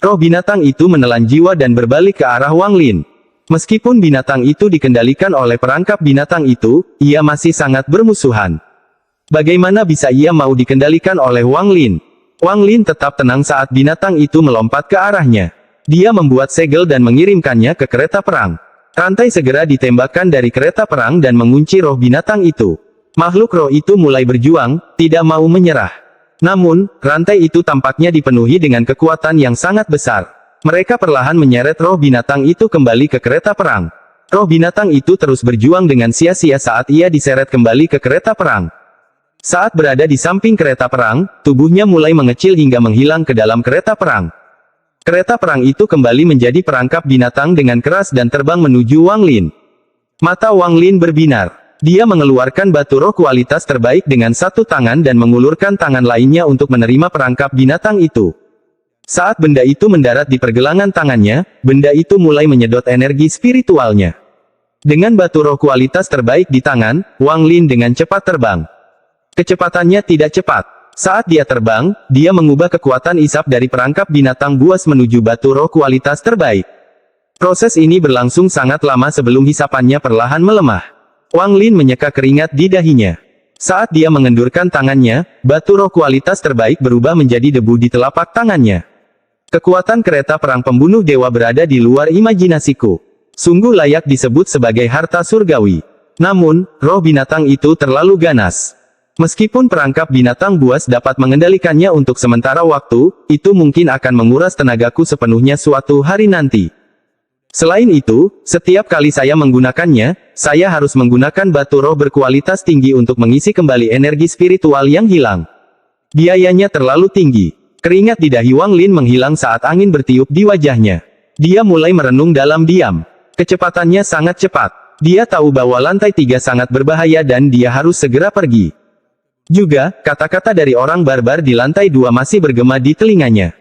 Roh binatang itu menelan jiwa dan berbalik ke arah Wang Lin. Meskipun binatang itu dikendalikan oleh perangkap binatang itu, ia masih sangat bermusuhan. Bagaimana bisa ia mau dikendalikan oleh Wang Lin? Wang Lin tetap tenang saat binatang itu melompat ke arahnya. Dia membuat segel dan mengirimkannya ke kereta perang. Rantai segera ditembakkan dari kereta perang dan mengunci roh binatang itu. Makhluk roh itu mulai berjuang, tidak mau menyerah. Namun, rantai itu tampaknya dipenuhi dengan kekuatan yang sangat besar. Mereka perlahan menyeret roh binatang itu kembali ke kereta perang. Roh binatang itu terus berjuang dengan sia-sia saat ia diseret kembali ke kereta perang. Saat berada di samping kereta perang, tubuhnya mulai mengecil hingga menghilang ke dalam kereta perang. Kereta perang itu kembali menjadi perangkap binatang dengan keras dan terbang menuju Wang Lin. Mata Wang Lin berbinar. Dia mengeluarkan batu roh kualitas terbaik dengan satu tangan dan mengulurkan tangan lainnya untuk menerima perangkap binatang itu. Saat benda itu mendarat di pergelangan tangannya, benda itu mulai menyedot energi spiritualnya. Dengan batu roh kualitas terbaik di tangan, Wang Lin dengan cepat terbang. Kecepatannya tidak cepat. Saat dia terbang, dia mengubah kekuatan isap dari perangkap binatang buas menuju batu roh kualitas terbaik. Proses ini berlangsung sangat lama sebelum hisapannya perlahan melemah. Wang Lin menyeka keringat di dahinya. Saat dia mengendurkan tangannya, batu roh kualitas terbaik berubah menjadi debu di telapak tangannya. Kekuatan kereta perang pembunuh dewa berada di luar imajinasiku. Sungguh layak disebut sebagai harta surgawi. Namun, roh binatang itu terlalu ganas. Meskipun perangkap binatang buas dapat mengendalikannya untuk sementara waktu, itu mungkin akan menguras tenagaku sepenuhnya suatu hari nanti. Selain itu, setiap kali saya menggunakannya, saya harus menggunakan batu roh berkualitas tinggi untuk mengisi kembali energi spiritual yang hilang. Biayanya terlalu tinggi. Keringat di dahi Wang Lin menghilang saat angin bertiup di wajahnya. Dia mulai merenung dalam diam. Kecepatannya sangat cepat. Dia tahu bahwa lantai 3 sangat berbahaya dan dia harus segera pergi. Juga, kata-kata dari orang barbar di lantai 2 masih bergema di telinganya.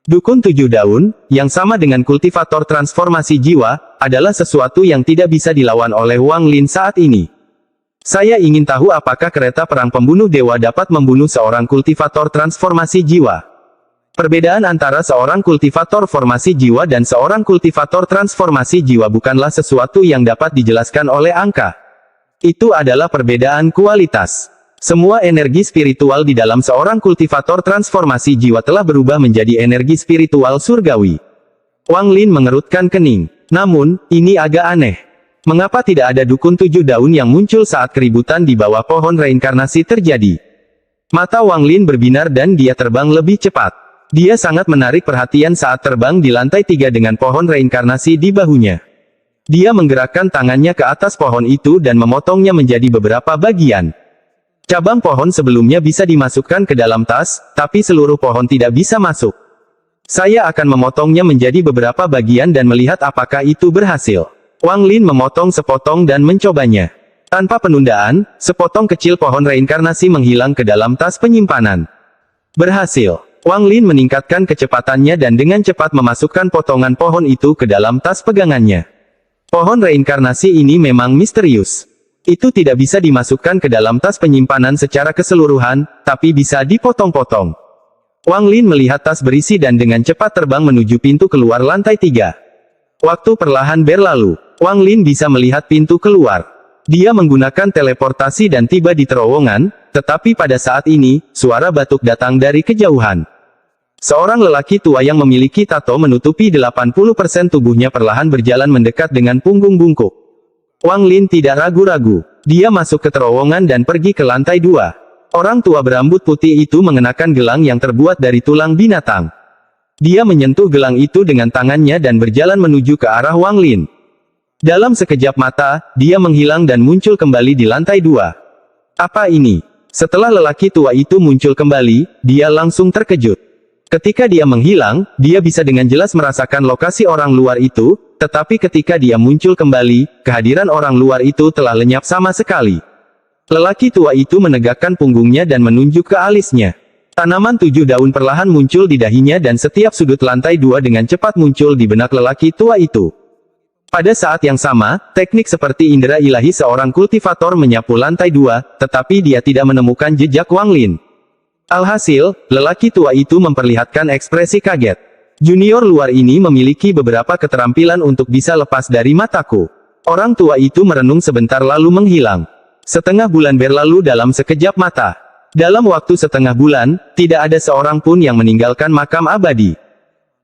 Dukun 7 daun, yang sama dengan kultivator transformasi jiwa, adalah sesuatu yang tidak bisa dilawan oleh Wang Lin saat ini. Saya ingin tahu apakah kereta perang pembunuh dewa dapat membunuh seorang kultivator transformasi jiwa. Perbedaan antara seorang kultivator formasi jiwa dan seorang kultivator transformasi jiwa bukanlah sesuatu yang dapat dijelaskan oleh angka. Itu adalah perbedaan kualitas. Semua energi spiritual di dalam seorang kultivator transformasi jiwa telah berubah menjadi energi spiritual surgawi. Wang Lin mengerutkan kening. Namun, ini agak aneh. Mengapa tidak ada dukun 7 daun yang muncul saat keributan di bawah pohon reinkarnasi terjadi? Mata Wang Lin berbinar dan dia terbang lebih cepat. Dia sangat menarik perhatian saat terbang di lantai 3 dengan pohon reinkarnasi di bahunya. Dia menggerakkan tangannya ke atas pohon itu dan memotongnya menjadi beberapa bagian. Cabang pohon sebelumnya bisa dimasukkan ke dalam tas, tapi seluruh pohon tidak bisa masuk. Saya akan memotongnya menjadi beberapa bagian dan melihat apakah itu berhasil. Wang Lin memotong sepotong dan mencobanya. Tanpa penundaan, sepotong kecil pohon reinkarnasi menghilang ke dalam tas penyimpanan. Berhasil. Wang Lin meningkatkan kecepatannya dan dengan cepat memasukkan potongan pohon itu ke dalam tas pegangannya. Pohon reinkarnasi ini memang misterius. Itu tidak bisa dimasukkan ke dalam tas penyimpanan secara keseluruhan, tapi bisa dipotong-potong. Wang Lin melihat tas berisi dan dengan cepat terbang menuju pintu keluar lantai 3. Waktu perlahan berlalu. Wang Lin bisa melihat pintu keluar. Dia menggunakan teleportasi dan tiba di terowongan, tetapi pada saat ini, suara batuk datang dari kejauhan. Seorang lelaki tua yang memiliki tato menutupi 80% tubuhnya perlahan berjalan mendekat dengan punggung bungkuk. Wang Lin tidak ragu-ragu. Dia masuk ke terowongan dan pergi ke lantai 2. Orang tua berambut putih itu mengenakan gelang yang terbuat dari tulang binatang. Dia menyentuh gelang itu dengan tangannya dan berjalan menuju ke arah Wang Lin. Dalam sekejap mata, dia menghilang dan muncul kembali di lantai 2. Apa ini? Setelah lelaki tua itu muncul kembali, dia langsung terkejut. Ketika dia menghilang, dia bisa dengan jelas merasakan lokasi orang luar itu, tetapi ketika dia muncul kembali, kehadiran orang luar itu telah lenyap sama sekali. Lelaki tua itu menegakkan punggungnya dan menunjuk ke alisnya. Tanaman 7 daun perlahan muncul di dahinya dan setiap sudut lantai 2 dengan cepat muncul di benak lelaki tua itu. Pada saat yang sama, teknik seperti indera ilahi seorang kultivator menyapu lantai 2, tetapi dia tidak menemukan jejak Wang Lin. Alhasil, lelaki tua itu memperlihatkan ekspresi kaget. Junior luar ini memiliki beberapa keterampilan untuk bisa lepas dari mataku. Orang tua itu merenung sebentar lalu menghilang. Setengah bulan berlalu dalam sekejap mata. Dalam waktu setengah bulan, tidak ada seorang pun yang meninggalkan makam abadi.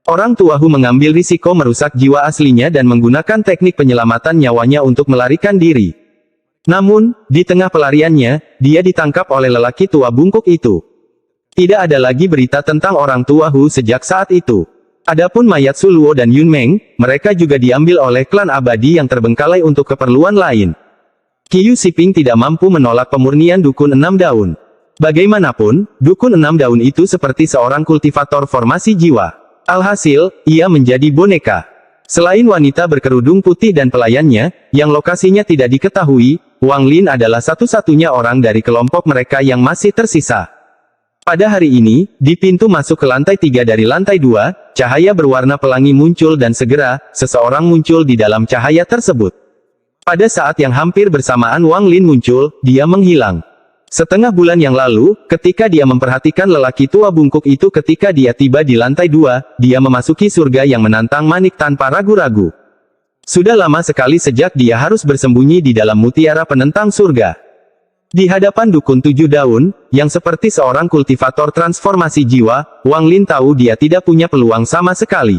Orang tua Hu mengambil risiko merusak jiwa aslinya dan menggunakan teknik penyelamatan nyawanya untuk melarikan diri. Namun, di tengah pelariannya, dia ditangkap oleh lelaki tua bungkuk itu. Tidak ada lagi berita tentang orang tua Hu sejak saat itu. Adapun mayat Su Luo dan Yun Meng, mereka juga diambil oleh klan abadi yang terbengkalai untuk keperluan lain. Qiu Siping tidak mampu menolak pemurnian dukun 6 daun. Bagaimanapun, dukun 6 daun itu seperti seorang kultivator formasi jiwa. Alhasil, ia menjadi boneka. Selain wanita berkerudung putih dan pelayannya, yang lokasinya tidak diketahui, Wang Lin adalah satu-satunya orang dari kelompok mereka yang masih tersisa. Pada hari ini, di pintu masuk ke lantai 3 dari lantai 2, cahaya berwarna pelangi muncul dan segera, seseorang muncul di dalam cahaya tersebut. Pada saat yang hampir bersamaan Wang Lin muncul, dia menghilang. Setengah bulan yang lalu, ketika dia memperhatikan lelaki tua bungkuk itu ketika dia tiba di lantai 2, dia memasuki surga yang menantang manik tanpa ragu-ragu. Sudah lama sekali sejak dia harus bersembunyi di dalam mutiara penentang surga. Di hadapan dukun 7 daun, yang seperti seorang kultivator transformasi jiwa, Wang Lin tahu dia tidak punya peluang sama sekali.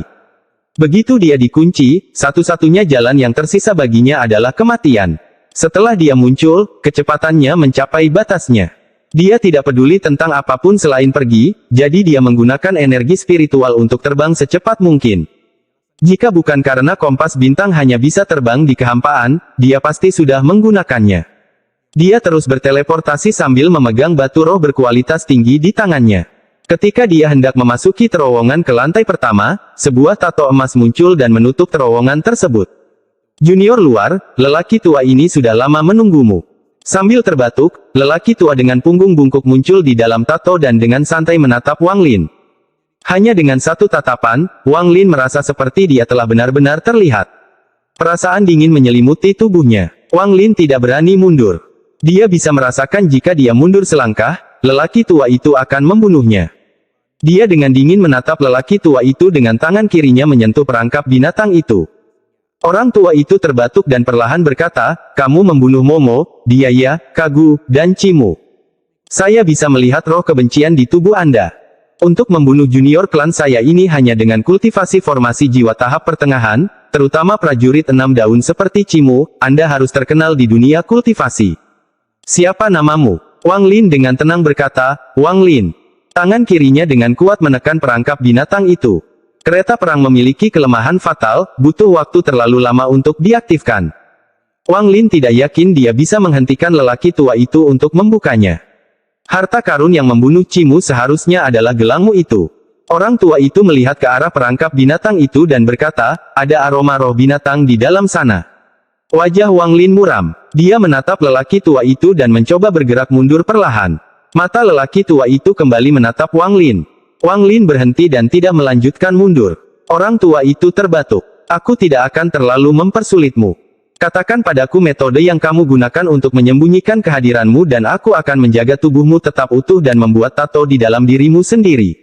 Begitu dia dikunci, satu-satunya jalan yang tersisa baginya adalah kematian. Setelah dia muncul, kecepatannya mencapai batasnya. Dia tidak peduli tentang apapun selain pergi, jadi dia menggunakan energi spiritual untuk terbang secepat mungkin. Jika bukan karena kompas bintang hanya bisa terbang di kehampaan, dia pasti sudah menggunakannya. Dia terus berteleportasi sambil memegang batu roh berkualitas tinggi di tangannya. Ketika dia hendak memasuki terowongan ke lantai pertama, sebuah tato emas muncul dan menutup terowongan tersebut. Junior luar, lelaki tua ini sudah lama menunggumu. Sambil terbatuk, lelaki tua dengan punggung bungkuk muncul di dalam tato dan dengan santai menatap Wang Lin. Hanya dengan satu tatapan, Wang Lin merasa seperti dia telah benar-benar terlihat. Perasaan dingin menyelimuti tubuhnya. Wang Lin tidak berani mundur. Dia bisa merasakan jika dia mundur selangkah, lelaki tua itu akan membunuhnya. Dia dengan dingin menatap lelaki tua itu dengan tangan kirinya menyentuh perangkap binatang itu. Orang tua itu terbatuk dan perlahan berkata, "Kamu membunuh Momo, dia ya, Kagu, dan Cimu. Saya bisa melihat roh kebencian di tubuh Anda. Untuk membunuh junior klan saya ini hanya dengan kultivasi formasi jiwa tahap pertengahan, terutama prajurit 6 daun seperti Cimu, Anda harus terkenal di dunia kultivasi. Siapa namamu?" Wang Lin dengan tenang berkata, "Wang Lin." Tangan kirinya dengan kuat menekan perangkap binatang itu. Kereta perang memiliki kelemahan fatal, butuh waktu terlalu lama untuk diaktifkan. Wang Lin tidak yakin dia bisa menghentikan lelaki tua itu untuk membukanya. Harta karun yang membunuh Cimu seharusnya adalah gelangmu itu. Orang tua itu melihat ke arah perangkap binatang itu dan berkata, "Ada aroma roh binatang di dalam sana." Wajah Wang Lin muram. Dia menatap lelaki tua itu dan mencoba bergerak mundur perlahan. Mata lelaki tua itu kembali menatap Wang Lin. Wang Lin berhenti dan tidak melanjutkan mundur. Orang tua itu terbatuk. "Aku tidak akan terlalu mempersulitmu. Katakan padaku metode yang kamu gunakan untuk menyembunyikan kehadiranmu dan aku akan menjaga tubuhmu tetap utuh dan membuat tato di dalam dirimu sendiri.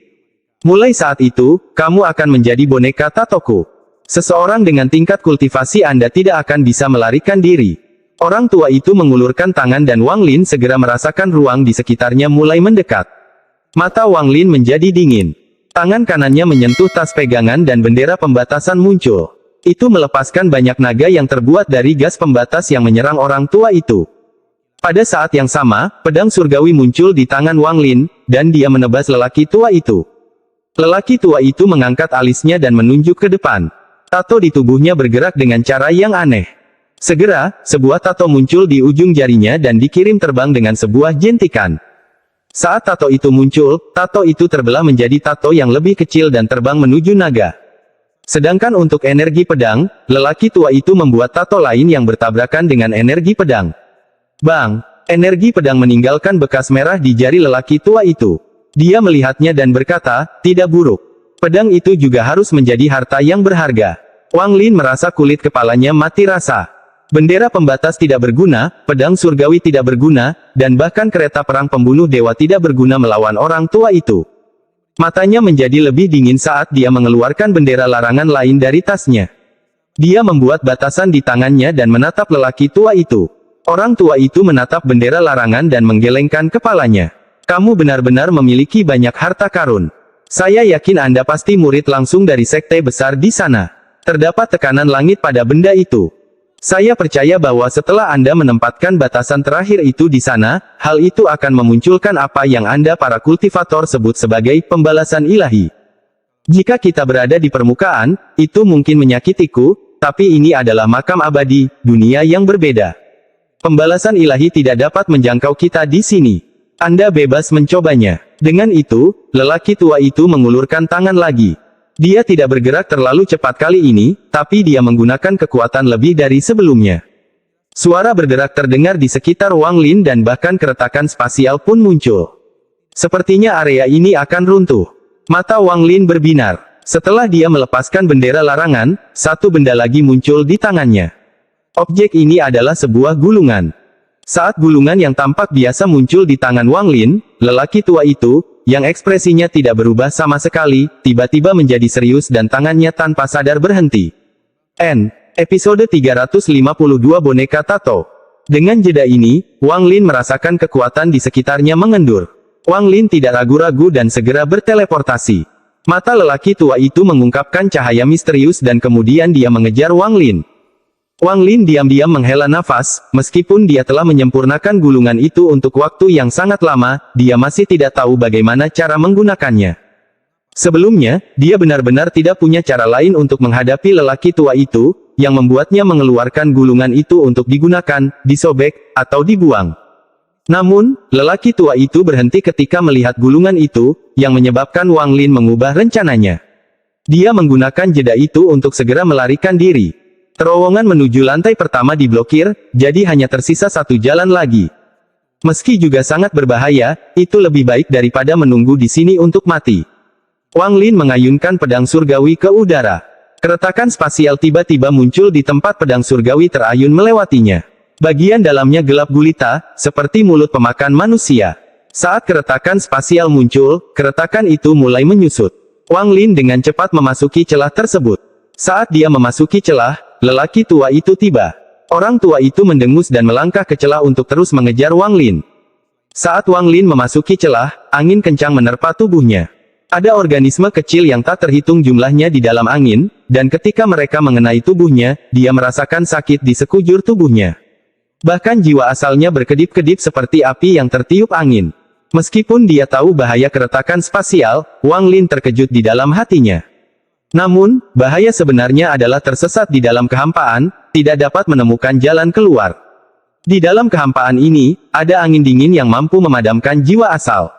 Mulai saat itu, kamu akan menjadi boneka tatoku. Seseorang dengan tingkat kultivasi Anda tidak akan bisa melarikan diri." Orang tua itu mengulurkan tangan dan Wang Lin segera merasakan ruang di sekitarnya mulai mendekat. Mata Wang Lin menjadi dingin. Tangan kanannya menyentuh tas pegangan dan bendera pembatasan muncul. Itu melepaskan banyak naga yang terbuat dari gas pembatas yang menyerang orang tua itu. Pada saat yang sama, pedang surgawi muncul di tangan Wang Lin, dan dia menebas lelaki tua itu. Lelaki tua itu mengangkat alisnya dan menunjuk ke depan. Tato di tubuhnya bergerak dengan cara yang aneh. Segera, sebuah tato muncul di ujung jarinya dan dikirim terbang dengan sebuah jentikan. Saat tato itu muncul, tato itu terbelah menjadi tato yang lebih kecil dan terbang menuju naga. Sedangkan untuk energi pedang, lelaki tua itu membuat tato lain yang bertabrakan dengan energi pedang. Bang! Energi pedang meninggalkan bekas merah di jari lelaki tua itu. Dia melihatnya dan berkata, "Tidak buruk. Pedang itu juga harus menjadi harta yang berharga." Wang Lin merasa kulit kepalanya mati rasa. Bendera pembatas tidak berguna, pedang surgawi tidak berguna, dan bahkan kereta perang pembunuh dewa tidak berguna melawan orang tua itu. Matanya menjadi lebih dingin saat dia mengeluarkan bendera larangan lain dari tasnya. Dia membuat batasan di tangannya dan menatap lelaki tua itu. Orang tua itu menatap bendera larangan dan menggelengkan kepalanya. Kamu benar-benar memiliki banyak harta karun. Saya yakin Anda pasti murid langsung dari sekte besar di sana. Terdapat tekanan langit pada benda itu. Saya percaya bahwa setelah Anda menempatkan batasan terakhir itu di sana, hal itu akan memunculkan apa yang Anda para kultivator sebut sebagai pembalasan ilahi. Jika kita berada di permukaan, itu mungkin menyakitiku, tapi ini adalah makam abadi, dunia yang berbeda. Pembalasan ilahi tidak dapat menjangkau kita di sini. Anda bebas mencobanya. Dengan itu, lelaki tua itu mengulurkan tangan lagi. Dia tidak bergerak terlalu cepat kali ini, tapi dia menggunakan kekuatan lebih dari sebelumnya. Suara berderak terdengar di sekitar Wang Lin dan bahkan keretakan spasial pun muncul. Sepertinya area ini akan runtuh. Mata Wang Lin berbinar. Setelah dia melepaskan bendera larangan, satu benda lagi muncul di tangannya. Objek ini adalah sebuah gulungan. Saat gulungan yang tampak biasa muncul di tangan Wang Lin, lelaki tua itu, yang ekspresinya tidak berubah sama sekali, tiba-tiba menjadi serius dan tangannya tanpa sadar berhenti. Episode 352 Boneka Tato. Dengan jeda ini, Wang Lin merasakan kekuatan di sekitarnya mengendur. Wang Lin tidak ragu-ragu dan segera berteleportasi. Mata lelaki tua itu mengungkapkan cahaya misterius dan kemudian dia mengejar Wang Lin. Wang Lin diam-diam menghela nafas, meskipun dia telah menyempurnakan gulungan itu untuk waktu yang sangat lama, dia masih tidak tahu bagaimana cara menggunakannya. Sebelumnya, dia benar-benar tidak punya cara lain untuk menghadapi lelaki tua itu, yang membuatnya mengeluarkan gulungan itu untuk digunakan, disobek, atau dibuang. Namun, lelaki tua itu berhenti ketika melihat gulungan itu, yang menyebabkan Wang Lin mengubah rencananya. Dia menggunakan jeda itu untuk segera melarikan diri. Terowongan menuju lantai pertama diblokir, jadi hanya tersisa satu jalan lagi. Meski juga sangat berbahaya, itu lebih baik daripada menunggu di sini untuk mati. Wang Lin mengayunkan pedang surgawi ke udara. Keretakan spasial tiba-tiba muncul di tempat pedang surgawi terayun melewatinya. Bagian dalamnya gelap gulita, seperti mulut pemakan manusia. Saat keretakan spasial muncul, keretakan itu mulai menyusut. Wang Lin dengan cepat memasuki celah tersebut. Saat dia memasuki celah, lelaki tua itu tiba. Orang tua itu mendengus dan melangkah ke celah untuk terus mengejar Wang Lin. Saat Wang Lin memasuki celah, angin kencang menerpa tubuhnya. Ada organisme kecil yang tak terhitung jumlahnya di dalam angin, dan ketika mereka mengenai tubuhnya, dia merasakan sakit di sekujur tubuhnya. Bahkan jiwa asalnya berkedip-kedip seperti api yang tertiup angin. Meskipun dia tahu bahaya keretakan spasial, Wang Lin terkejut di dalam hatinya. Namun, bahaya sebenarnya adalah tersesat di dalam kehampaan, tidak dapat menemukan jalan keluar. Di dalam kehampaan ini, ada angin dingin yang mampu memadamkan jiwa asal.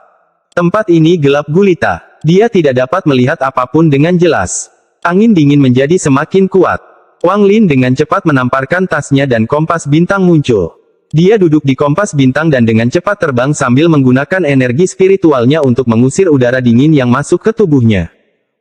Tempat ini gelap gulita. Dia tidak dapat melihat apapun dengan jelas. Angin dingin menjadi semakin kuat. Wang Lin dengan cepat menamparkan tasnya dan kompas bintang muncul. Dia duduk di kompas bintang dan dengan cepat terbang sambil menggunakan energi spiritualnya untuk mengusir udara dingin yang masuk ke tubuhnya.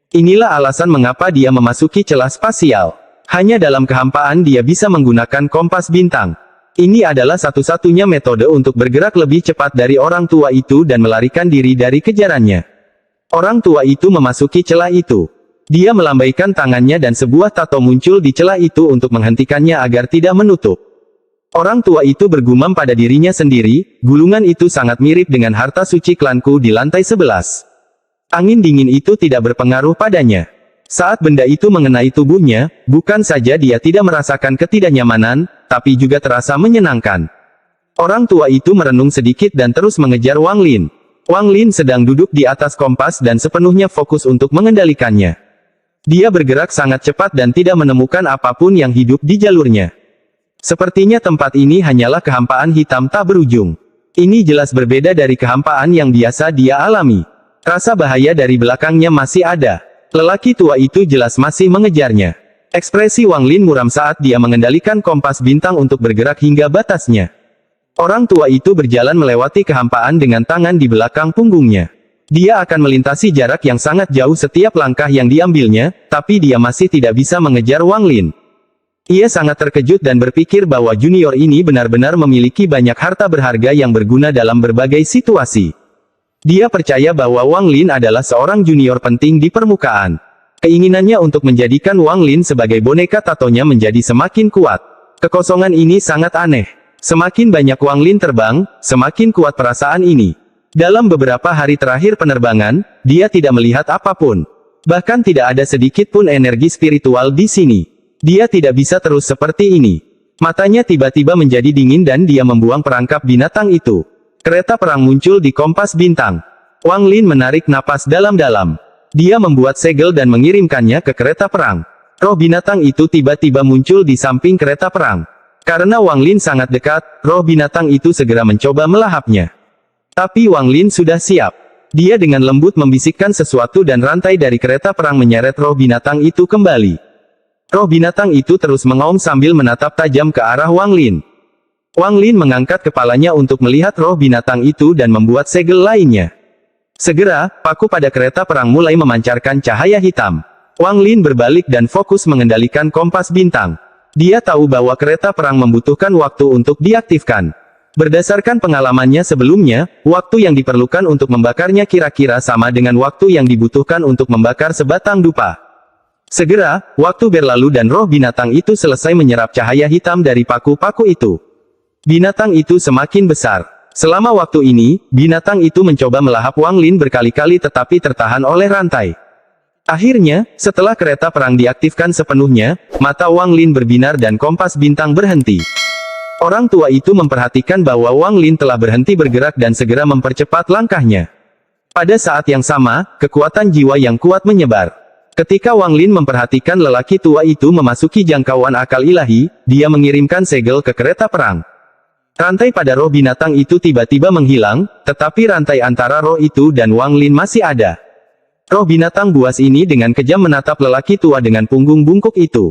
Inilah alasan mengapa dia memasuki celah spasial. Hanya dalam kehampaan dia bisa menggunakan kompas bintang. Ini adalah satu-satunya metode untuk bergerak lebih cepat dari orang tua itu dan melarikan diri dari kejarannya. Orang tua itu memasuki celah itu. Dia melambaikan tangannya dan sebuah tato muncul di celah itu untuk menghentikannya agar tidak menutup. Orang tua itu bergumam pada dirinya sendiri, gulungan itu sangat mirip dengan harta suci klanku di lantai 11. Angin dingin itu tidak berpengaruh padanya. Saat benda itu mengenai tubuhnya, bukan saja dia tidak merasakan ketidaknyamanan, tapi juga terasa menyenangkan. Orang tua itu merenung sedikit dan terus mengejar Wang Lin. Wang Lin sedang duduk di atas kompas dan sepenuhnya fokus untuk mengendalikannya. Dia bergerak sangat cepat dan tidak menemukan apapun yang hidup di jalurnya. Sepertinya tempat ini hanyalah kehampaan hitam tak berujung. Ini jelas berbeda dari kehampaan yang biasa dia alami. Rasa bahaya dari belakangnya masih ada. Lelaki tua itu jelas masih mengejarnya. Ekspresi Wang Lin muram saat dia mengendalikan kompas bintang untuk bergerak hingga batasnya. Orang tua itu berjalan melewati kehampaan dengan tangan di belakang punggungnya. Dia akan melintasi jarak yang sangat jauh setiap langkah yang diambilnya, tapi dia masih tidak bisa mengejar Wang Lin. Ia sangat terkejut dan berpikir bahwa junior ini benar-benar memiliki banyak harta berharga yang berguna dalam berbagai situasi. Dia percaya bahwa Wang Lin adalah seorang junior penting di permukaan. Keinginannya untuk menjadikan Wang Lin sebagai boneka tatonya menjadi semakin kuat. Kekosongan ini sangat aneh. Semakin banyak Wang Lin terbang, semakin kuat perasaan ini. Dalam beberapa hari terakhir penerbangan, dia tidak melihat apapun. Bahkan tidak ada sedikit pun energi spiritual di sini. Dia tidak bisa terus seperti ini. Matanya tiba-tiba menjadi dingin dan dia membuang perangkap binatang itu. Kereta perang muncul di kompas bintang. Wang Lin menarik napas dalam-dalam. Dia membuat segel dan mengirimkannya ke kereta perang. Roh binatang itu tiba-tiba muncul di samping kereta perang. Karena Wang Lin sangat dekat, roh binatang itu segera mencoba melahapnya. Tapi Wang Lin sudah siap. Dia dengan lembut membisikkan sesuatu dan rantai dari kereta perang menyeret roh binatang itu kembali. Roh binatang itu terus mengaum sambil menatap tajam ke arah Wang Lin. Wang Lin mengangkat kepalanya untuk melihat roh binatang itu dan membuat segel lainnya. Segera, paku pada kereta perang mulai memancarkan cahaya hitam. Wang Lin berbalik dan fokus mengendalikan kompas bintang. Dia tahu bahwa kereta perang membutuhkan waktu untuk diaktifkan. Berdasarkan pengalamannya sebelumnya, waktu yang diperlukan untuk membakarnya kira-kira sama dengan waktu yang dibutuhkan untuk membakar sebatang dupa. Segera, waktu berlalu dan roh binatang itu selesai menyerap cahaya hitam dari paku-paku itu. Binatang itu semakin besar. Selama waktu ini, binatang itu mencoba melahap Wang Lin berkali-kali tetapi tertahan oleh rantai. Akhirnya, setelah kereta perang diaktifkan sepenuhnya, mata Wang Lin berbinar dan kompas bintang berhenti. Orang tua itu memperhatikan bahwa Wang Lin telah berhenti bergerak dan segera mempercepat langkahnya. Pada saat yang sama, kekuatan jiwa yang kuat menyebar. Ketika Wang Lin memperhatikan lelaki tua itu memasuki jangkauan akal ilahi, dia mengirimkan segel ke kereta perang. Rantai pada roh binatang itu tiba-tiba menghilang, tetapi rantai antara roh itu dan Wang Lin masih ada. Roh binatang buas ini dengan kejam menatap lelaki tua dengan punggung bungkuk itu.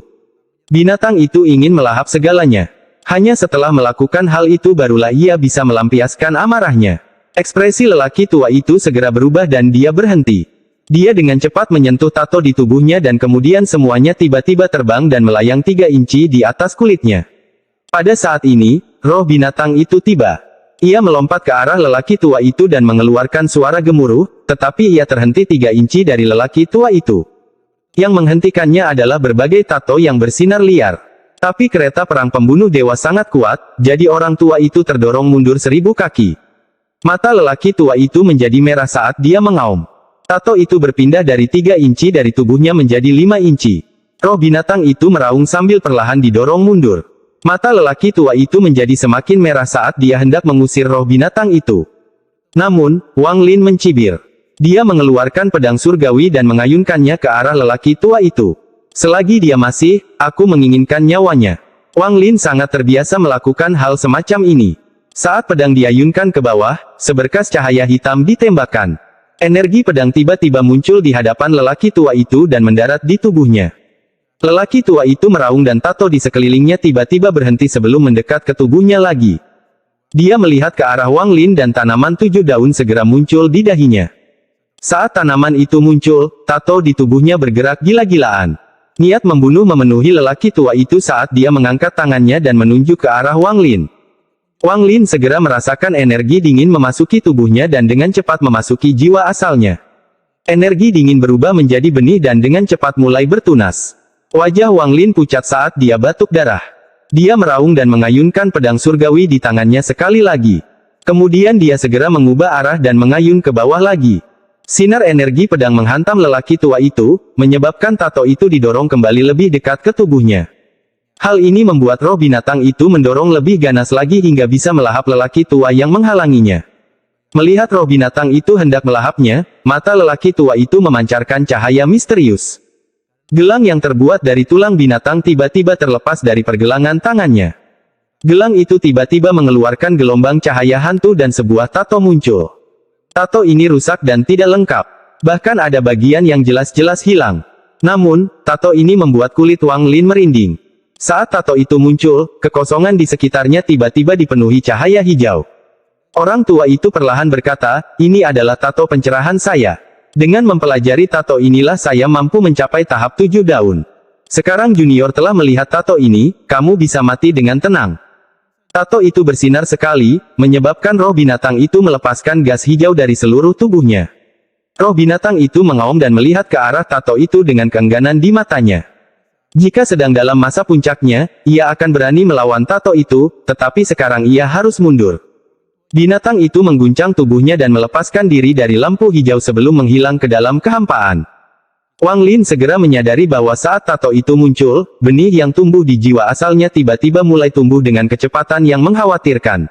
Binatang itu ingin melahap segalanya. Hanya setelah melakukan hal itu barulah ia bisa melampiaskan amarahnya. Ekspresi lelaki tua itu segera berubah dan dia berhenti. Dia dengan cepat menyentuh tato di tubuhnya dan kemudian semuanya tiba-tiba terbang dan melayang 3 inci di atas kulitnya. Pada saat ini, roh binatang itu tiba. Ia melompat ke arah lelaki tua itu dan mengeluarkan suara gemuruh, tetapi ia terhenti 3 inci dari lelaki tua itu. Yang menghentikannya adalah berbagai tato yang bersinar liar. Tapi kereta perang pembunuh dewa sangat kuat, jadi orang tua itu terdorong mundur 1000 kaki. Mata lelaki tua itu menjadi merah saat dia mengaum. Tato itu berpindah dari 3 inci dari tubuhnya menjadi 5 inci. Roh binatang itu meraung sambil perlahan didorong mundur. Mata lelaki tua itu menjadi semakin merah saat dia hendak mengusir roh binatang itu. Namun, Wang Lin mencibir. Dia mengeluarkan pedang surgawi dan mengayunkannya ke arah lelaki tua itu. Selagi dia masih, aku menginginkan nyawanya. Wang Lin sangat terbiasa melakukan hal semacam ini. Saat pedang diayunkan ke bawah, seberkas cahaya hitam ditembakkan. Energi pedang tiba-tiba muncul di hadapan lelaki tua itu dan mendarat di tubuhnya. Lelaki tua itu meraung dan tato di sekelilingnya tiba-tiba berhenti sebelum mendekat ke tubuhnya lagi. Dia melihat ke arah Wang Lin dan tanaman 7 daun segera muncul di dahinya. Saat tanaman itu muncul, tato di tubuhnya bergerak gila-gilaan. Niat membunuh memenuhi lelaki tua itu saat dia mengangkat tangannya dan menunjuk ke arah Wang Lin. Wang Lin segera merasakan energi dingin memasuki tubuhnya dan dengan cepat memasuki jiwa asalnya. Energi dingin berubah menjadi benih dan dengan cepat mulai bertunas. Wajah Wang Lin pucat saat dia batuk darah. Dia meraung dan mengayunkan pedang surgawi di tangannya sekali lagi. Kemudian dia segera mengubah arah dan mengayun ke bawah lagi. Sinar energi pedang menghantam lelaki tua itu, menyebabkan tato itu didorong kembali lebih dekat ke tubuhnya. Hal ini membuat roh binatang itu mendorong lebih ganas lagi hingga bisa melahap lelaki tua yang menghalanginya. Melihat roh binatang itu hendak melahapnya, mata lelaki tua itu memancarkan cahaya misterius. Gelang yang terbuat dari tulang binatang tiba-tiba terlepas dari pergelangan tangannya. Gelang itu tiba-tiba mengeluarkan gelombang cahaya hantu dan sebuah tato muncul. Tato ini rusak dan tidak lengkap. Bahkan ada bagian yang jelas-jelas hilang. Namun, tato ini membuat kulit Wang Lin merinding. Saat tato itu muncul, kekosongan di sekitarnya tiba-tiba dipenuhi cahaya hijau. Orang tua itu perlahan berkata, "Ini adalah tato pencerahan saya. Dengan mempelajari tato inilah saya mampu mencapai tahap 7 daun. Sekarang junior telah melihat tato ini, kamu bisa mati dengan tenang." Tato itu bersinar sekali, menyebabkan roh binatang itu melepaskan gas hijau dari seluruh tubuhnya. Roh binatang itu mengaum dan melihat ke arah tato itu dengan keengganan di matanya. Jika sedang dalam masa puncaknya, ia akan berani melawan tato itu, tetapi sekarang ia harus mundur. Binatang itu mengguncang tubuhnya dan melepaskan diri dari lampu hijau sebelum menghilang ke dalam kehampaan. Wang Lin segera menyadari bahwa saat tato itu muncul, benih yang tumbuh di jiwa asalnya tiba-tiba mulai tumbuh dengan kecepatan yang mengkhawatirkan.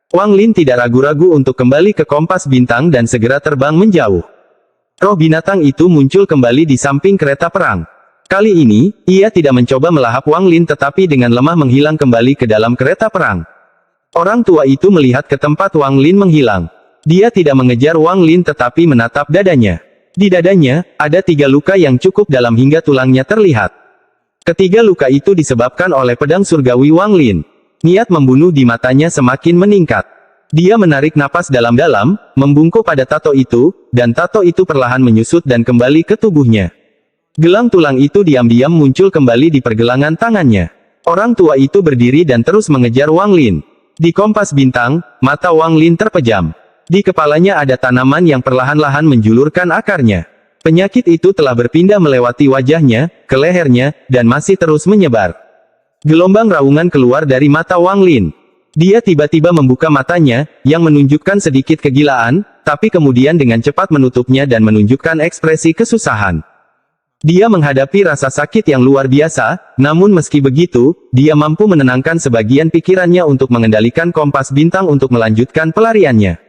Wang Lin tidak ragu-ragu untuk kembali ke kompas bintang dan segera terbang menjauh. Roh binatang itu muncul kembali di samping kereta perang. Kali ini, ia tidak mencoba melahap Wang Lin tetapi dengan lemah menghilang kembali ke dalam kereta perang. Orang tua itu melihat ke tempat Wang Lin menghilang. Dia tidak mengejar Wang Lin tetapi menatap dadanya. Di dadanya, ada 3 luka yang cukup dalam hingga tulangnya terlihat. Ketiga luka itu disebabkan oleh pedang surgawi Wang Lin. Niat membunuh di matanya semakin meningkat. Dia menarik napas dalam-dalam, membungkuk pada tato itu, dan tato itu perlahan menyusut dan kembali ke tubuhnya. Gelang tulang itu diam-diam muncul kembali di pergelangan tangannya. Orang tua itu berdiri dan terus mengejar Wang Lin. Di kompas bintang, mata Wang Lin terpejam. Di kepalanya ada tanaman yang perlahan-lahan menjulurkan akarnya. Penyakit itu telah berpindah melewati wajahnya, ke lehernya, dan masih terus menyebar. Gelombang raungan keluar dari mata Wang Lin. Dia tiba-tiba membuka matanya, yang menunjukkan sedikit kegilaan, tapi kemudian dengan cepat menutupnya dan menunjukkan ekspresi kesusahan. Dia menghadapi rasa sakit yang luar biasa, namun meski begitu, dia mampu menenangkan sebagian pikirannya untuk mengendalikan kompas bintang untuk melanjutkan pelariannya.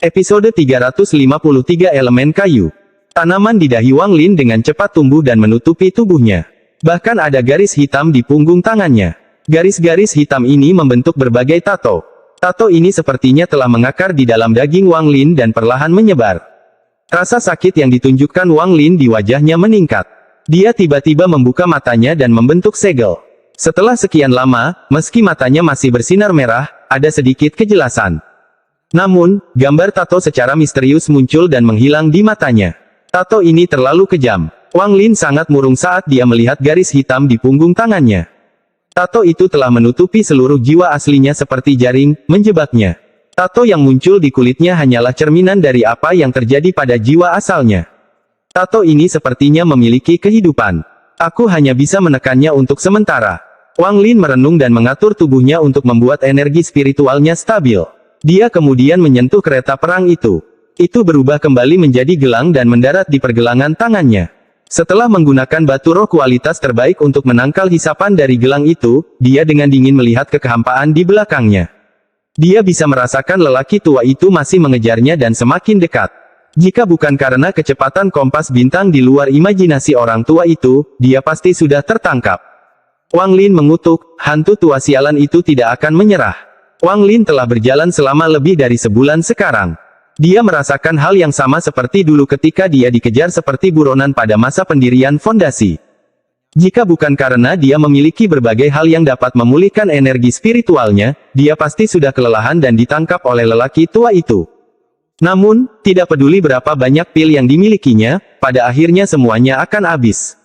Episode 353 Elemen Kayu. Tanaman di dahi Wang Lin dengan cepat tumbuh dan menutupi tubuhnya. Bahkan ada garis hitam di punggung tangannya. Garis-garis hitam ini membentuk berbagai tato. Tato ini sepertinya telah mengakar di dalam daging Wang Lin dan perlahan menyebar. Rasa sakit yang ditunjukkan Wang Lin di wajahnya meningkat. Dia tiba-tiba membuka matanya dan membentuk segel. Setelah sekian lama, meski matanya masih bersinar merah, ada sedikit kejelasan. Namun, gambar tato secara misterius muncul dan menghilang di matanya. Tato ini terlalu kejam. Wang Lin sangat murung saat dia melihat garis hitam di punggung tangannya. Tato itu telah menutupi seluruh jiwa aslinya seperti jaring, menjebaknya. Tato yang muncul di kulitnya hanyalah cerminan dari apa yang terjadi pada jiwa asalnya. Tato ini sepertinya memiliki kehidupan. Aku hanya bisa menekannya untuk sementara. Wang Lin merenung dan mengatur tubuhnya untuk membuat energi spiritualnya stabil. Dia kemudian menyentuh kereta perang itu. Itu berubah kembali menjadi gelang dan mendarat di pergelangan tangannya. Setelah menggunakan batu roh kualitas terbaik untuk menangkal hisapan dari gelang itu, dia dengan dingin melihat ke kehampaan di belakangnya. Dia bisa merasakan lelaki tua itu masih mengejarnya dan semakin dekat. Jika bukan karena kecepatan kompas bintang di luar imajinasi orang tua itu, dia pasti sudah tertangkap. Wang Lin mengutuk, hantu tua sialan itu tidak akan menyerah. Wang Lin telah berjalan selama lebih dari sebulan sekarang. Dia merasakan hal yang sama seperti dulu ketika dia dikejar seperti buronan pada masa pendirian fondasi. Jika bukan karena dia memiliki berbagai hal yang dapat memulihkan energi spiritualnya, dia pasti sudah kelelahan dan ditangkap oleh lelaki tua itu. Namun, tidak peduli berapa banyak pil yang dimilikinya, pada akhirnya semuanya akan habis.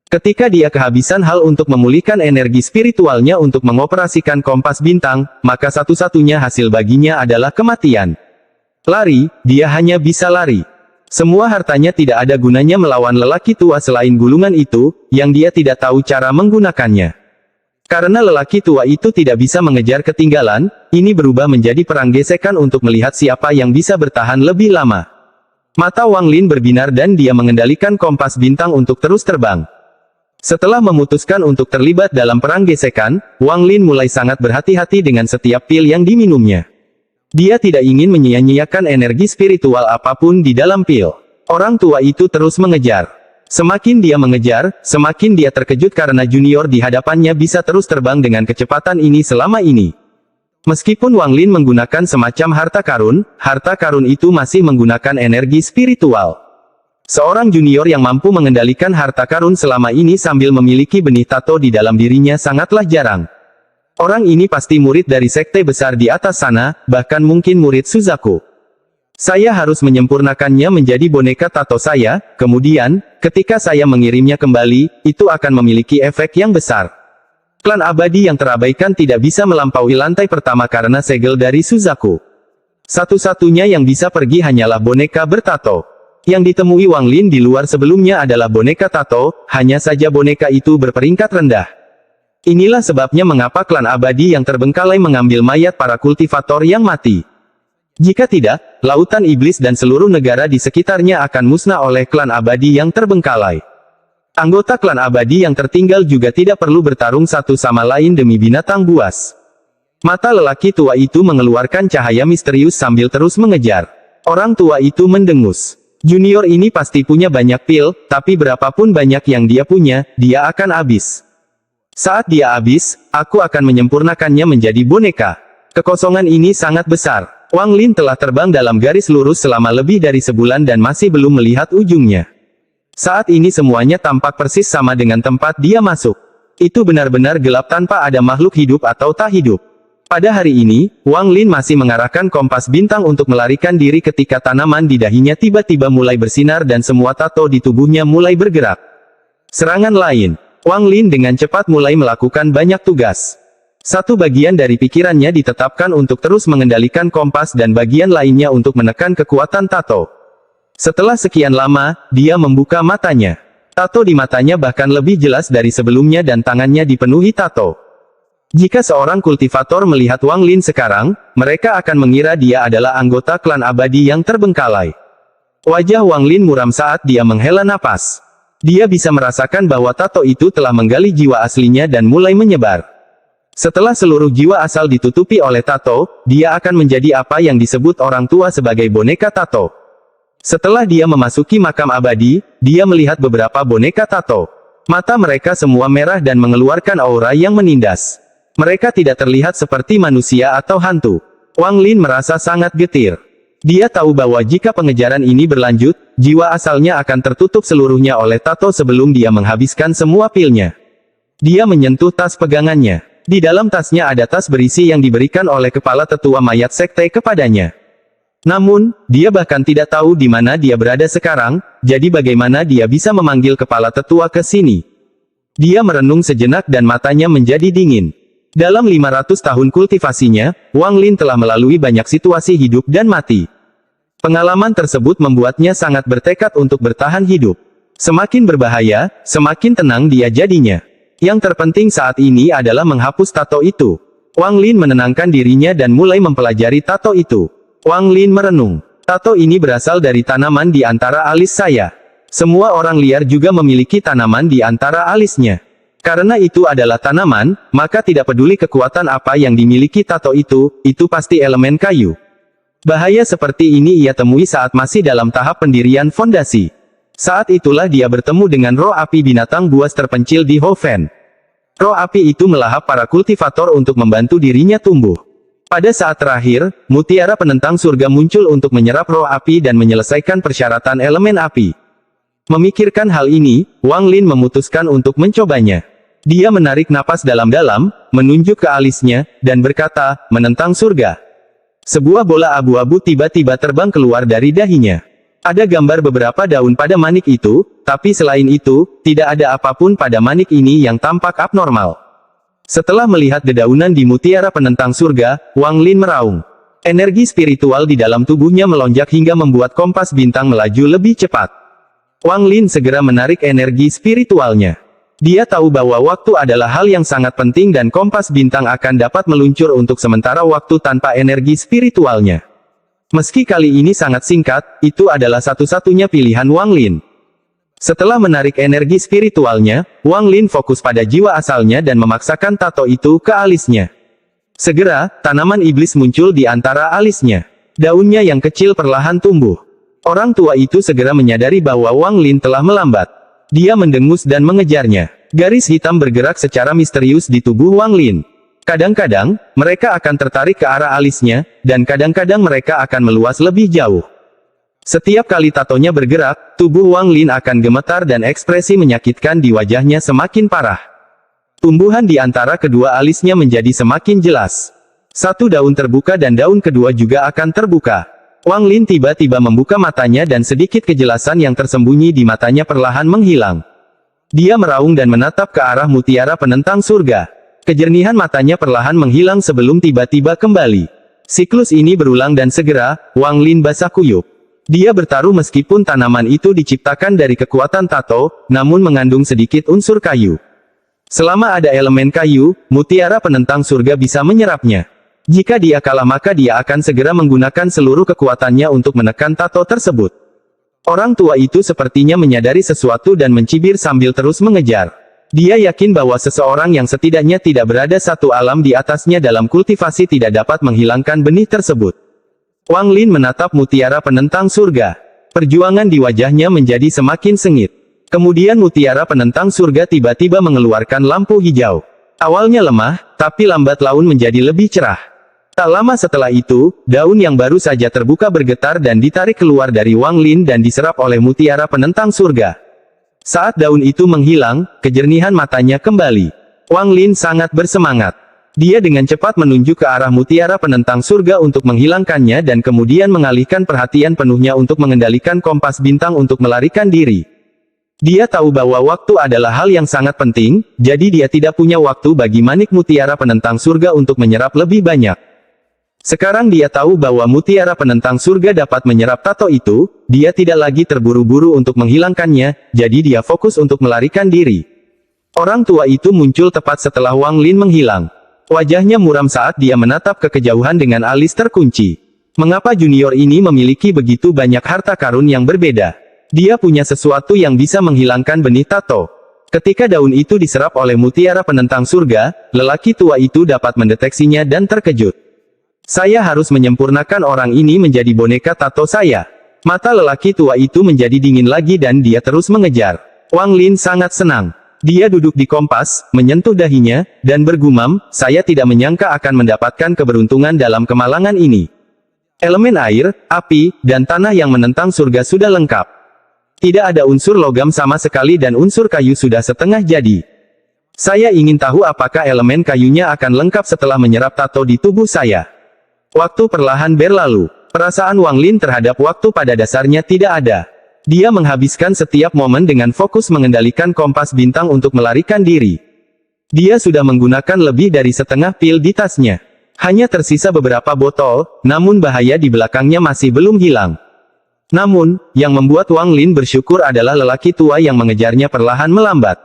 Ketika dia kehabisan hal untuk memulihkan energi spiritualnya untuk mengoperasikan kompas bintang, maka satu-satunya hasil baginya adalah kematian. Lari, dia hanya bisa lari. Semua hartanya tidak ada gunanya melawan lelaki tua selain gulungan itu, yang dia tidak tahu cara menggunakannya. Karena lelaki tua itu tidak bisa mengejar ketinggalan, ini berubah menjadi perang gesekan untuk melihat siapa yang bisa bertahan lebih lama. Mata Wang Lin berbinar dan dia mengendalikan kompas bintang untuk terus terbang. Setelah memutuskan untuk terlibat dalam perang gesekan, Wang Lin mulai sangat berhati-hati dengan setiap pil yang diminumnya. Dia tidak ingin menyia-nyiakan energi spiritual apapun di dalam pil. Orang tua itu terus mengejar. Semakin dia mengejar, semakin dia terkejut karena junior di hadapannya bisa terus terbang dengan kecepatan ini selama ini. Meskipun Wang Lin menggunakan semacam harta karun itu masih menggunakan energi spiritual. Seorang junior yang mampu mengendalikan harta karun selama ini sambil memiliki benih tato di dalam dirinya sangatlah jarang. Orang ini pasti murid dari sekte besar di atas sana, bahkan mungkin murid Suzaku. Saya harus menyempurnakannya menjadi boneka tato saya, kemudian, ketika saya mengirimnya kembali, itu akan memiliki efek yang besar. Klan abadi yang terabaikan tidak bisa melampaui lantai pertama karena segel dari Suzaku. Satu-satunya yang bisa pergi hanyalah boneka bertato. Yang ditemui Wang Lin di luar sebelumnya adalah boneka tato, hanya saja boneka itu berperingkat rendah. Inilah sebabnya mengapa klan abadi yang terbengkalai mengambil mayat para kultivator yang mati. Jika tidak, lautan iblis dan seluruh negara di sekitarnya akan musnah oleh klan abadi yang terbengkalai. Anggota klan abadi yang tertinggal juga tidak perlu bertarung satu sama lain demi binatang buas. Mata lelaki tua itu mengeluarkan cahaya misterius sambil terus mengejar. Orang tua itu mendengus. Junior ini pasti punya banyak pil, tapi berapapun banyak yang dia punya, dia akan habis. Saat dia habis, aku akan menyempurnakannya menjadi boneka. Kekosongan ini sangat besar. Wang Lin telah terbang dalam garis lurus selama lebih dari sebulan dan masih belum melihat ujungnya. Saat ini semuanya tampak persis sama dengan tempat dia masuk. Itu benar-benar gelap tanpa ada makhluk hidup atau tak hidup. Pada hari ini, Wang Lin masih mengarahkan kompas bintang untuk melarikan diri ketika tanaman di dahinya tiba-tiba mulai bersinar dan semua tato di tubuhnya mulai bergerak. Serangan lain. Wang Lin dengan cepat mulai melakukan banyak tugas. Satu bagian dari pikirannya ditetapkan untuk terus mengendalikan kompas dan bagian lainnya untuk menekan kekuatan tato. Setelah sekian lama, dia membuka matanya. Tato di matanya bahkan lebih jelas dari sebelumnya dan tangannya dipenuhi tato. Jika seorang kultivator melihat Wang Lin sekarang, mereka akan mengira dia adalah anggota klan abadi yang terbengkalai. Wajah Wang Lin muram saat dia menghela napas. Dia bisa merasakan bahwa tato itu telah menggali jiwa aslinya dan mulai menyebar. Setelah seluruh jiwa asal ditutupi oleh tato, dia akan menjadi apa yang disebut orang tua sebagai boneka tato. Setelah dia memasuki makam abadi, dia melihat beberapa boneka tato. Mata mereka semua merah dan mengeluarkan aura yang menindas. Mereka tidak terlihat seperti manusia atau hantu. Wang Lin merasa sangat getir. Dia tahu bahwa jika pengejaran ini berlanjut, jiwa asalnya akan tertutup seluruhnya oleh tato sebelum dia menghabiskan semua pilnya. Dia menyentuh tas pegangannya. Di dalam tasnya ada tas berisi yang diberikan oleh kepala tetua mayat sekte kepadanya. Namun, dia bahkan tidak tahu di mana dia berada sekarang, jadi bagaimana dia bisa memanggil kepala tetua ke sini. Dia merenung sejenak dan matanya menjadi dingin. Dalam 500 tahun kultivasinya, Wang Lin telah melalui banyak situasi hidup dan mati. Pengalaman tersebut membuatnya sangat bertekad untuk bertahan hidup. Semakin berbahaya, semakin tenang dia jadinya. Yang terpenting saat ini adalah menghapus tato itu. Wang Lin menenangkan dirinya dan mulai mempelajari tato itu. Wang Lin merenung. Tato ini berasal dari tanaman di antara alis saya. Semua orang liar juga memiliki tanaman di antara alisnya. Karena itu adalah tanaman, maka tidak peduli kekuatan apa yang dimiliki tato itu pasti elemen kayu. Bahaya seperti ini ia temui saat masih dalam tahap pendirian fondasi. Saat itulah dia bertemu dengan roh api binatang buas terpencil di Hoven. Roh api itu melahap para kultivator untuk membantu dirinya tumbuh. Pada saat terakhir, mutiara penentang surga muncul untuk menyerap roh api dan menyelesaikan persyaratan elemen api. Memikirkan hal ini, Wang Lin memutuskan untuk mencobanya. Dia menarik napas dalam-dalam, menunjuk ke alisnya, dan berkata, "Menentang surga." Sebuah bola abu-abu tiba-tiba terbang keluar dari dahinya. Ada gambar beberapa daun pada manik itu, tapi selain itu, tidak ada apapun pada manik ini yang tampak abnormal. Setelah melihat dedaunan di mutiara penentang surga, Wang Lin meraung. Energi spiritual di dalam tubuhnya melonjak hingga membuat kompas bintang melaju lebih cepat. Wang Lin segera menarik energi spiritualnya. Dia tahu bahwa waktu adalah hal yang sangat penting dan kompas bintang akan dapat meluncur untuk sementara waktu tanpa energi spiritualnya. Meski kali ini sangat singkat, itu adalah satu-satunya pilihan Wang Lin. Setelah menarik energi spiritualnya, Wang Lin fokus pada jiwa asalnya dan memaksakan tato itu ke alisnya. Segera, tanaman iblis muncul di antara alisnya. Daunnya yang kecil perlahan tumbuh. Orang tua itu segera menyadari bahwa Wang Lin telah melambat. Dia mendengus dan mengejarnya. Garis hitam bergerak secara misterius di tubuh Wang Lin. Kadang-kadang, mereka akan tertarik ke arah alisnya, dan kadang-kadang mereka akan meluas lebih jauh. Setiap kali tatonya bergerak, tubuh Wang Lin akan gemetar dan ekspresi menyakitkan di wajahnya semakin parah. Tumbuhan di antara kedua alisnya menjadi semakin jelas. Satu daun terbuka dan daun kedua juga akan terbuka. Wang Lin tiba-tiba membuka matanya dan sedikit kejelasan yang tersembunyi di matanya perlahan menghilang. Dia meraung dan menatap ke arah mutiara penentang surga. Kejernihan matanya perlahan menghilang sebelum tiba-tiba kembali. Siklus ini berulang dan segera, Wang Lin basah kuyup. Dia bertaruh meskipun tanaman itu diciptakan dari kekuatan tato, namun mengandung sedikit unsur kayu. Selama ada elemen kayu, mutiara penentang surga bisa menyerapnya. Jika dia kalah maka dia akan segera menggunakan seluruh kekuatannya untuk menekan tato tersebut. Orang tua itu sepertinya menyadari sesuatu dan mencibir sambil terus mengejar. Dia yakin bahwa seseorang yang setidaknya tidak berada satu alam di atasnya dalam kultivasi tidak dapat menghilangkan benih tersebut. Wang Lin menatap mutiara penentang surga. Perjuangan di wajahnya menjadi semakin sengit. Kemudian mutiara penentang surga tiba-tiba mengeluarkan lampu hijau. Awalnya lemah, tapi lambat laun menjadi lebih cerah. Tak lama setelah itu, daun yang baru saja terbuka bergetar dan ditarik keluar dari Wang Lin dan diserap oleh mutiara penentang surga. Saat daun itu menghilang, kejernihan matanya kembali. Wang Lin sangat bersemangat. Dia dengan cepat menunjuk ke arah mutiara penentang surga untuk menghilangkannya dan kemudian mengalihkan perhatian penuhnya untuk mengendalikan kompas bintang untuk melarikan diri. Dia tahu bahwa waktu adalah hal yang sangat penting, jadi dia tidak punya waktu bagi manik mutiara penentang surga untuk menyerap lebih banyak. Sekarang dia tahu bahwa mutiara penentang surga dapat menyerap tato itu, dia tidak lagi terburu-buru untuk menghilangkannya, jadi dia fokus untuk melarikan diri. Orang tua itu muncul tepat setelah Wang Lin menghilang. Wajahnya muram saat dia menatap ke kejauhan dengan alis terkunci. Mengapa junior ini memiliki begitu banyak harta karun yang berbeda? Dia punya sesuatu yang bisa menghilangkan benih tato. Ketika daun itu diserap oleh mutiara penentang surga, lelaki tua itu dapat mendeteksinya dan terkejut. Saya harus menyempurnakan orang ini menjadi boneka tato saya. Mata lelaki tua itu menjadi dingin lagi dan dia terus mengejar. Wang Lin sangat senang. Dia duduk di kompas, menyentuh dahinya, dan bergumam, saya tidak menyangka akan mendapatkan keberuntungan dalam kemalangan ini. Elemen air, api, dan tanah yang menentang surga sudah lengkap. Tidak ada unsur logam sama sekali dan unsur kayu sudah setengah jadi. Saya ingin tahu apakah elemen kayunya akan lengkap setelah menyerap tato di tubuh saya. Waktu perlahan berlalu. Perasaan Wang Lin terhadap waktu pada dasarnya tidak ada. Dia menghabiskan setiap momen dengan fokus mengendalikan kompas bintang untuk melarikan diri. Dia sudah menggunakan lebih dari setengah pil di tasnya. Hanya tersisa beberapa botol, namun bahaya di belakangnya masih belum hilang. Namun, yang membuat Wang Lin bersyukur adalah lelaki tua yang mengejarnya perlahan melambat.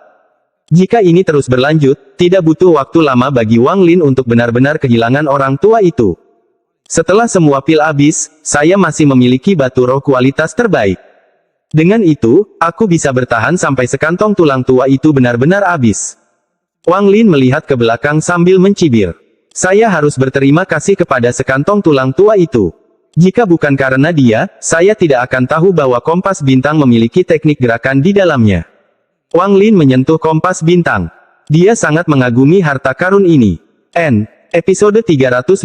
Jika ini terus berlanjut, tidak butuh waktu lama bagi Wang Lin untuk benar-benar kehilangan orang tua itu. Setelah semua pil habis, saya masih memiliki batu roh kualitas terbaik. Dengan itu, aku bisa bertahan sampai sekantong tulang tua itu benar-benar habis. Wang Lin melihat ke belakang sambil mencibir. Saya harus berterima kasih kepada sekantong tulang tua itu. Jika bukan karena dia, saya tidak akan tahu bahwa kompas bintang memiliki teknik gerakan di dalamnya. Wang Lin menyentuh kompas bintang. Dia sangat mengagumi harta karun ini. Episode 354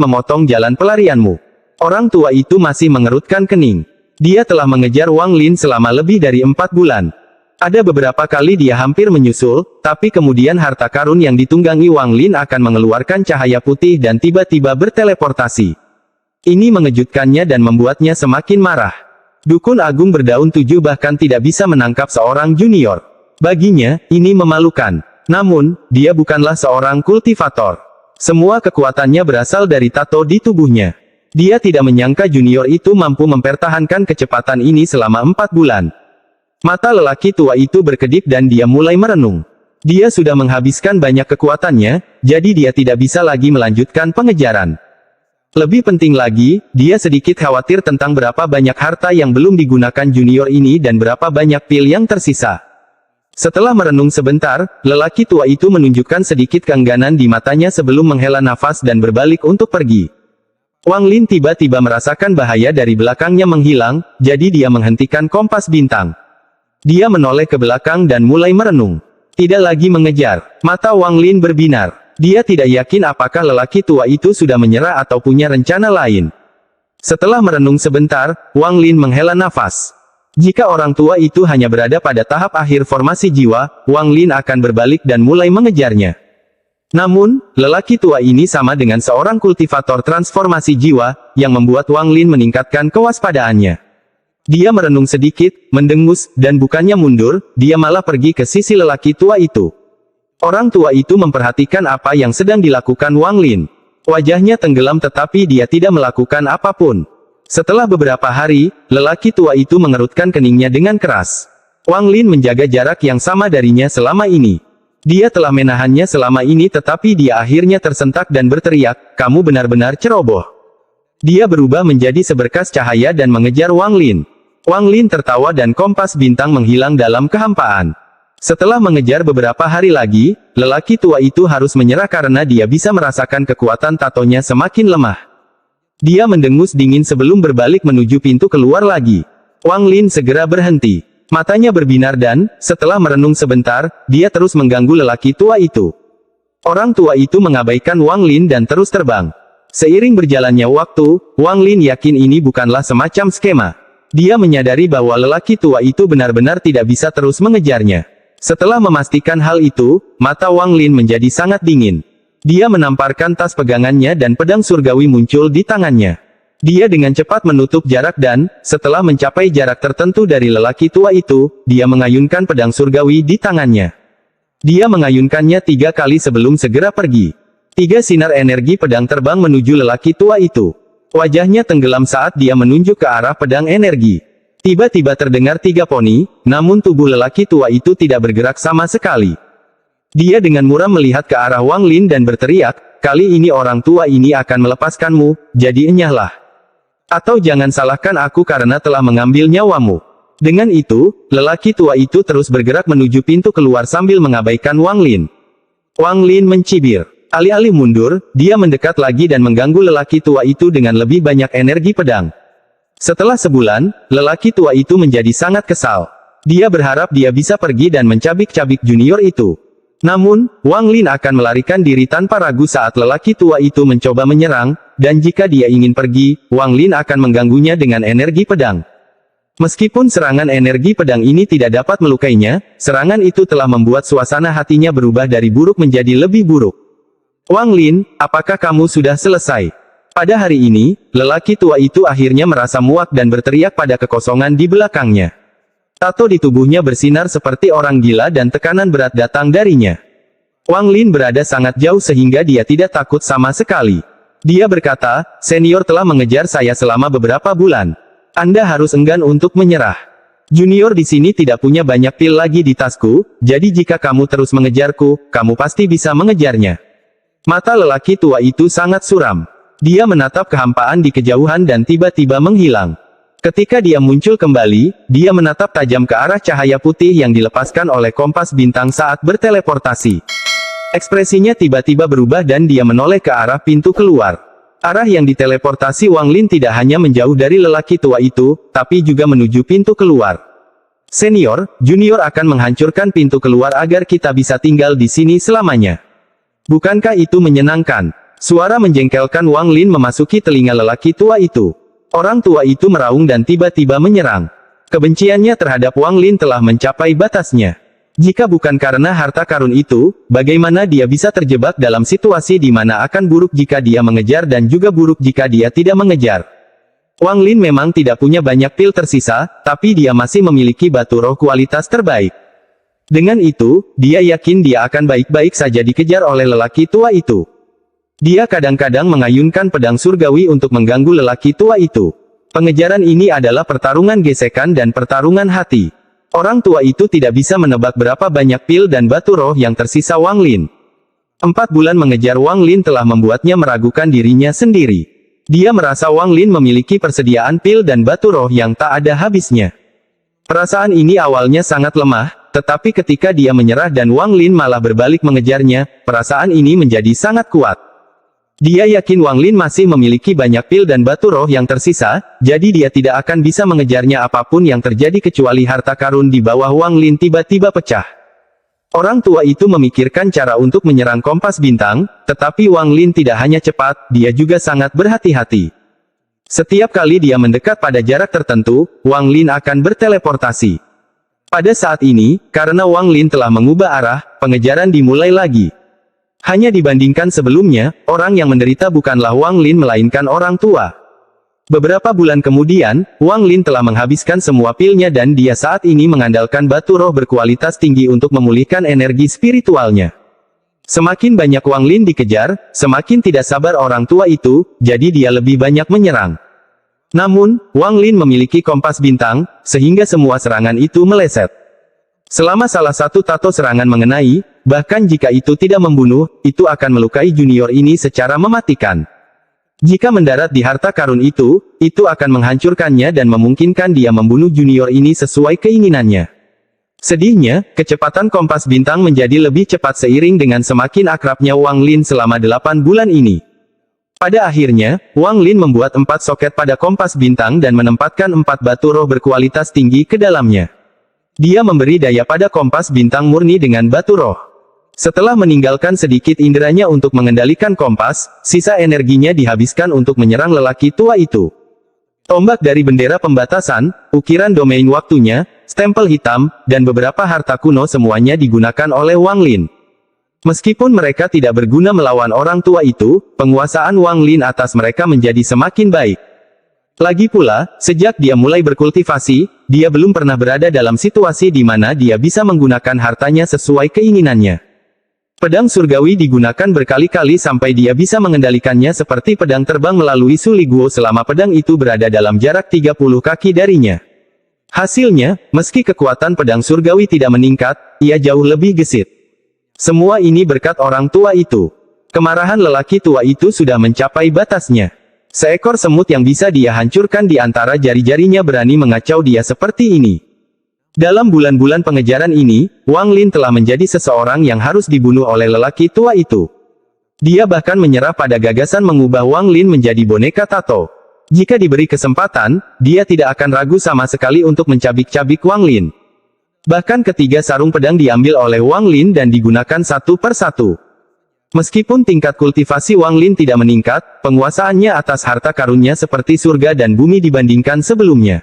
memotong jalan pelarianmu. Orang tua itu masih mengerutkan kening. Dia telah mengejar Wang Lin selama lebih dari 4 bulan. Ada beberapa kali dia hampir menyusul, tapi kemudian harta karun yang ditunggangi Wang Lin akan mengeluarkan cahaya putih dan tiba-tiba berteleportasi. Ini mengejutkannya dan membuatnya semakin marah. Dukun Agung berdaun 7 bahkan tidak bisa menangkap seorang junior. Baginya, ini memalukan. Namun, dia bukanlah seorang kultivator. Semua kekuatannya berasal dari tato di tubuhnya. Dia tidak menyangka junior itu mampu mempertahankan kecepatan ini selama 4 bulan. Mata lelaki tua itu berkedip dan dia mulai merenung. Dia sudah menghabiskan banyak kekuatannya, jadi dia tidak bisa lagi melanjutkan pengejaran. Lebih penting lagi, dia sedikit khawatir tentang berapa banyak harta yang belum digunakan junior ini dan berapa banyak pil yang tersisa. Setelah merenung sebentar, lelaki tua itu menunjukkan sedikit keengganan di matanya sebelum menghela nafas dan berbalik untuk pergi. Wang Lin tiba-tiba merasakan bahaya dari belakangnya menghilang, jadi dia menghentikan kompas bintang. Dia menoleh ke belakang dan mulai merenung. Tidak lagi mengejar. Mata Wang Lin berbinar. Dia tidak yakin apakah lelaki tua itu sudah menyerah atau punya rencana lain. Setelah merenung sebentar, Wang Lin menghela nafas. Jika orang tua itu hanya berada pada tahap akhir formasi jiwa, Wang Lin akan berbalik dan mulai mengejarnya. Namun, lelaki tua ini sama dengan seorang kultivator transformasi jiwa, yang membuat Wang Lin meningkatkan kewaspadaannya. Dia merenung sedikit, mendengus, dan bukannya mundur, dia malah pergi ke sisi lelaki tua itu. Orang tua itu memperhatikan apa yang sedang dilakukan Wang Lin. Wajahnya tenggelam tetapi dia tidak melakukan apapun. Setelah beberapa hari, lelaki tua itu mengerutkan keningnya dengan keras. Wang Lin menjaga jarak yang sama darinya selama ini. Dia telah menahannya selama ini tetapi dia akhirnya tersentak dan berteriak, "Kamu benar-benar ceroboh." Dia berubah menjadi seberkas cahaya dan mengejar Wang Lin. Wang Lin tertawa dan kompas bintang menghilang dalam kehampaan. Setelah mengejar beberapa hari lagi, lelaki tua itu harus menyerah karena dia bisa merasakan kekuatan tatonya semakin lemah. Dia mendengus dingin sebelum berbalik menuju pintu keluar lagi. Wang Lin segera berhenti. Matanya berbinar dan, setelah merenung sebentar, dia terus mengganggu lelaki tua itu. Orang tua itu mengabaikan Wang Lin dan terus terbang. Seiring berjalannya waktu, Wang Lin yakin ini bukanlah semacam skema. Dia menyadari bahwa lelaki tua itu benar-benar tidak bisa terus mengejarnya. Setelah memastikan hal itu, mata Wang Lin menjadi sangat dingin. Dia menamparkan tas pegangannya dan pedang surgawi muncul di tangannya. Dia dengan cepat menutup jarak dan, setelah mencapai jarak tertentu dari lelaki tua itu, dia mengayunkan pedang surgawi di tangannya. Dia mengayunkannya 3 kali sebelum segera pergi. 3 sinar energi pedang terbang menuju lelaki tua itu. Wajahnya tenggelam saat dia menunjuk ke arah pedang energi. Tiba-tiba terdengar 3 poni, namun tubuh lelaki tua itu tidak bergerak sama sekali. Dia dengan muram melihat ke arah Wang Lin dan berteriak, "Kali ini orang tua ini akan melepaskanmu, jadi enyahlah. Atau jangan salahkan aku karena telah mengambil nyawamu." Dengan itu, lelaki tua itu terus bergerak menuju pintu keluar sambil mengabaikan Wang Lin. Wang Lin mencibir. Alih-alih mundur, dia mendekat lagi dan mengganggu lelaki tua itu dengan lebih banyak energi pedang. Setelah sebulan, lelaki tua itu menjadi sangat kesal. Dia berharap dia bisa pergi dan mencabik-cabik junior itu. Namun, Wang Lin akan melarikan diri tanpa ragu saat lelaki tua itu mencoba menyerang, dan jika dia ingin pergi, Wang Lin akan mengganggunya dengan energi pedang. Meskipun serangan energi pedang ini tidak dapat melukainya, serangan itu telah membuat suasana hatinya berubah dari buruk menjadi lebih buruk. "Wang Lin, apakah kamu sudah selesai?" Pada hari ini, lelaki tua itu akhirnya merasa muak dan berteriak pada kekosongan di belakangnya. Tato di tubuhnya bersinar seperti orang gila dan tekanan berat datang darinya. Wang Lin berada sangat jauh sehingga dia tidak takut sama sekali. Dia berkata, "Senior telah mengejar saya selama beberapa bulan. Anda harus enggan untuk menyerah. Junior di sini tidak punya banyak pil lagi di tasku, jadi jika kamu terus mengejarku, kamu pasti bisa mengejarnya." Mata lelaki tua itu sangat suram. Dia menatap kehampaan di kejauhan dan tiba-tiba menghilang. Ketika dia muncul kembali, dia menatap tajam ke arah cahaya putih yang dilepaskan oleh kompas bintang saat berteleportasi. Ekspresinya tiba-tiba berubah dan dia menoleh ke arah pintu keluar. Arah yang diteleportasi Wang Lin tidak hanya menjauh dari lelaki tua itu, tapi juga menuju pintu keluar. "Senior, junior akan menghancurkan pintu keluar agar kita bisa tinggal di sini selamanya. Bukankah itu menyenangkan?" Suara menjengkelkan Wang Lin memasuki telinga lelaki tua itu. Orang tua itu meraung dan tiba-tiba menyerang. Kebenciannya terhadap Wang Lin telah mencapai batasnya. Jika bukan karena harta karun itu, bagaimana dia bisa terjebak dalam situasi di mana akan buruk jika dia mengejar dan juga buruk jika dia tidak mengejar. Wang Lin memang tidak punya banyak pil tersisa, tapi dia masih memiliki batu roh kualitas terbaik. Dengan itu, dia yakin dia akan baik-baik saja dikejar oleh lelaki tua itu. Dia kadang-kadang mengayunkan pedang surgawi untuk mengganggu lelaki tua itu. Pengejaran ini adalah pertarungan gesekan dan pertarungan hati. Orang tua itu tidak bisa menebak berapa banyak pil dan batu roh yang tersisa Wang Lin. 4 bulan mengejar Wang Lin telah membuatnya meragukan dirinya sendiri. Dia merasa Wang Lin memiliki persediaan pil dan batu roh yang tak ada habisnya. Perasaan ini awalnya sangat lemah, tetapi ketika dia menyerah dan Wang Lin malah berbalik mengejarnya, perasaan ini menjadi sangat kuat. Dia yakin Wang Lin masih memiliki banyak pil dan batu roh yang tersisa, jadi dia tidak akan bisa mengejarnya apapun yang terjadi kecuali harta karun di bawah Wang Lin tiba-tiba pecah. Orang tua itu memikirkan cara untuk menyerang kompas bintang, tetapi Wang Lin tidak hanya cepat, dia juga sangat berhati-hati. Setiap kali dia mendekat pada jarak tertentu, Wang Lin akan berteleportasi. Pada saat ini, karena Wang Lin telah mengubah arah, pengejaran dimulai lagi. Hanya dibandingkan sebelumnya, orang yang menderita bukanlah Wang Lin melainkan orang tua. Beberapa bulan kemudian, Wang Lin telah menghabiskan semua pilnya dan dia saat ini mengandalkan batu roh berkualitas tinggi untuk memulihkan energi spiritualnya. Semakin banyak Wang Lin dikejar, semakin tidak sabar orang tua itu, jadi dia lebih banyak menyerang. Namun, Wang Lin memiliki kompas bintang, sehingga semua serangan itu meleset. Selama salah satu tato serangan mengenai, bahkan jika itu tidak membunuh, itu akan melukai junior ini secara mematikan. Jika mendarat di harta karun itu akan menghancurkannya dan memungkinkan dia membunuh junior ini sesuai keinginannya. Sedihnya, kecepatan kompas bintang menjadi lebih cepat seiring dengan semakin akrabnya Wang Lin selama 8 bulan ini. Pada akhirnya, Wang Lin membuat 4 soket pada kompas bintang dan menempatkan 4 batu roh berkualitas tinggi ke dalamnya. Dia memberi daya pada kompas bintang murni dengan batu roh. Setelah meninggalkan sedikit inderanya untuk mengendalikan kompas, sisa energinya dihabiskan untuk menyerang lelaki tua itu. Tombak dari bendera pembatasan, ukiran domain waktunya, stempel hitam, dan beberapa harta kuno semuanya digunakan oleh Wang Lin. Meskipun mereka tidak berguna melawan orang tua itu, penguasaan Wang Lin atas mereka menjadi semakin baik. Lagi pula, sejak dia mulai berkultivasi, dia belum pernah berada dalam situasi di mana dia bisa menggunakan hartanya sesuai keinginannya. Pedang surgawi digunakan berkali-kali sampai dia bisa mengendalikannya seperti pedang terbang melalui Suli Guo selama pedang itu berada dalam jarak 30 kaki darinya. Hasilnya, meski kekuatan pedang surgawi tidak meningkat, ia jauh lebih gesit. Semua ini berkat orang tua itu. Kemarahan lelaki tua itu sudah mencapai batasnya. Seekor semut yang bisa dia hancurkan di antara jari-jarinya berani mengacau dia seperti ini. Dalam bulan-bulan pengejaran ini, Wang Lin telah menjadi seseorang yang harus dibunuh oleh lelaki tua itu. Dia bahkan menyerah pada gagasan mengubah Wang Lin menjadi boneka tato. Jika diberi kesempatan, dia tidak akan ragu sama sekali untuk mencabik-cabik Wang Lin. Bahkan ketiga sarung pedang diambil oleh Wang Lin dan digunakan satu per satu. Meskipun tingkat kultivasi Wang Lin tidak meningkat, penguasaannya atas harta karunnya seperti surga dan bumi dibandingkan sebelumnya.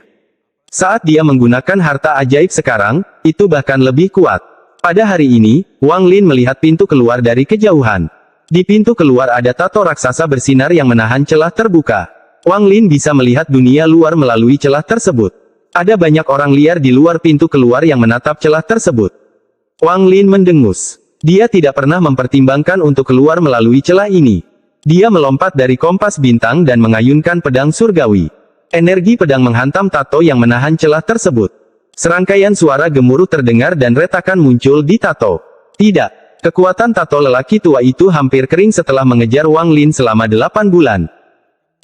Saat dia menggunakan harta ajaib sekarang, itu bahkan lebih kuat. Pada hari ini, Wang Lin melihat pintu keluar dari kejauhan. Di pintu keluar ada tato raksasa bersinar yang menahan celah terbuka. Wang Lin bisa melihat dunia luar melalui celah tersebut. Ada banyak orang liar di luar pintu keluar yang menatap celah tersebut. Wang Lin mendengus. Dia tidak pernah mempertimbangkan untuk keluar melalui celah ini. Dia melompat dari kompas bintang dan mengayunkan pedang surgawi. Energi pedang menghantam tato yang menahan celah tersebut. Serangkaian suara gemuruh terdengar dan retakan muncul di tato. Tidak. Kekuatan tato lelaki tua itu hampir kering setelah mengejar Wang Lin selama 8 bulan.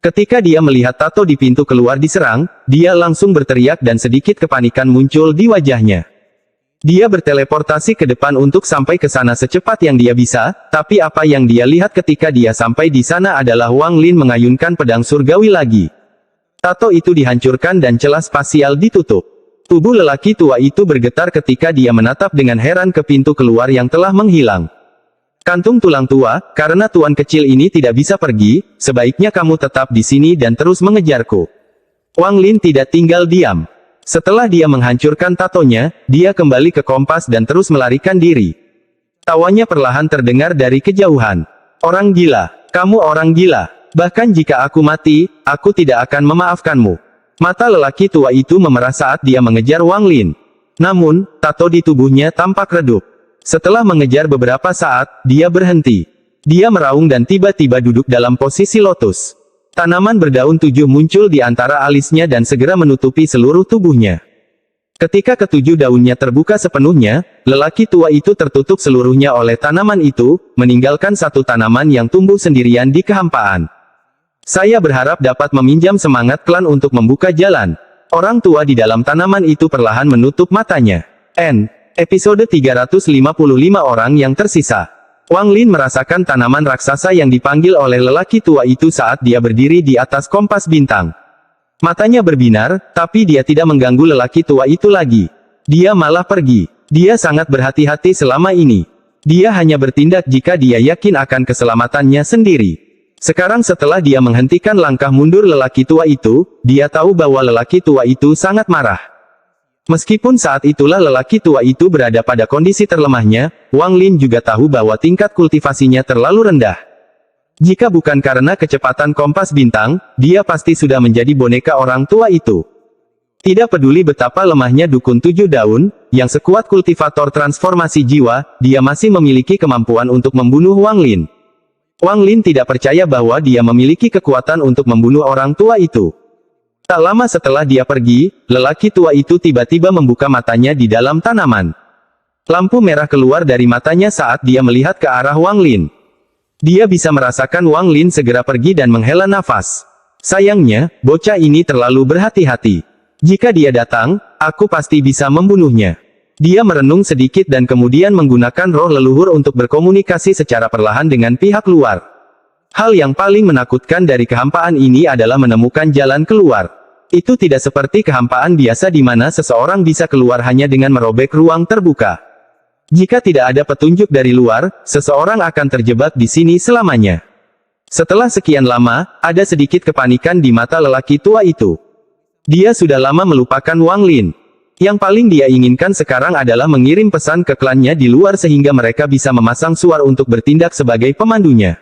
Ketika dia melihat tato di pintu keluar diserang, dia langsung berteriak dan sedikit kepanikan muncul di wajahnya. Dia berteleportasi ke depan untuk sampai ke sana secepat yang dia bisa, tapi apa yang dia lihat ketika dia sampai di sana adalah Wang Lin mengayunkan pedang surgawi lagi. Tato itu dihancurkan dan celah spasial ditutup. Tubuh lelaki tua itu bergetar ketika dia menatap dengan heran ke pintu keluar yang telah menghilang. Kantung tulang tua, karena tuan kecil ini tidak bisa pergi, sebaiknya kamu tetap di sini dan terus mengejarku. Wang Lin tidak tinggal diam. Setelah dia menghancurkan tatonya, dia kembali ke kompas dan terus melarikan diri. Tawanya perlahan terdengar dari kejauhan. Orang gila, kamu orang gila. Bahkan jika aku mati, aku tidak akan memaafkanmu. Mata lelaki tua itu memerah saat dia mengejar Wang Lin. Namun, tato di tubuhnya tampak redup. Setelah mengejar beberapa saat, dia berhenti. Dia meraung dan tiba-tiba duduk dalam posisi lotus. Tanaman berdaun 7 muncul di antara alisnya dan segera menutupi seluruh tubuhnya. Ketika ketujuh daunnya terbuka sepenuhnya, lelaki tua itu tertutup seluruhnya oleh tanaman itu, meninggalkan satu tanaman yang tumbuh sendirian di kehampaan. Saya berharap dapat meminjam semangat klan untuk membuka jalan. Orang tua di dalam tanaman itu perlahan menutup matanya. Episode 355 orang yang tersisa. Wang Lin merasakan tanaman raksasa yang dipanggil oleh lelaki tua itu saat dia berdiri di atas kompas bintang. Matanya berbinar, tapi dia tidak mengganggu lelaki tua itu lagi. Dia malah pergi. Dia sangat berhati-hati selama ini. Dia hanya bertindak jika dia yakin akan keselamatannya sendiri. Sekarang setelah dia menghentikan langkah mundur lelaki tua itu, dia tahu bahwa lelaki tua itu sangat marah. Meskipun saat itulah lelaki tua itu berada pada kondisi terlemahnya, Wang Lin juga tahu bahwa tingkat kultivasinya terlalu rendah. Jika bukan karena kecepatan kompas bintang, dia pasti sudah menjadi boneka orang tua itu. Tidak peduli betapa lemahnya dukun 7 daun, yang sekuat kultivator transformasi jiwa, dia masih memiliki kemampuan untuk membunuh Wang Lin. Wang Lin tidak percaya bahwa dia memiliki kekuatan untuk membunuh orang tua itu. Tak lama setelah dia pergi, lelaki tua itu tiba-tiba membuka matanya di dalam tanaman. Lampu merah keluar dari matanya saat dia melihat ke arah Wang Lin. Dia bisa merasakan Wang Lin segera pergi dan menghela nafas. Sayangnya, bocah ini terlalu berhati-hati. Jika dia datang, aku pasti bisa membunuhnya. Dia merenung sedikit dan kemudian menggunakan roh leluhur untuk berkomunikasi secara perlahan dengan pihak luar. Hal yang paling menakutkan dari kehampaan ini adalah menemukan jalan keluar. Itu tidak seperti kehampaan biasa di mana seseorang bisa keluar hanya dengan merobek ruang terbuka. Jika tidak ada petunjuk dari luar, seseorang akan terjebak di sini selamanya. Setelah sekian lama, ada sedikit kepanikan di mata lelaki tua itu. Dia sudah lama melupakan Wang Lin. Yang paling dia inginkan sekarang adalah mengirim pesan ke klannya di luar sehingga mereka bisa memasang suar untuk bertindak sebagai pemandunya.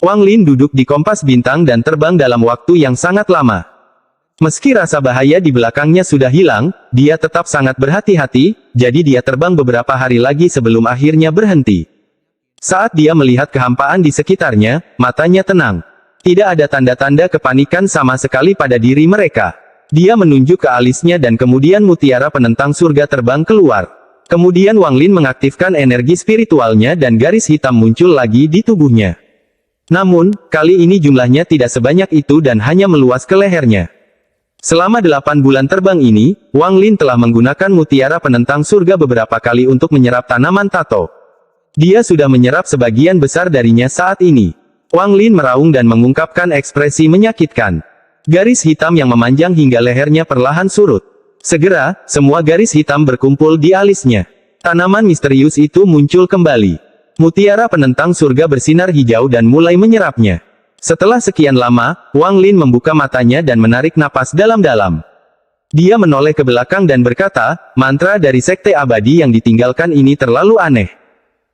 Wang Lin duduk di kompas bintang dan terbang dalam waktu yang sangat lama. Meski rasa bahaya di belakangnya sudah hilang, dia tetap sangat berhati-hati, jadi dia terbang beberapa hari lagi sebelum akhirnya berhenti. Saat dia melihat kehampaan di sekitarnya, matanya tenang. Tidak ada tanda-tanda kepanikan sama sekali pada diri mereka. Dia menunjuk ke alisnya dan kemudian mutiara penentang surga terbang keluar. Kemudian Wang Lin mengaktifkan energi spiritualnya dan garis hitam muncul lagi di tubuhnya. Namun, kali ini jumlahnya tidak sebanyak itu dan hanya meluas ke lehernya. Selama 8 bulan terbang ini, Wang Lin telah menggunakan mutiara penentang surga beberapa kali untuk menyerap tanaman tato. Dia sudah menyerap sebagian besar darinya saat ini. Wang Lin meraung dan mengungkapkan ekspresi menyakitkan. Garis hitam yang memanjang hingga lehernya perlahan surut. Segera, semua garis hitam berkumpul di alisnya. Tanaman misterius itu muncul kembali. Mutiara penentang surga bersinar hijau dan mulai menyerapnya. Setelah sekian lama, Wang Lin membuka matanya dan menarik napas dalam-dalam. Dia menoleh ke belakang dan berkata, mantra dari sekte abadi yang ditinggalkan ini terlalu aneh.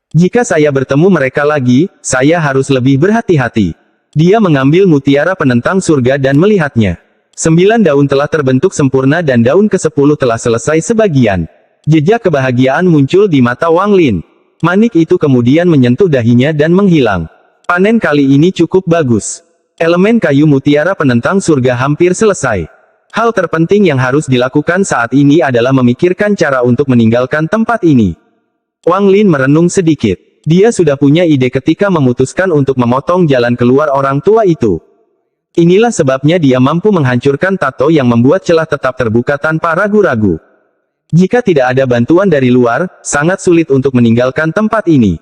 Jika saya bertemu mereka lagi, saya harus lebih berhati-hati. Dia mengambil mutiara penentang surga dan melihatnya. 9 daun telah terbentuk sempurna dan daun ke-10 telah selesai sebagian. Jejak kebahagiaan muncul di mata Wang Lin. Manik itu kemudian menyentuh dahinya dan menghilang. Panen kali ini cukup bagus. Elemen kayu mutiara penentang surga hampir selesai. Hal terpenting yang harus dilakukan saat ini adalah memikirkan cara untuk meninggalkan tempat ini. Wang Lin merenung sedikit. Dia sudah punya ide ketika memutuskan untuk memotong jalan keluar orang tua itu. Inilah sebabnya dia mampu menghancurkan tato yang membuat celah tetap terbuka tanpa ragu-ragu. Jika tidak ada bantuan dari luar, sangat sulit untuk meninggalkan tempat ini.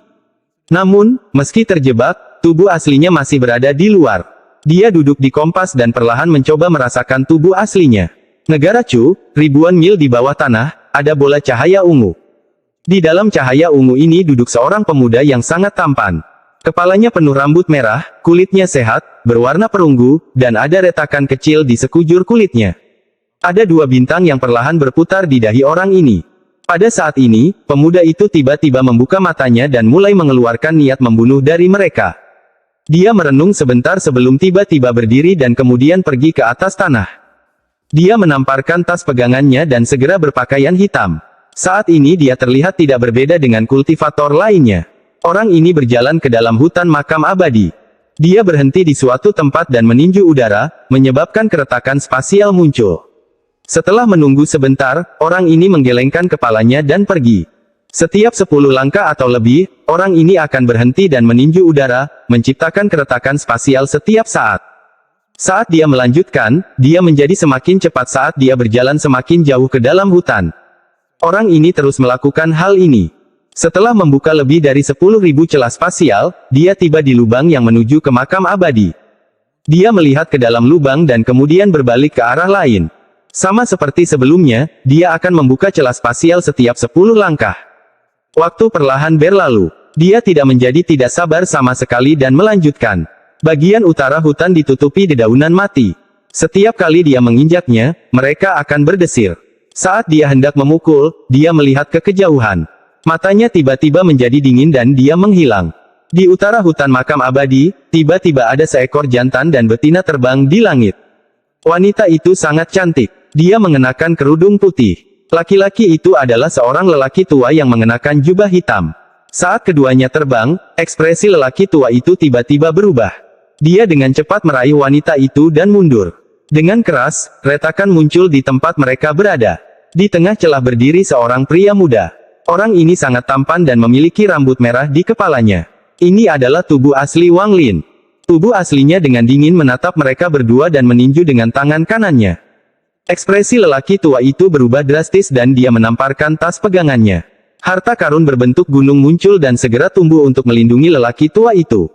Namun, meski terjebak, tubuh aslinya masih berada di luar. Dia duduk di kompas dan perlahan mencoba merasakan tubuh aslinya. Negara Chu, ribuan mil di bawah tanah, ada bola cahaya ungu. Di dalam cahaya ungu ini duduk seorang pemuda yang sangat tampan. Kepalanya penuh rambut merah, kulitnya sehat, berwarna perunggu, dan ada retakan kecil di sekujur kulitnya. Ada 2 bintang yang perlahan berputar di dahi orang ini. Pada saat ini, pemuda itu tiba-tiba membuka matanya dan mulai mengeluarkan niat membunuh dari mereka. Dia merenung sebentar sebelum tiba-tiba berdiri dan kemudian pergi ke atas tanah. Dia menamparkan tas pegangannya dan segera berpakaian hitam. Saat ini dia terlihat tidak berbeda dengan kultivator lainnya. Orang ini berjalan ke dalam hutan makam abadi. Dia berhenti di suatu tempat dan meninju udara, menyebabkan keretakan spasial muncul. Setelah menunggu sebentar, orang ini menggelengkan kepalanya dan pergi. Setiap 10 langkah atau lebih, orang ini akan berhenti dan meninju udara, menciptakan keretakan spasial setiap saat. Saat dia melanjutkan, dia menjadi semakin cepat saat dia berjalan semakin jauh ke dalam hutan. Orang ini terus melakukan hal ini. Setelah membuka lebih dari 10.000 celah spasial, dia tiba di lubang yang menuju ke makam abadi. Dia melihat ke dalam lubang dan kemudian berbalik ke arah lain. Sama seperti sebelumnya, dia akan membuka celah spasial setiap 10 langkah. Waktu perlahan berlalu. Dia tidak menjadi tidak sabar sama sekali dan melanjutkan. Bagian utara hutan ditutupi dedaunan mati. Setiap kali dia menginjaknya, mereka akan berdesir. Saat dia hendak memukul, dia melihat ke kejauhan. Matanya tiba-tiba menjadi dingin dan dia menghilang. Di utara hutan makam abadi, tiba-tiba ada seekor jantan dan betina terbang di langit. Wanita itu sangat cantik. Dia mengenakan kerudung putih. Laki-laki itu adalah seorang lelaki tua yang mengenakan jubah hitam. Saat keduanya terbang, ekspresi lelaki tua itu tiba-tiba berubah. Dia dengan cepat meraih wanita itu dan mundur. Dengan keras, retakan muncul di tempat mereka berada. Di tengah celah berdiri seorang pria muda. Orang ini sangat tampan dan memiliki rambut merah di kepalanya. Ini adalah tubuh asli Wang Lin. Tubuh aslinya dengan dingin menatap mereka berdua dan meninju dengan tangan kanannya. Ekspresi lelaki tua itu berubah drastis dan dia menamparkan tas pegangannya. Harta karun berbentuk gunung muncul dan segera tumbuh untuk melindungi lelaki tua itu.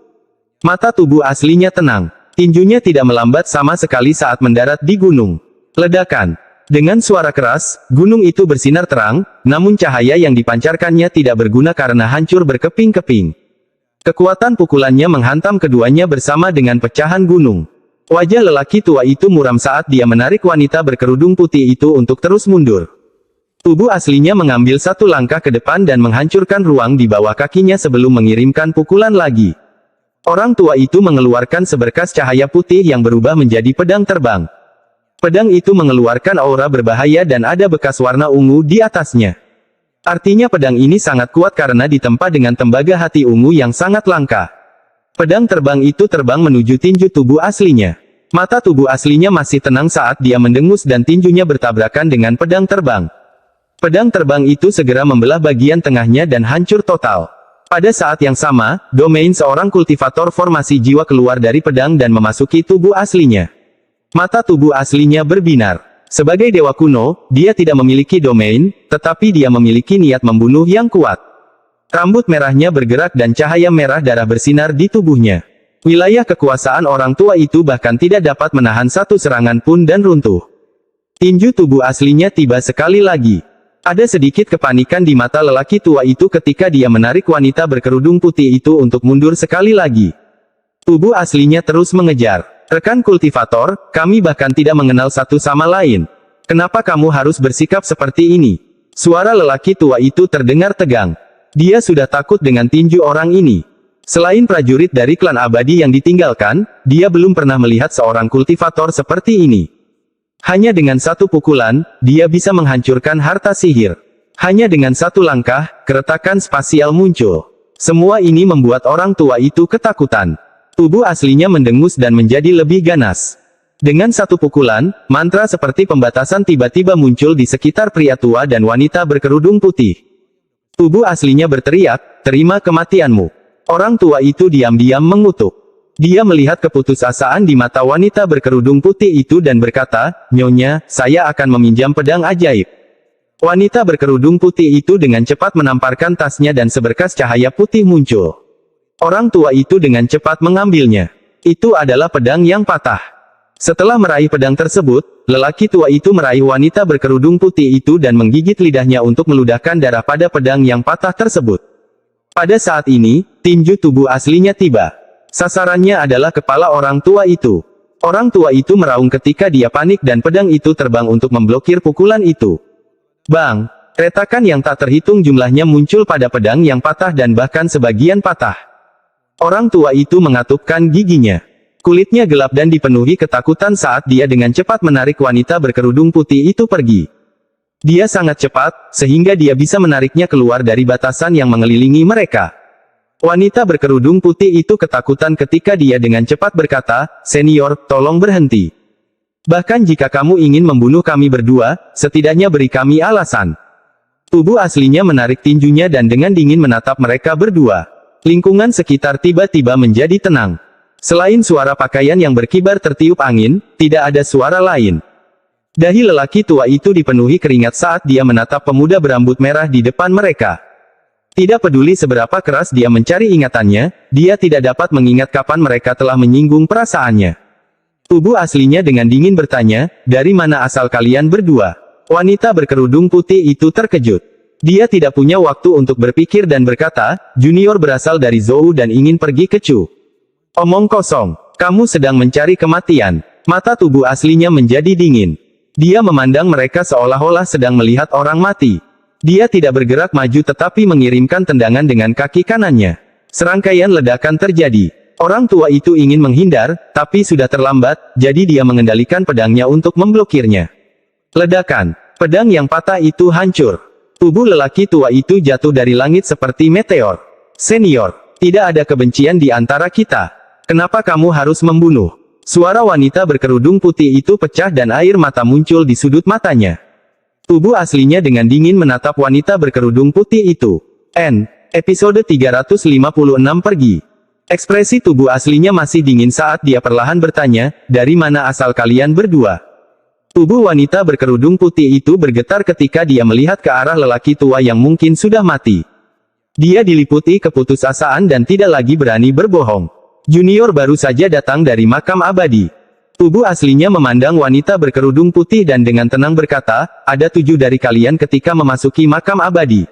Mata tubuh aslinya tenang. Tinjunya tidak melambat sama sekali saat mendarat di gunung. Ledakan. Dengan suara keras, gunung itu bersinar terang, namun cahaya yang dipancarkannya tidak berguna karena hancur berkeping-keping. Kekuatan pukulannya menghantam keduanya bersama dengan pecahan gunung. Wajah lelaki tua itu muram saat dia menarik wanita berkerudung putih itu untuk terus mundur. Tubuh aslinya mengambil satu langkah ke depan dan menghancurkan ruang di bawah kakinya sebelum mengirimkan pukulan lagi. Orang tua itu mengeluarkan seberkas cahaya putih yang berubah menjadi pedang terbang. Pedang itu mengeluarkan aura berbahaya dan ada bekas warna ungu di atasnya. Artinya pedang ini sangat kuat karena ditempa dengan tembaga hati ungu yang sangat langka. Pedang terbang itu terbang menuju tinju tubuh aslinya. Mata tubuh aslinya masih tenang saat dia mendengus dan tinjunya bertabrakan dengan pedang terbang. Pedang terbang itu segera membelah bagian tengahnya dan hancur total. Pada saat yang sama, domain seorang kultivator formasi jiwa keluar dari pedang dan memasuki tubuh aslinya. Mata tubuh aslinya berbinar. Sebagai dewa kuno, dia tidak memiliki domain, tetapi dia memiliki niat membunuh yang kuat. Rambut merahnya bergerak dan cahaya merah darah bersinar di tubuhnya. Wilayah kekuasaan orang tua itu bahkan tidak dapat menahan satu serangan pun dan runtuh. Tinju tubuh aslinya tiba sekali lagi. Ada sedikit kepanikan di mata lelaki tua itu ketika dia menarik wanita berkerudung putih itu untuk mundur sekali lagi. Tubuh aslinya terus mengejar. Rekan kultivator, kami bahkan tidak mengenal satu sama lain. Kenapa kamu harus bersikap seperti ini? Suara lelaki tua itu terdengar tegang. Dia sudah takut dengan tinju orang ini. Selain prajurit dari klan abadi yang ditinggalkan, dia belum pernah melihat seorang kultivator seperti ini. Hanya dengan satu pukulan, dia bisa menghancurkan harta sihir. Hanya dengan satu langkah, keretakan spasial muncul. Semua ini membuat orang tua itu ketakutan. Tubuh aslinya mendengus dan menjadi lebih ganas. Dengan satu pukulan, mantra seperti pembatasan tiba-tiba muncul di sekitar pria tua dan wanita berkerudung putih. Tubuh aslinya berteriak, terima kematianmu. Orang tua itu diam-diam mengutuk. Dia melihat keputusasaan di mata wanita berkerudung putih itu dan berkata, Nyonya, saya akan meminjam pedang ajaib. Wanita berkerudung putih itu dengan cepat menamparkan tasnya dan seberkas cahaya putih muncul. Orang tua itu dengan cepat mengambilnya. Itu adalah pedang yang patah. Setelah meraih pedang tersebut, lelaki tua itu meraih wanita berkerudung putih itu dan menggigit lidahnya untuk meludahkan darah pada pedang yang patah tersebut. Pada saat ini, tinju tubuh aslinya tiba. Sasarannya adalah kepala orang tua itu. Orang tua itu meraung ketika dia panik dan pedang itu terbang untuk memblokir pukulan itu. Bang! Retakan yang tak terhitung jumlahnya muncul pada pedang yang patah dan bahkan sebagian patah. Orang tua itu mengatupkan giginya. Kulitnya gelap dan dipenuhi ketakutan saat dia dengan cepat menarik wanita berkerudung putih itu pergi. Dia sangat cepat, sehingga dia bisa menariknya keluar dari batasan yang mengelilingi mereka. Wanita berkerudung putih itu ketakutan ketika dia dengan cepat berkata, Senior, tolong berhenti. Bahkan jika kamu ingin membunuh kami berdua, setidaknya beri kami alasan. Tubuh aslinya menarik tinjunya dan dengan dingin menatap mereka berdua. Lingkungan sekitar tiba-tiba menjadi tenang. Selain suara pakaian yang berkibar tertiup angin, tidak ada suara lain. Dahi lelaki tua itu dipenuhi keringat saat dia menatap pemuda berambut merah di depan mereka. Tidak peduli seberapa keras dia mencari ingatannya, dia tidak dapat mengingat kapan mereka telah menyinggung perasaannya. Tubuh aslinya dengan dingin bertanya, dari mana asal kalian berdua? Wanita berkerudung putih itu terkejut. Dia tidak punya waktu untuk berpikir dan berkata, Junior berasal dari Zhou dan ingin pergi ke Chu. Omong kosong, kamu sedang mencari kematian. Mata tubuh aslinya menjadi dingin. Dia memandang mereka seolah-olah sedang melihat orang mati. Dia tidak bergerak maju tetapi mengirimkan tendangan dengan kaki kanannya. Serangkaian ledakan terjadi. Orang tua itu ingin menghindar, tapi sudah terlambat, jadi dia mengendalikan pedangnya untuk memblokirnya. Ledakan. Pedang yang patah itu hancur. Tubuh lelaki tua itu jatuh dari langit seperti meteor. Senior, tidak ada kebencian di antara kita. Kenapa kamu harus membunuh? Suara wanita berkerudung putih itu pecah dan air mata muncul di sudut matanya. Tubuh aslinya dengan dingin menatap wanita berkerudung putih itu. Episode 356 pergi. Ekspresi tubuh aslinya masih dingin saat dia perlahan bertanya, dari mana asal kalian berdua? Tubuh wanita berkerudung putih itu bergetar ketika dia melihat ke arah lelaki tua yang mungkin sudah mati. Dia diliputi keputusasaan dan tidak lagi berani berbohong. Junior baru saja datang dari makam abadi. Tubuh aslinya memandang wanita berkerudung putih dan dengan tenang berkata, ada 7 dari kalian ketika memasuki makam abadi.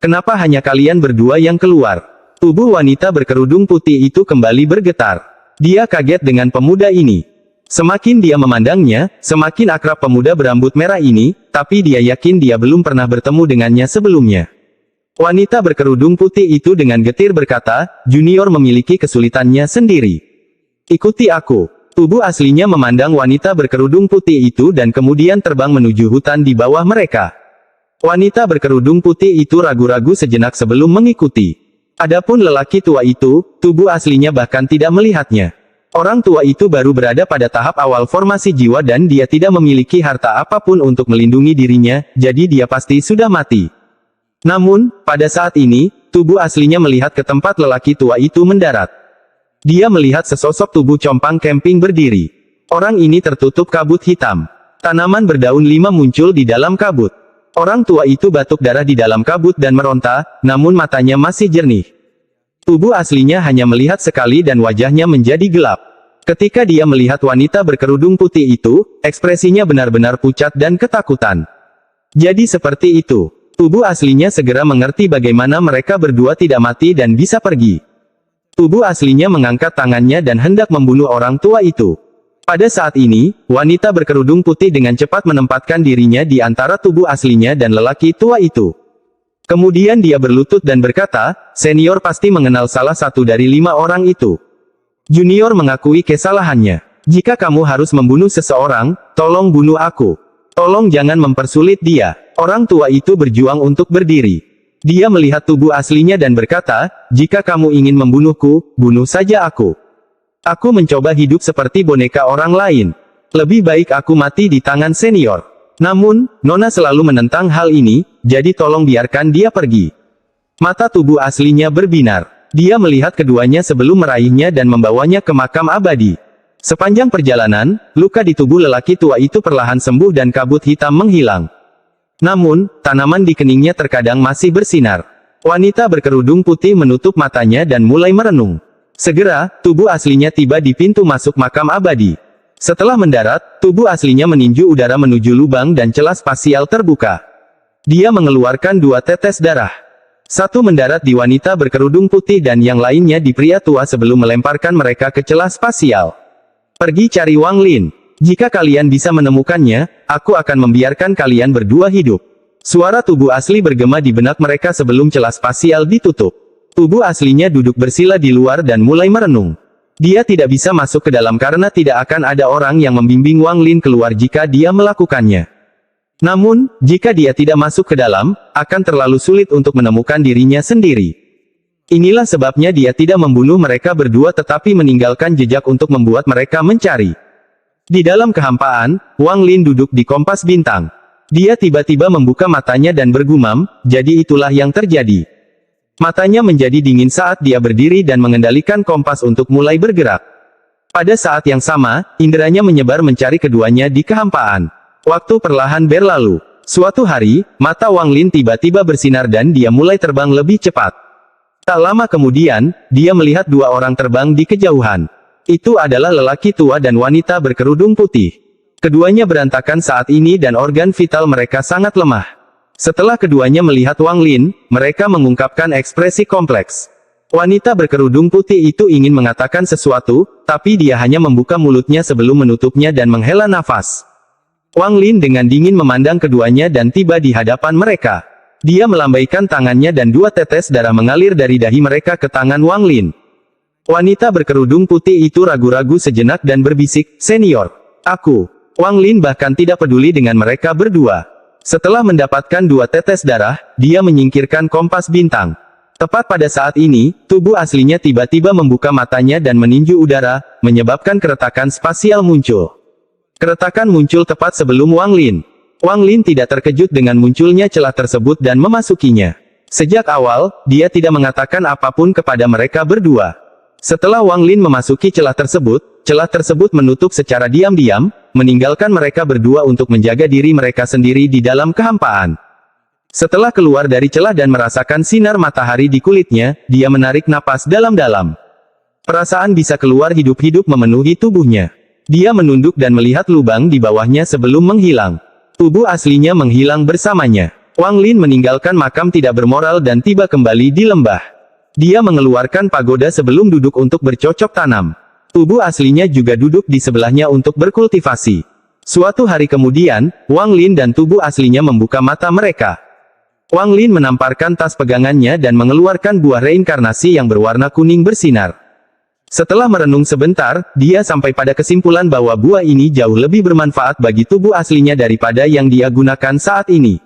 Kenapa hanya kalian berdua yang keluar? Tubuh wanita berkerudung putih itu kembali bergetar. Dia kaget dengan pemuda ini. Semakin dia memandangnya, semakin akrab pemuda berambut merah ini, tapi dia yakin dia belum pernah bertemu dengannya sebelumnya. Wanita berkerudung putih itu dengan getir berkata, Junior memiliki kesulitannya sendiri. Ikuti aku. Tubuh aslinya memandang wanita berkerudung putih itu dan kemudian terbang menuju hutan di bawah mereka. Wanita berkerudung putih itu ragu-ragu sejenak sebelum mengikuti. Adapun lelaki tua itu, tubuh aslinya bahkan tidak melihatnya. Orang tua itu baru berada pada tahap awal formasi jiwa dan dia tidak memiliki harta apapun untuk melindungi dirinya, jadi dia pasti sudah mati. Namun, pada saat ini, tubuh aslinya melihat ke tempat lelaki tua itu mendarat. Dia melihat sesosok tubuh compang camping berdiri. Orang ini tertutup kabut hitam. Tanaman berdaun 5 muncul di dalam kabut. Orang tua itu batuk darah di dalam kabut dan meronta, namun matanya masih jernih. Tubuh aslinya hanya melihat sekali dan wajahnya menjadi gelap. Ketika dia melihat wanita berkerudung putih itu, ekspresinya benar-benar pucat dan ketakutan. Jadi seperti itu. Tubuh aslinya segera mengerti bagaimana mereka berdua tidak mati dan bisa pergi. Tubuh aslinya mengangkat tangannya dan hendak membunuh orang tua itu. Pada saat ini, wanita berkerudung putih dengan cepat menempatkan dirinya di antara tubuh aslinya dan lelaki tua itu. Kemudian dia berlutut dan berkata, Senior pasti mengenal salah satu dari 5 orang itu. Junior mengakui kesalahannya. Jika kamu harus membunuh seseorang, tolong bunuh aku. Tolong jangan mempersulit dia. Orang tua itu berjuang untuk berdiri. Dia melihat tubuh aslinya dan berkata, jika kamu ingin membunuhku, bunuh saja aku. Aku mencoba hidup seperti boneka orang lain. Lebih baik aku mati di tangan senior. Namun, Nona selalu menentang hal ini, jadi tolong biarkan dia pergi. Mata tubuh aslinya berbinar. Dia melihat keduanya sebelum meraihnya dan membawanya ke makam abadi. Sepanjang perjalanan, luka di tubuh lelaki tua itu perlahan sembuh dan kabut hitam menghilang. Namun, tanaman di keningnya terkadang masih bersinar. Wanita berkerudung putih menutup matanya dan mulai merenung. Segera, tubuh aslinya tiba di pintu masuk makam abadi. Setelah mendarat, tubuh aslinya meninju udara menuju lubang dan celah spasial terbuka. Dia mengeluarkan 2 tetes darah. Satu mendarat di wanita berkerudung putih dan yang lainnya di pria tua sebelum melemparkan mereka ke celah spasial. Pergi cari Wang Lin. Jika kalian bisa menemukannya, aku akan membiarkan kalian berdua hidup. Suara tubuh asli bergema di benak mereka sebelum celah spasial ditutup. Tubuh aslinya duduk bersila di luar dan mulai merenung. Dia tidak bisa masuk ke dalam karena tidak akan ada orang yang membimbing Wang Lin keluar jika dia melakukannya. Namun, jika dia tidak masuk ke dalam, akan terlalu sulit untuk menemukan dirinya sendiri. Inilah sebabnya dia tidak membunuh mereka berdua tetapi meninggalkan jejak untuk membuat mereka mencari. Di dalam kehampaan, Wang Lin duduk di kompas bintang. Dia tiba-tiba membuka matanya dan bergumam, jadi itulah yang terjadi. Matanya menjadi dingin saat dia berdiri dan mengendalikan kompas untuk mulai bergerak. Pada saat yang sama, inderanya menyebar mencari keduanya di kehampaan. Waktu perlahan berlalu. Suatu hari, mata Wang Lin tiba-tiba bersinar dan dia mulai terbang lebih cepat. Tak lama kemudian, dia melihat 2 orang terbang di kejauhan. Itu adalah lelaki tua dan wanita berkerudung putih. Keduanya berantakan saat ini dan organ vital mereka sangat lemah. Setelah keduanya melihat Wang Lin, mereka mengungkapkan ekspresi kompleks. Wanita berkerudung putih itu ingin mengatakan sesuatu, tapi dia hanya membuka mulutnya sebelum menutupnya dan menghela nafas. Wang Lin dengan dingin memandang keduanya dan tiba di hadapan mereka. Dia melambaikan tangannya dan 2 tetes darah mengalir dari dahi mereka ke tangan Wang Lin. Wanita berkerudung putih itu ragu-ragu sejenak dan berbisik, Senior, aku Wang Lin bahkan tidak peduli dengan mereka berdua. Setelah mendapatkan 2 tetes darah, dia menyingkirkan kompas bintang. Tepat pada saat ini, tubuh aslinya tiba-tiba membuka matanya dan meninju udara, menyebabkan keretakan spasial muncul. Keretakan muncul tepat sebelum Wang Lin. Wang Lin tidak terkejut dengan munculnya celah tersebut dan memasukinya. Sejak awal, dia tidak mengatakan apapun kepada mereka berdua. Setelah Wang Lin memasuki celah tersebut menutup secara diam-diam, meninggalkan mereka berdua untuk menjaga diri mereka sendiri di dalam kehampaan. Setelah keluar dari celah dan merasakan sinar matahari di kulitnya, dia menarik napas dalam-dalam. Perasaan bisa keluar hidup-hidup memenuhi tubuhnya. Dia menunduk dan melihat lubang di bawahnya sebelum menghilang. Tubuh aslinya menghilang bersamanya. Wang Lin meninggalkan makam tidak bermoral dan tiba kembali di lembah. Dia mengeluarkan pagoda sebelum duduk untuk bercocok tanam. Tubuh aslinya juga duduk di sebelahnya untuk berkultivasi. Suatu hari kemudian, Wang Lin dan tubuh aslinya membuka mata mereka. Wang Lin menamparkan tas pegangannya dan mengeluarkan buah reinkarnasi yang berwarna kuning bersinar. Setelah merenung sebentar, dia sampai pada kesimpulan bahwa buah ini jauh lebih bermanfaat bagi tubuh aslinya daripada yang dia gunakan saat ini.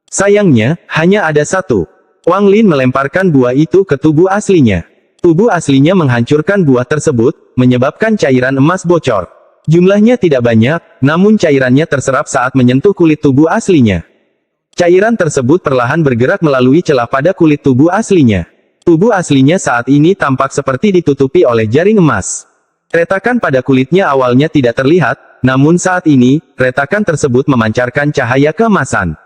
Sayangnya, hanya ada satu. Wang Lin melemparkan buah itu ke tubuh aslinya. Tubuh aslinya menghancurkan buah tersebut, menyebabkan cairan emas bocor. Jumlahnya tidak banyak, namun cairannya terserap saat menyentuh kulit tubuh aslinya. Cairan tersebut perlahan bergerak melalui celah pada kulit tubuh aslinya. Tubuh aslinya saat ini tampak seperti ditutupi oleh jaring emas. Retakan pada kulitnya awalnya tidak terlihat, namun saat ini, retakan tersebut memancarkan cahaya keemasan.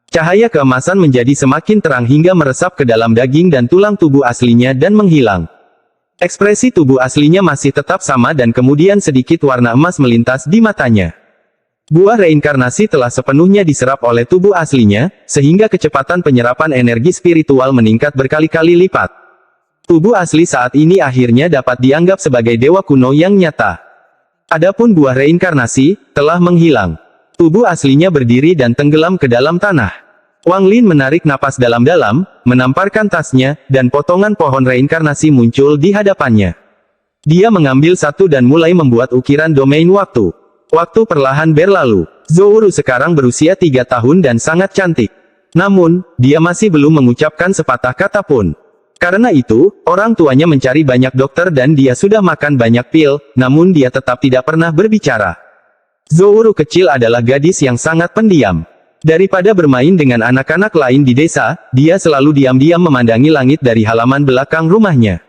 Cahaya keemasan menjadi semakin terang hingga meresap ke dalam daging dan tulang tubuh aslinya dan menghilang. Ekspresi tubuh aslinya masih tetap sama dan kemudian sedikit warna emas melintas di matanya. Buah reinkarnasi telah sepenuhnya diserap oleh tubuh aslinya, sehingga kecepatan penyerapan energi spiritual meningkat berkali-kali lipat. Tubuh asli saat ini akhirnya dapat dianggap sebagai dewa kuno yang nyata. Adapun buah reinkarnasi, telah menghilang. Tubuh aslinya berdiri dan tenggelam ke dalam tanah. Wang Lin menarik napas dalam-dalam, menamparkan tasnya, dan potongan pohon reinkarnasi muncul di hadapannya. Dia mengambil satu dan mulai membuat ukiran domain waktu. Waktu perlahan berlalu. Zhou Ru sekarang berusia 3 tahun dan sangat cantik. Namun, dia masih belum mengucapkan sepatah kata pun. Karena itu, orang tuanya mencari banyak dokter dan dia sudah makan banyak pil, namun dia tetap tidak pernah berbicara. Zhou Ru kecil adalah gadis yang sangat pendiam. Daripada bermain dengan anak-anak lain di desa, dia selalu diam-diam memandangi langit dari halaman belakang rumahnya.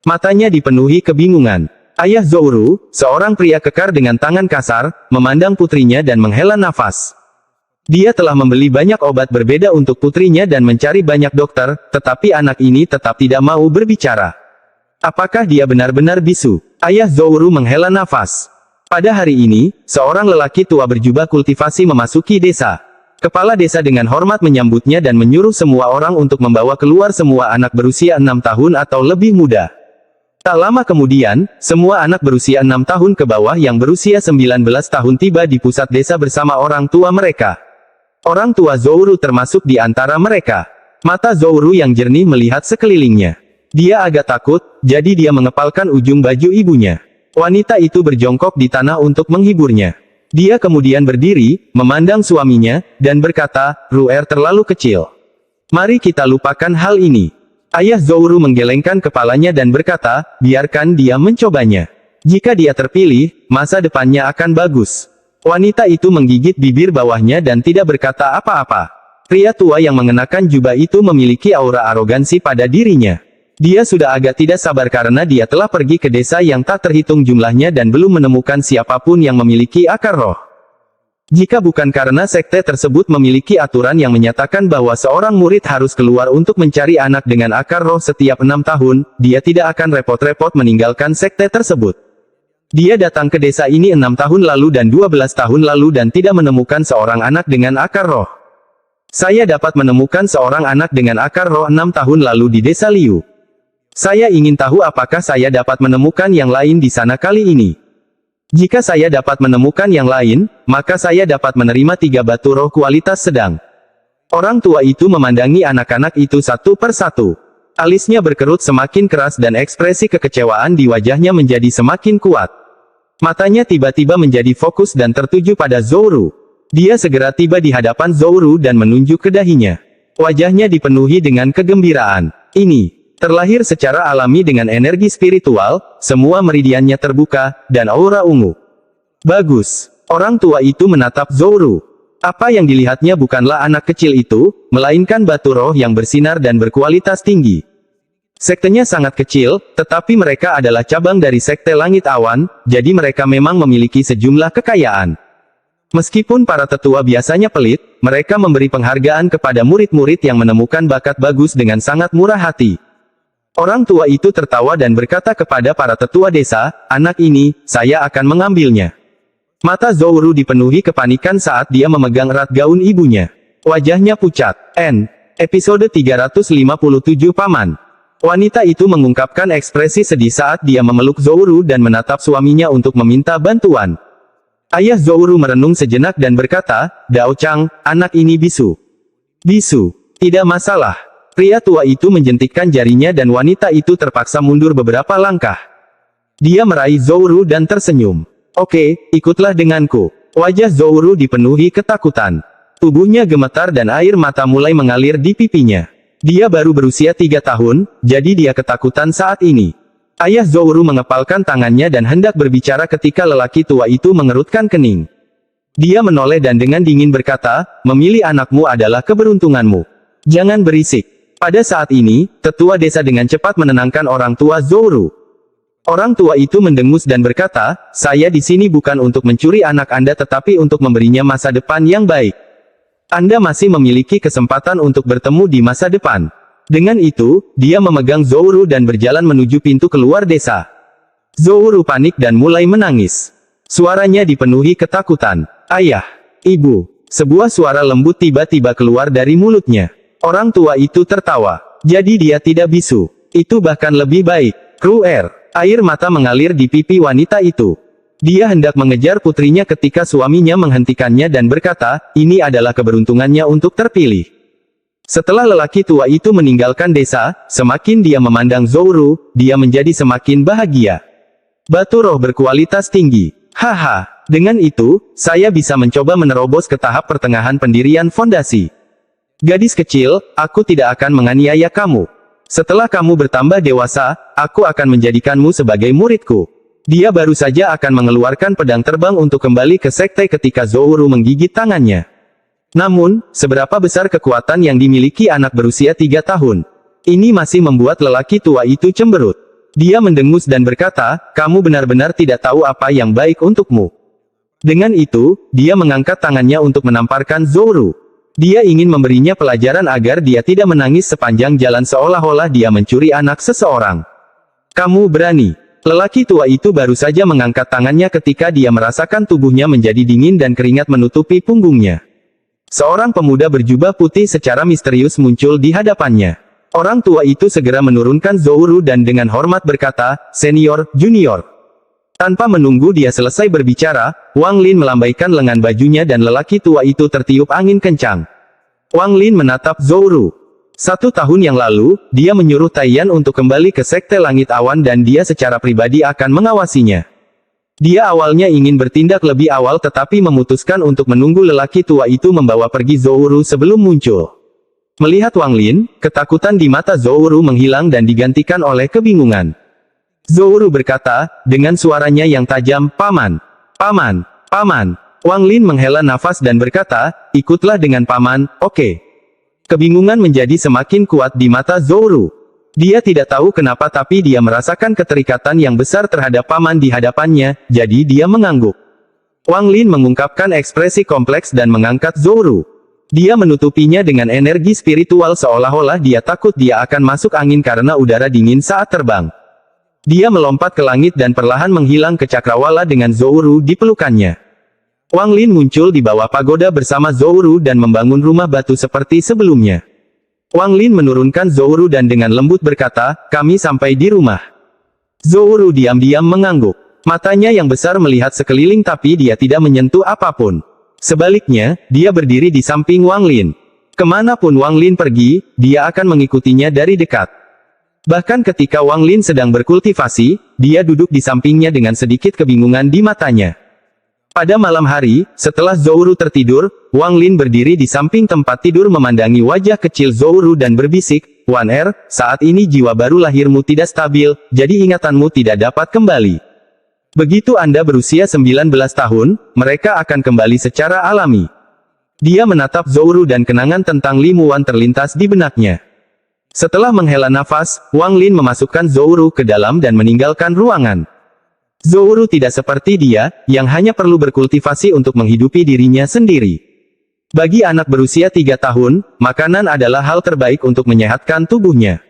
Matanya dipenuhi kebingungan. Ayah Zhou Ru, seorang pria kekar dengan tangan kasar, memandang putrinya dan menghela nafas. Dia telah membeli banyak obat berbeda untuk putrinya dan mencari banyak dokter, tetapi anak ini tetap tidak mau berbicara. Apakah dia benar-benar bisu? Ayah Zhou Ru menghela nafas. Pada hari ini, seorang lelaki tua berjubah kultivasi memasuki desa. Kepala desa dengan hormat menyambutnya dan menyuruh semua orang untuk membawa keluar semua anak berusia 6 tahun atau lebih muda. Tak lama kemudian, semua anak berusia 6 tahun ke bawah yang berusia 19 tahun tiba di pusat desa bersama orang tua mereka. Orang tua Zhou Ru termasuk di antara mereka. Mata Zhou Ru yang jernih melihat sekelilingnya. Dia agak takut, jadi dia mengepalkan ujung baju ibunya. Wanita itu berjongkok di tanah untuk menghiburnya. Dia kemudian berdiri, memandang suaminya, dan berkata, "Ruer terlalu kecil. Mari kita lupakan hal ini." Ayah Zhou Ru menggelengkan kepalanya dan berkata, "Biarkan dia mencobanya. Jika dia terpilih, masa depannya akan bagus." Wanita itu menggigit bibir bawahnya dan tidak berkata apa-apa. Pria tua yang mengenakan jubah itu memiliki aura arogansi pada dirinya. Dia sudah agak tidak sabar karena dia telah pergi ke desa yang tak terhitung jumlahnya dan belum menemukan siapapun yang memiliki akar roh. Jika bukan karena sekte tersebut memiliki aturan yang menyatakan bahwa seorang murid harus keluar untuk mencari anak dengan akar roh setiap 6 tahun, dia tidak akan repot-repot meninggalkan sekte tersebut. Dia datang ke desa ini 6 tahun lalu dan 12 tahun lalu dan tidak menemukan seorang anak dengan akar roh. Saya dapat menemukan seorang anak dengan akar roh 6 tahun lalu di desa Liu. Saya ingin tahu apakah saya dapat menemukan yang lain di sana kali ini. Jika saya dapat menemukan yang lain, maka saya dapat menerima 3 batu roh kualitas sedang. Orang tua itu memandangi anak-anak itu satu persatu. Alisnya berkerut semakin keras dan ekspresi kekecewaan di wajahnya menjadi semakin kuat. Matanya tiba-tiba menjadi fokus dan tertuju pada Zhou. Dia segera tiba di hadapan Zhou dan menunjuk ke dahinya. Wajahnya dipenuhi dengan kegembiraan. Ini terlahir secara alami dengan energi spiritual, semua meridiannya terbuka, dan aura ungu. Bagus. Orang tua itu menatap Zhou. Apa yang dilihatnya bukanlah anak kecil itu, melainkan batu roh yang bersinar dan berkualitas tinggi. Sektenya sangat kecil, tetapi mereka adalah cabang dari Sekte Langit Awan, jadi mereka memang memiliki sejumlah kekayaan. Meskipun para tetua biasanya pelit, mereka memberi penghargaan kepada murid-murid yang menemukan bakat bagus dengan sangat murah hati. Orang tua itu tertawa dan berkata kepada para tetua desa, "Anak ini, saya akan mengambilnya." Mata Zhou dipenuhi kepanikan saat dia memegang erat gaun ibunya. Wajahnya pucat. Episode 357 Paman. Wanita itu mengungkapkan ekspresi sedih saat dia memeluk Zhou dan menatap suaminya untuk meminta bantuan. Ayah Zhou merenung sejenak dan berkata, "Dao Chang, anak ini bisu." "Bisu? Tidak masalah." Pria tua itu menjentikkan jarinya dan wanita itu terpaksa mundur beberapa langkah. Dia meraih Zhou dan tersenyum. "Oke, ikutlah denganku." Wajah Zhou dipenuhi ketakutan. Tubuhnya gemetar dan air mata mulai mengalir di pipinya. Dia baru berusia 3 tahun, jadi dia ketakutan saat ini. Ayah Zhou mengepalkan tangannya dan hendak berbicara ketika lelaki tua itu mengerutkan kening. Dia menoleh dan dengan dingin berkata, "Memilih anakmu adalah keberuntunganmu. Jangan berisik." Pada saat ini, tetua desa dengan cepat menenangkan orang tua Zhou. Orang tua itu mendengus dan berkata, "Saya di sini bukan untuk mencuri anak Anda tetapi untuk memberinya masa depan yang baik. Anda masih memiliki kesempatan untuk bertemu di masa depan." Dengan itu, dia memegang Zhou dan berjalan menuju pintu keluar desa. Zhou panik dan mulai menangis. Suaranya dipenuhi ketakutan. "Ayah, Ibu." Sebuah suara lembut tiba-tiba keluar dari mulutnya. Orang tua itu tertawa. Jadi dia tidak bisu. Itu bahkan lebih baik. Kruer. Air mata mengalir di pipi wanita itu. Dia hendak mengejar putrinya ketika suaminya menghentikannya dan berkata, "Ini adalah keberuntungannya untuk terpilih." Setelah lelaki tua itu meninggalkan desa, semakin dia memandang Zhou, dia menjadi semakin bahagia. Batu roh berkualitas tinggi. Haha, dengan itu, saya bisa mencoba menerobos ke tahap pertengahan pendirian fondasi. Gadis kecil, aku tidak akan menganiaya kamu. Setelah kamu bertambah dewasa, aku akan menjadikanmu sebagai muridku. Dia baru saja akan mengeluarkan pedang terbang untuk kembali ke sekte ketika Zhou menggigit tangannya. Namun, seberapa besar kekuatan yang dimiliki anak berusia 3 tahun? Ini masih membuat lelaki tua itu cemberut. Dia mendengus dan berkata, "Kamu benar-benar tidak tahu apa yang baik untukmu." Dengan itu, dia mengangkat tangannya untuk menamparkan Zhou. Dia ingin memberinya pelajaran agar dia tidak menangis sepanjang jalan seolah-olah dia mencuri anak seseorang. "Kamu berani." Lelaki tua itu baru saja mengangkat tangannya ketika dia merasakan tubuhnya menjadi dingin dan keringat menutupi punggungnya. Seorang pemuda berjubah putih secara misterius muncul di hadapannya. Orang tua itu segera menurunkan Zhou dan dengan hormat berkata, "Senior, junior." Tanpa menunggu dia selesai berbicara, Wang Lin melambaikan lengan bajunya dan lelaki tua itu tertiup angin kencang. Wang Lin menatap Zhou. 1 tahun yang lalu, dia menyuruh Taiyan untuk kembali ke Sekte Langit Awan dan dia secara pribadi akan mengawasinya. Dia awalnya ingin bertindak lebih awal tetapi memutuskan untuk menunggu lelaki tua itu membawa pergi Zhou sebelum muncul. Melihat Wang Lin, ketakutan di mata Zhou menghilang dan digantikan oleh kebingungan. Zhou berkata, dengan suaranya yang tajam, "Paman, Paman, Paman." Wang Lin menghela nafas dan berkata, "Ikutlah dengan Paman, oke." Kebingungan menjadi semakin kuat di mata Zhou. Dia tidak tahu kenapa tapi dia merasakan keterikatan yang besar terhadap paman di hadapannya, jadi dia mengangguk. Wang Lin mengungkapkan ekspresi kompleks dan mengangkat Zhou. Dia menutupinya dengan energi spiritual seolah-olah dia takut dia akan masuk angin karena udara dingin saat terbang. Dia melompat ke langit dan perlahan menghilang ke cakrawala dengan Zhou di pelukannya. Wang Lin muncul di bawah pagoda bersama Zhou dan membangun rumah batu seperti sebelumnya. Wang Lin menurunkan Zhou dan dengan lembut berkata, "Kami sampai di rumah." Zhou diam-diam mengangguk. Matanya yang besar melihat sekeliling tapi dia tidak menyentuh apapun. Sebaliknya, dia berdiri di samping Wang Lin. Kemanapun Wang Lin pergi, dia akan mengikutinya dari dekat. Bahkan ketika Wang Lin sedang berkultivasi, dia duduk di sampingnya dengan sedikit kebingungan di matanya. Pada malam hari, setelah Zhou Ru tertidur, Wang Lin berdiri di samping tempat tidur memandangi wajah kecil Zhou Ru dan berbisik, "Wan Er, saat ini jiwa baru lahirmu tidak stabil, jadi ingatanmu tidak dapat kembali. Begitu Anda berusia 19 tahun, mereka akan kembali secara alami." Dia menatap Zhou Ru dan kenangan tentang Li Muwan terlintas di benaknya. Setelah menghela nafas, Wang Lin memasukkan Zhou Ru ke dalam dan meninggalkan ruangan. Zhou Ru tidak seperti dia, yang hanya perlu berkultivasi untuk menghidupi dirinya sendiri. Bagi anak berusia 3 tahun, makanan adalah hal terbaik untuk menyehatkan tubuhnya.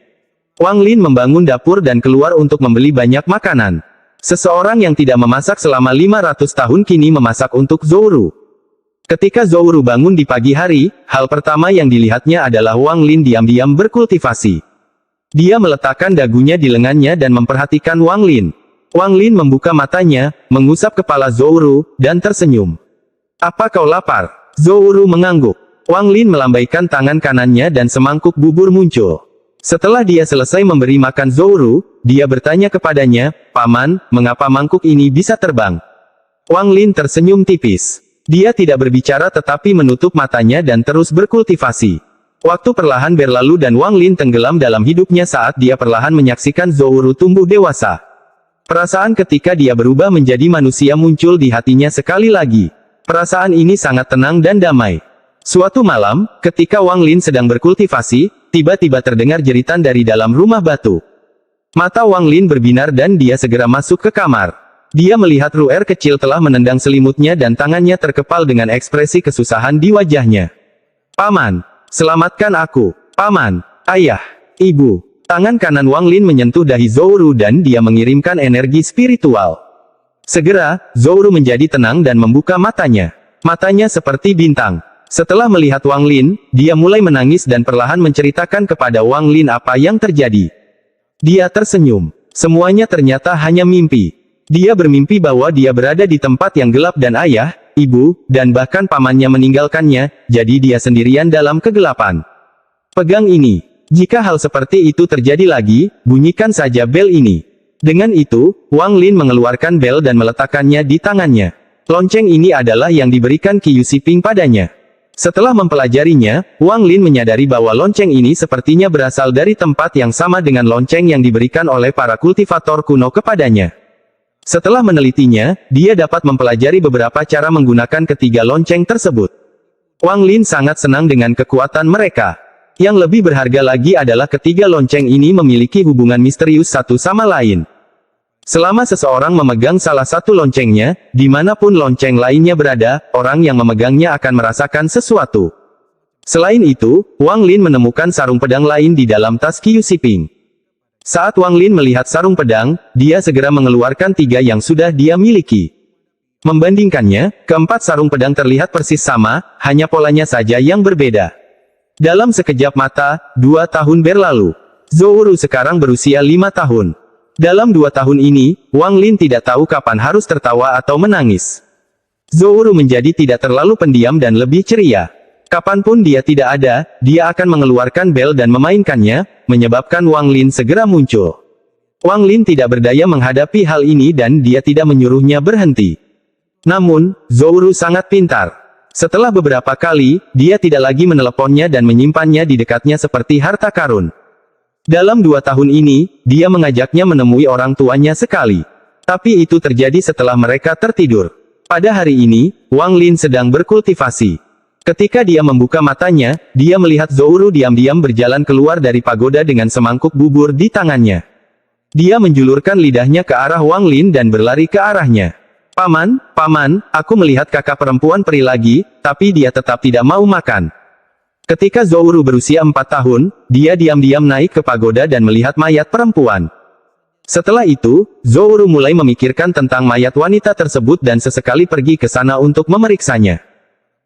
Wang Lin membangun dapur dan keluar untuk membeli banyak makanan. Seseorang yang tidak memasak selama 500 tahun kini memasak untuk Zhou Ru. Ketika Zhou Ru bangun di pagi hari, hal pertama yang dilihatnya adalah Wang Lin diam-diam berkultivasi. Dia meletakkan dagunya di lengannya dan memperhatikan Wang Lin. Wang Lin membuka matanya, mengusap kepala Zhou Ru, dan tersenyum. "Apa kau lapar?" Zhou Ru mengangguk. Wang Lin melambaikan tangan kanannya dan semangkuk bubur muncul. Setelah dia selesai memberi makan Zhou Ru, dia bertanya kepadanya, "Paman, mengapa mangkuk ini bisa terbang?" Wang Lin tersenyum tipis. Dia tidak berbicara tetapi menutup matanya dan terus berkultivasi. Waktu perlahan berlalu dan Wang Lin tenggelam dalam hidupnya saat dia perlahan menyaksikan Zhou Ru tumbuh dewasa. Perasaan ketika dia berubah menjadi manusia muncul di hatinya sekali lagi. Perasaan ini sangat tenang dan damai. Suatu malam, ketika Wang Lin sedang berkultivasi, tiba-tiba terdengar jeritan dari dalam rumah batu. Mata Wang Lin berbinar dan dia segera masuk ke kamar. Dia melihat Ru'er kecil telah menendang selimutnya dan tangannya terkepal dengan ekspresi kesusahan di wajahnya. "Paman, selamatkan aku. Paman, ayah, ibu." Tangan kanan Wang Lin menyentuh dahi Zhou Ru dan dia mengirimkan energi spiritual. Segera, Zhou Ru menjadi tenang dan membuka matanya. Matanya seperti bintang. Setelah melihat Wang Lin, dia mulai menangis dan perlahan menceritakan kepada Wang Lin apa yang terjadi. Dia tersenyum. Semuanya ternyata hanya mimpi. Dia bermimpi bahwa dia berada di tempat yang gelap dan ayah, ibu, dan bahkan pamannya meninggalkannya, jadi dia sendirian dalam kegelapan. "Pegang ini. Jika hal seperti itu terjadi lagi, bunyikan saja bel ini." Dengan itu, Wang Lin mengeluarkan bel dan meletakkannya di tangannya. Lonceng ini adalah yang diberikan Qiu Siping padanya. Setelah mempelajarinya, Wang Lin menyadari bahwa lonceng ini sepertinya berasal dari tempat yang sama dengan lonceng yang diberikan oleh para kultivator kuno kepadanya. Setelah menelitinya, dia dapat mempelajari beberapa cara menggunakan ketiga lonceng tersebut. Wang Lin sangat senang dengan kekuatan mereka. Yang lebih berharga lagi adalah ketiga lonceng ini memiliki hubungan misterius satu sama lain. Selama seseorang memegang salah satu loncengnya, dimanapun lonceng lainnya berada, orang yang memegangnya akan merasakan sesuatu. Selain itu, Wang Lin menemukan sarung pedang lain di dalam tas Qiu Siping. Saat Wang Lin melihat sarung pedang, dia segera mengeluarkan 3 yang sudah dia miliki. Membandingkannya, keempat sarung pedang terlihat persis sama, hanya polanya saja yang berbeda. Dalam sekejap mata, 2 tahun berlalu. Zhou Ru sekarang berusia 5 tahun. Dalam 2 tahun ini, Wang Lin tidak tahu kapan harus tertawa atau menangis. Zhou Ru menjadi tidak terlalu pendiam dan lebih ceria. Kapanpun dia tidak ada, dia akan mengeluarkan bel dan memainkannya, menyebabkan Wang Lin segera muncul. Wang Lin tidak berdaya menghadapi hal ini dan dia tidak menyuruhnya berhenti. Namun, Zhou Ru sangat pintar. Setelah beberapa kali, dia tidak lagi meneleponnya dan menyimpannya di dekatnya seperti harta karun. Dalam 2 tahun ini, dia mengajaknya menemui orang tuanya sekali. Tapi itu terjadi setelah mereka tertidur. Pada hari ini, Wang Lin sedang berkultivasi. Ketika dia membuka matanya, dia melihat Zhou Ru diam-diam berjalan keluar dari pagoda dengan semangkuk bubur di tangannya. Dia menjulurkan lidahnya ke arah Wang Lin dan berlari ke arahnya. "Paman, paman, aku melihat kakak perempuan peri lagi, tapi dia tetap tidak mau makan." Ketika Zhou Ru berusia 4 tahun, dia diam-diam naik ke pagoda dan melihat mayat perempuan. Setelah itu, Zhou Ru mulai memikirkan tentang mayat wanita tersebut dan sesekali pergi ke sana untuk memeriksanya.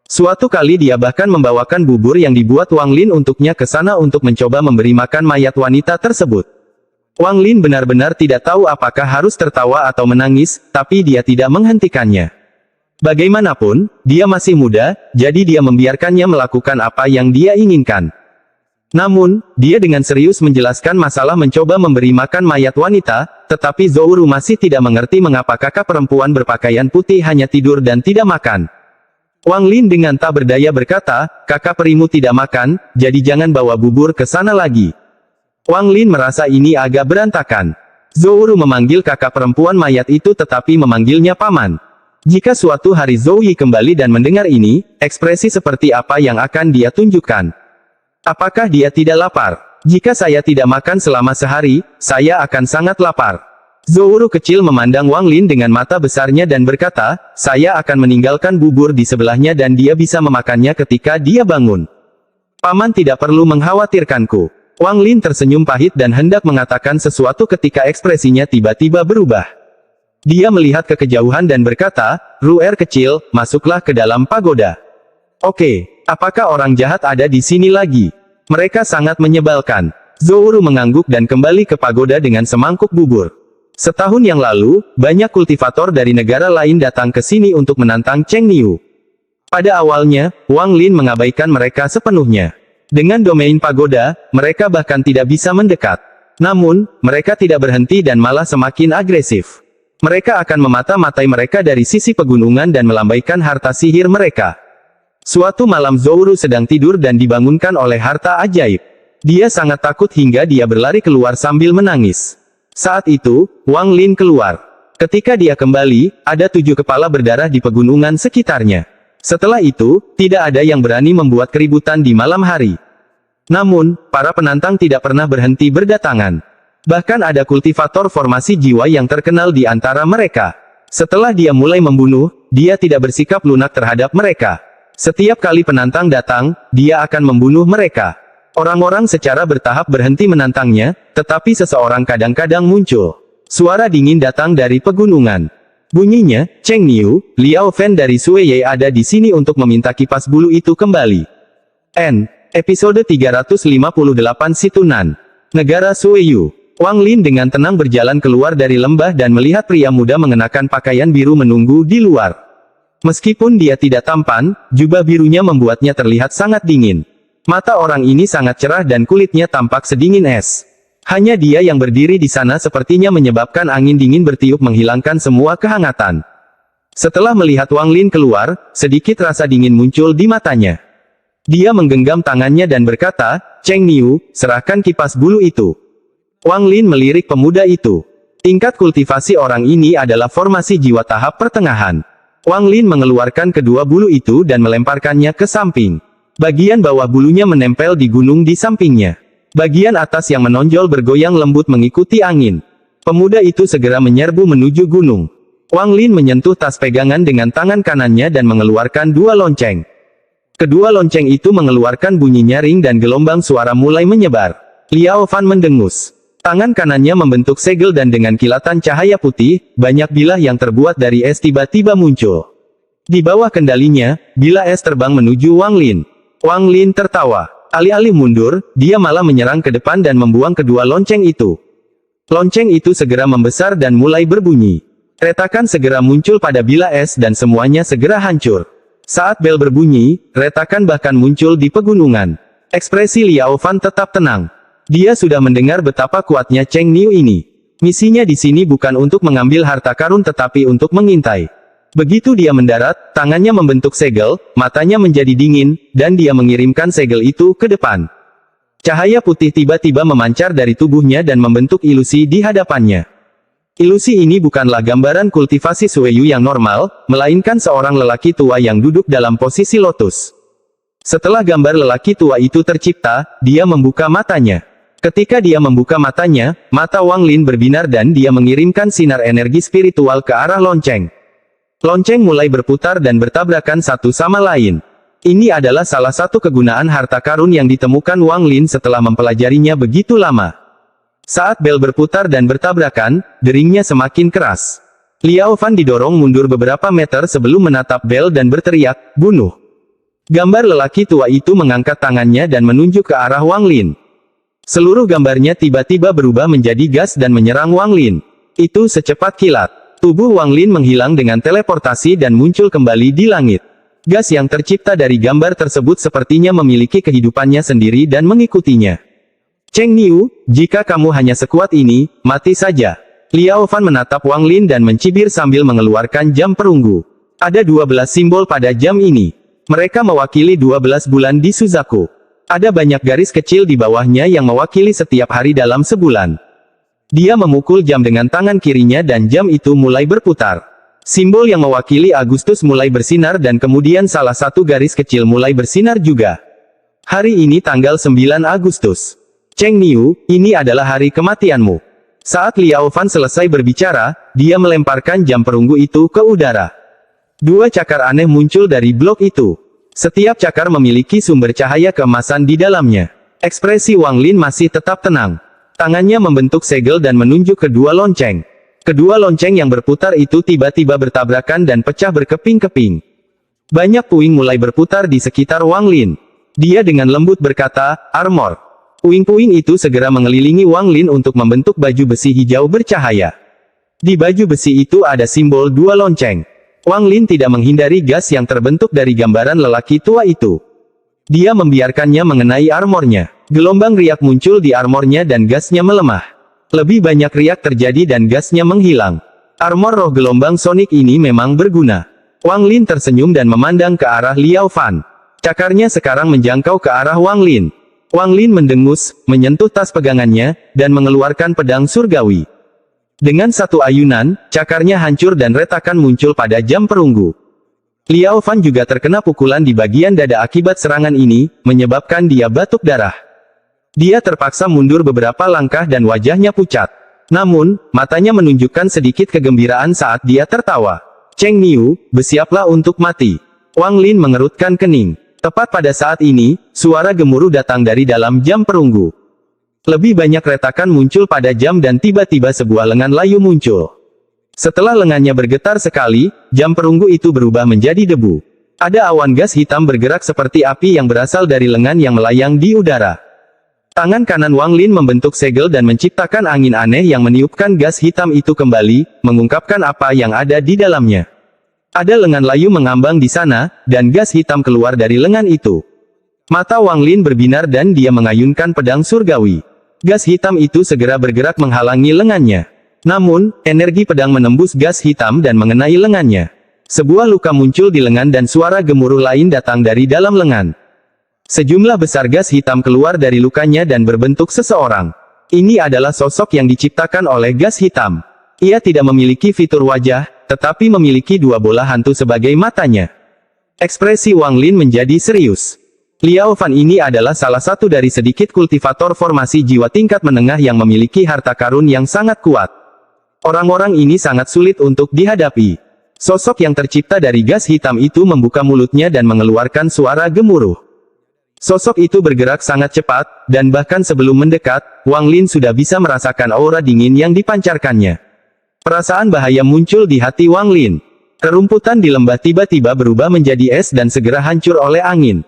Suatu kali dia bahkan membawakan bubur yang dibuat Wang Lin untuknya ke sana untuk mencoba memberi makan mayat wanita tersebut. Wang Lin benar-benar tidak tahu apakah harus tertawa atau menangis, tapi dia tidak menghentikannya. Bagaimanapun, dia masih muda, jadi dia membiarkannya melakukan apa yang dia inginkan. Namun, dia dengan serius menjelaskan masalah mencoba memberi makan mayat wanita, tetapi Zhou Ru masih tidak mengerti mengapa kakak perempuan berpakaian putih hanya tidur dan tidak makan. Wang Lin dengan tak berdaya berkata, kakak perimu tidak makan, jadi jangan bawa bubur ke sana lagi. Wang Lin merasa ini agak berantakan. Zhou Ru memanggil kakak perempuan mayat itu tetapi memanggilnya paman. Jika suatu hari Zhou Yi kembali dan mendengar ini, ekspresi seperti apa yang akan dia tunjukkan? Apakah dia tidak lapar? Jika saya tidak makan selama sehari, saya akan sangat lapar. Zhou Ru kecil memandang Wang Lin dengan mata besarnya dan berkata, saya akan meninggalkan bubur di sebelahnya dan dia bisa memakannya ketika dia bangun. Paman tidak perlu mengkhawatirkanku. Wang Lin tersenyum pahit dan hendak mengatakan sesuatu ketika ekspresinya tiba-tiba berubah. Dia melihat ke kejauhan dan berkata, Ru'er kecil, masuklah ke dalam pagoda. Oke, apakah orang jahat ada di sini lagi? Mereka sangat menyebalkan. Zhou Ru mengangguk dan kembali ke pagoda dengan semangkuk bubur. Setahun yang lalu, banyak kultivator dari negara lain datang ke sini untuk menantang Cheng Niu. Pada awalnya, Wang Lin mengabaikan mereka sepenuhnya. Dengan domain pagoda, mereka bahkan tidak bisa mendekat. Namun, mereka tidak berhenti dan malah semakin agresif. Mereka akan memata-matai mereka dari sisi pegunungan dan melambaikan harta sihir mereka. Suatu malam Zhou Ru sedang tidur dan dibangunkan oleh harta ajaib. Dia sangat takut hingga dia berlari keluar sambil menangis. Saat itu, Wang Lin keluar. Ketika dia kembali, ada 7 kepala berdarah di pegunungan sekitarnya. Setelah itu, tidak ada yang berani membuat keributan di malam hari. Namun, para penantang tidak pernah berhenti berdatangan. Bahkan ada kultivator formasi jiwa yang terkenal di antara mereka. Setelah dia mulai membunuh, dia tidak bersikap lunak terhadap mereka. Setiap kali penantang datang, dia akan membunuh mereka. Orang-orang secara bertahap berhenti menantangnya, tetapi seseorang kadang-kadang muncul. Suara dingin datang dari pegunungan. Bunyinya, Cheng Niu, Liao Fen dari Sueye ada di sini untuk meminta kipas bulu itu kembali. Episode 358 Situnan. Negara Sueyu. Wang Lin dengan tenang berjalan keluar dari lembah dan melihat pria muda mengenakan pakaian biru menunggu di luar. Meskipun dia tidak tampan, jubah birunya membuatnya terlihat sangat dingin. Mata orang ini sangat cerah dan kulitnya tampak sedingin es. Hanya dia yang berdiri di sana sepertinya menyebabkan angin dingin bertiup menghilangkan semua kehangatan. Setelah melihat Wang Lin keluar, sedikit rasa dingin muncul di matanya. Dia menggenggam tangannya dan berkata, Cheng Niu, serahkan kipas bulu itu. Wang Lin melirik pemuda itu. Tingkat kultivasi orang ini adalah formasi jiwa tahap pertengahan. Wang Lin mengeluarkan kedua bulu itu dan melemparkannya ke samping. Bagian bawah bulunya menempel di gunung di sampingnya. Bagian atas yang menonjol bergoyang lembut mengikuti angin. Pemuda itu segera menyerbu menuju gunung. Wang Lin menyentuh tas pegangan dengan tangan kanannya dan mengeluarkan 2 lonceng. Kedua lonceng itu mengeluarkan bunyi nyaring dan gelombang suara mulai menyebar. Liao Fan mendengus. Tangan kanannya membentuk segel dan dengan kilatan cahaya putih, banyak bilah yang terbuat dari es tiba-tiba muncul. Di bawah kendalinya, bilah es terbang menuju Wang Lin. Wang Lin tertawa. Alih-alih mundur, dia malah menyerang ke depan dan membuang kedua lonceng itu. Lonceng itu segera membesar dan mulai berbunyi. Retakan segera muncul pada bilah es dan semuanya segera hancur. Saat bel berbunyi, retakan bahkan muncul di pegunungan. Ekspresi Liao Fan tetap tenang. Dia sudah mendengar betapa kuatnya Cheng Niu ini. Misinya di sini bukan untuk mengambil harta karun tetapi untuk mengintai. Begitu dia mendarat, tangannya membentuk segel, matanya menjadi dingin, dan dia mengirimkan segel itu ke depan. Cahaya putih tiba-tiba memancar dari tubuhnya dan membentuk ilusi di hadapannya. Ilusi ini bukanlah gambaran kultivasi Sueyu yang normal, melainkan seorang lelaki tua yang duduk dalam posisi lotus. Setelah gambar lelaki tua itu tercipta, dia membuka matanya. Ketika dia membuka matanya, mata Wang Lin berbinar dan dia mengirimkan sinar energi spiritual ke arah lonceng. Lonceng mulai berputar dan bertabrakan satu sama lain. Ini adalah salah satu kegunaan harta karun yang ditemukan Wang Lin setelah mempelajarinya begitu lama. Saat bel berputar dan bertabrakan, deringnya semakin keras. Liao Fan didorong mundur beberapa meter sebelum menatap bel dan berteriak, bunuh. Gambar lelaki tua itu mengangkat tangannya dan menunjuk ke arah Wang Lin. Seluruh gambarnya tiba-tiba berubah menjadi gas dan menyerang Wang Lin. Itu secepat kilat. Tubuh Wang Lin menghilang dengan teleportasi dan muncul kembali di langit. Gas yang tercipta dari gambar tersebut sepertinya memiliki kehidupannya sendiri dan mengikutinya. Cheng Niu, jika kamu hanya sekuat ini, mati saja. Liao Fan menatap Wang Lin dan mencibir sambil mengeluarkan jam perunggu. Ada 12 simbol pada jam ini. Mereka mewakili 12 bulan di Suzaku. Ada banyak garis kecil di bawahnya yang mewakili setiap hari dalam sebulan. Dia memukul jam dengan tangan kirinya dan jam itu mulai berputar. Simbol yang mewakili Agustus mulai bersinar dan kemudian salah satu garis kecil mulai bersinar juga. Hari ini tanggal 9 Agustus. Cheng Niu, ini adalah hari kematianmu. Saat Liao Fan selesai berbicara, dia melemparkan jam perunggu itu ke udara. Dua cakar aneh muncul dari blok itu. Setiap cakar memiliki sumber cahaya keemasan di dalamnya. Ekspresi Wang Lin masih tetap tenang. Tangannya membentuk segel dan menunjuk kedua lonceng. Kedua lonceng yang berputar itu tiba-tiba bertabrakan dan pecah berkeping-keping. Banyak puing mulai berputar di sekitar Wang Lin. Dia dengan lembut berkata, "Armor." Puing-puing itu segera mengelilingi Wang Lin untuk membentuk baju besi hijau bercahaya. Di baju besi itu ada simbol dua lonceng. Wang Lin tidak menghindari gas yang terbentuk dari gambaran lelaki tua itu. Dia membiarkannya mengenai armornya. Gelombang riak muncul di armornya dan gasnya melemah. Lebih banyak riak terjadi dan gasnya menghilang. Armor roh gelombang sonik ini memang berguna. Wang Lin tersenyum dan memandang ke arah Liao Fan. Cakarnya sekarang menjangkau ke arah Wang Lin. Wang Lin mendengus, menyentuh tas pegangannya, dan mengeluarkan pedang surgawi. Dengan satu ayunan, cakarnya hancur dan retakan muncul pada jam perunggu. Liao Fan juga terkena pukulan di bagian dada akibat serangan ini, menyebabkan dia batuk darah. Dia terpaksa mundur beberapa langkah dan wajahnya pucat. Namun, matanya menunjukkan sedikit kegembiraan saat dia tertawa. Cheng Niu, bersiaplah untuk mati. Wang Lin mengerutkan kening. Tepat pada saat ini, suara gemuruh datang dari dalam jam perunggu. Lebih banyak retakan muncul pada jam dan tiba-tiba sebuah lengan layu muncul. Setelah lengannya bergetar sekali, jam perunggu itu berubah menjadi debu. Ada awan gas hitam bergerak seperti api yang berasal dari lengan yang melayang di udara. Tangan kanan Wang Lin membentuk segel dan menciptakan angin aneh yang meniupkan gas hitam itu kembali, mengungkapkan apa yang ada di dalamnya. Ada lengan layu mengambang di sana, dan gas hitam keluar dari lengan itu. Mata Wang Lin berbinar dan dia mengayunkan pedang surgawi. Gas hitam itu segera bergerak menghalangi lengannya. Namun, energi pedang menembus gas hitam dan mengenai lengannya. Sebuah luka muncul di lengan dan suara gemuruh lain datang dari dalam lengan. Sejumlah besar gas hitam keluar dari lukanya dan berbentuk seseorang. Ini adalah sosok yang diciptakan oleh gas hitam. Ia tidak memiliki fitur wajah, tetapi memiliki dua bola hantu sebagai matanya. Ekspresi Wang Lin menjadi serius. Liao Fan ini adalah salah satu dari sedikit kultivator formasi jiwa tingkat menengah yang memiliki harta karun yang sangat kuat. Orang-orang ini sangat sulit untuk dihadapi. Sosok yang tercipta dari gas hitam itu membuka mulutnya dan mengeluarkan suara gemuruh. Sosok itu bergerak sangat cepat, dan bahkan sebelum mendekat, Wang Lin sudah bisa merasakan aura dingin yang dipancarkannya. Perasaan bahaya muncul di hati Wang Lin. Rerumputan di lembah tiba-tiba berubah menjadi es dan segera hancur oleh angin.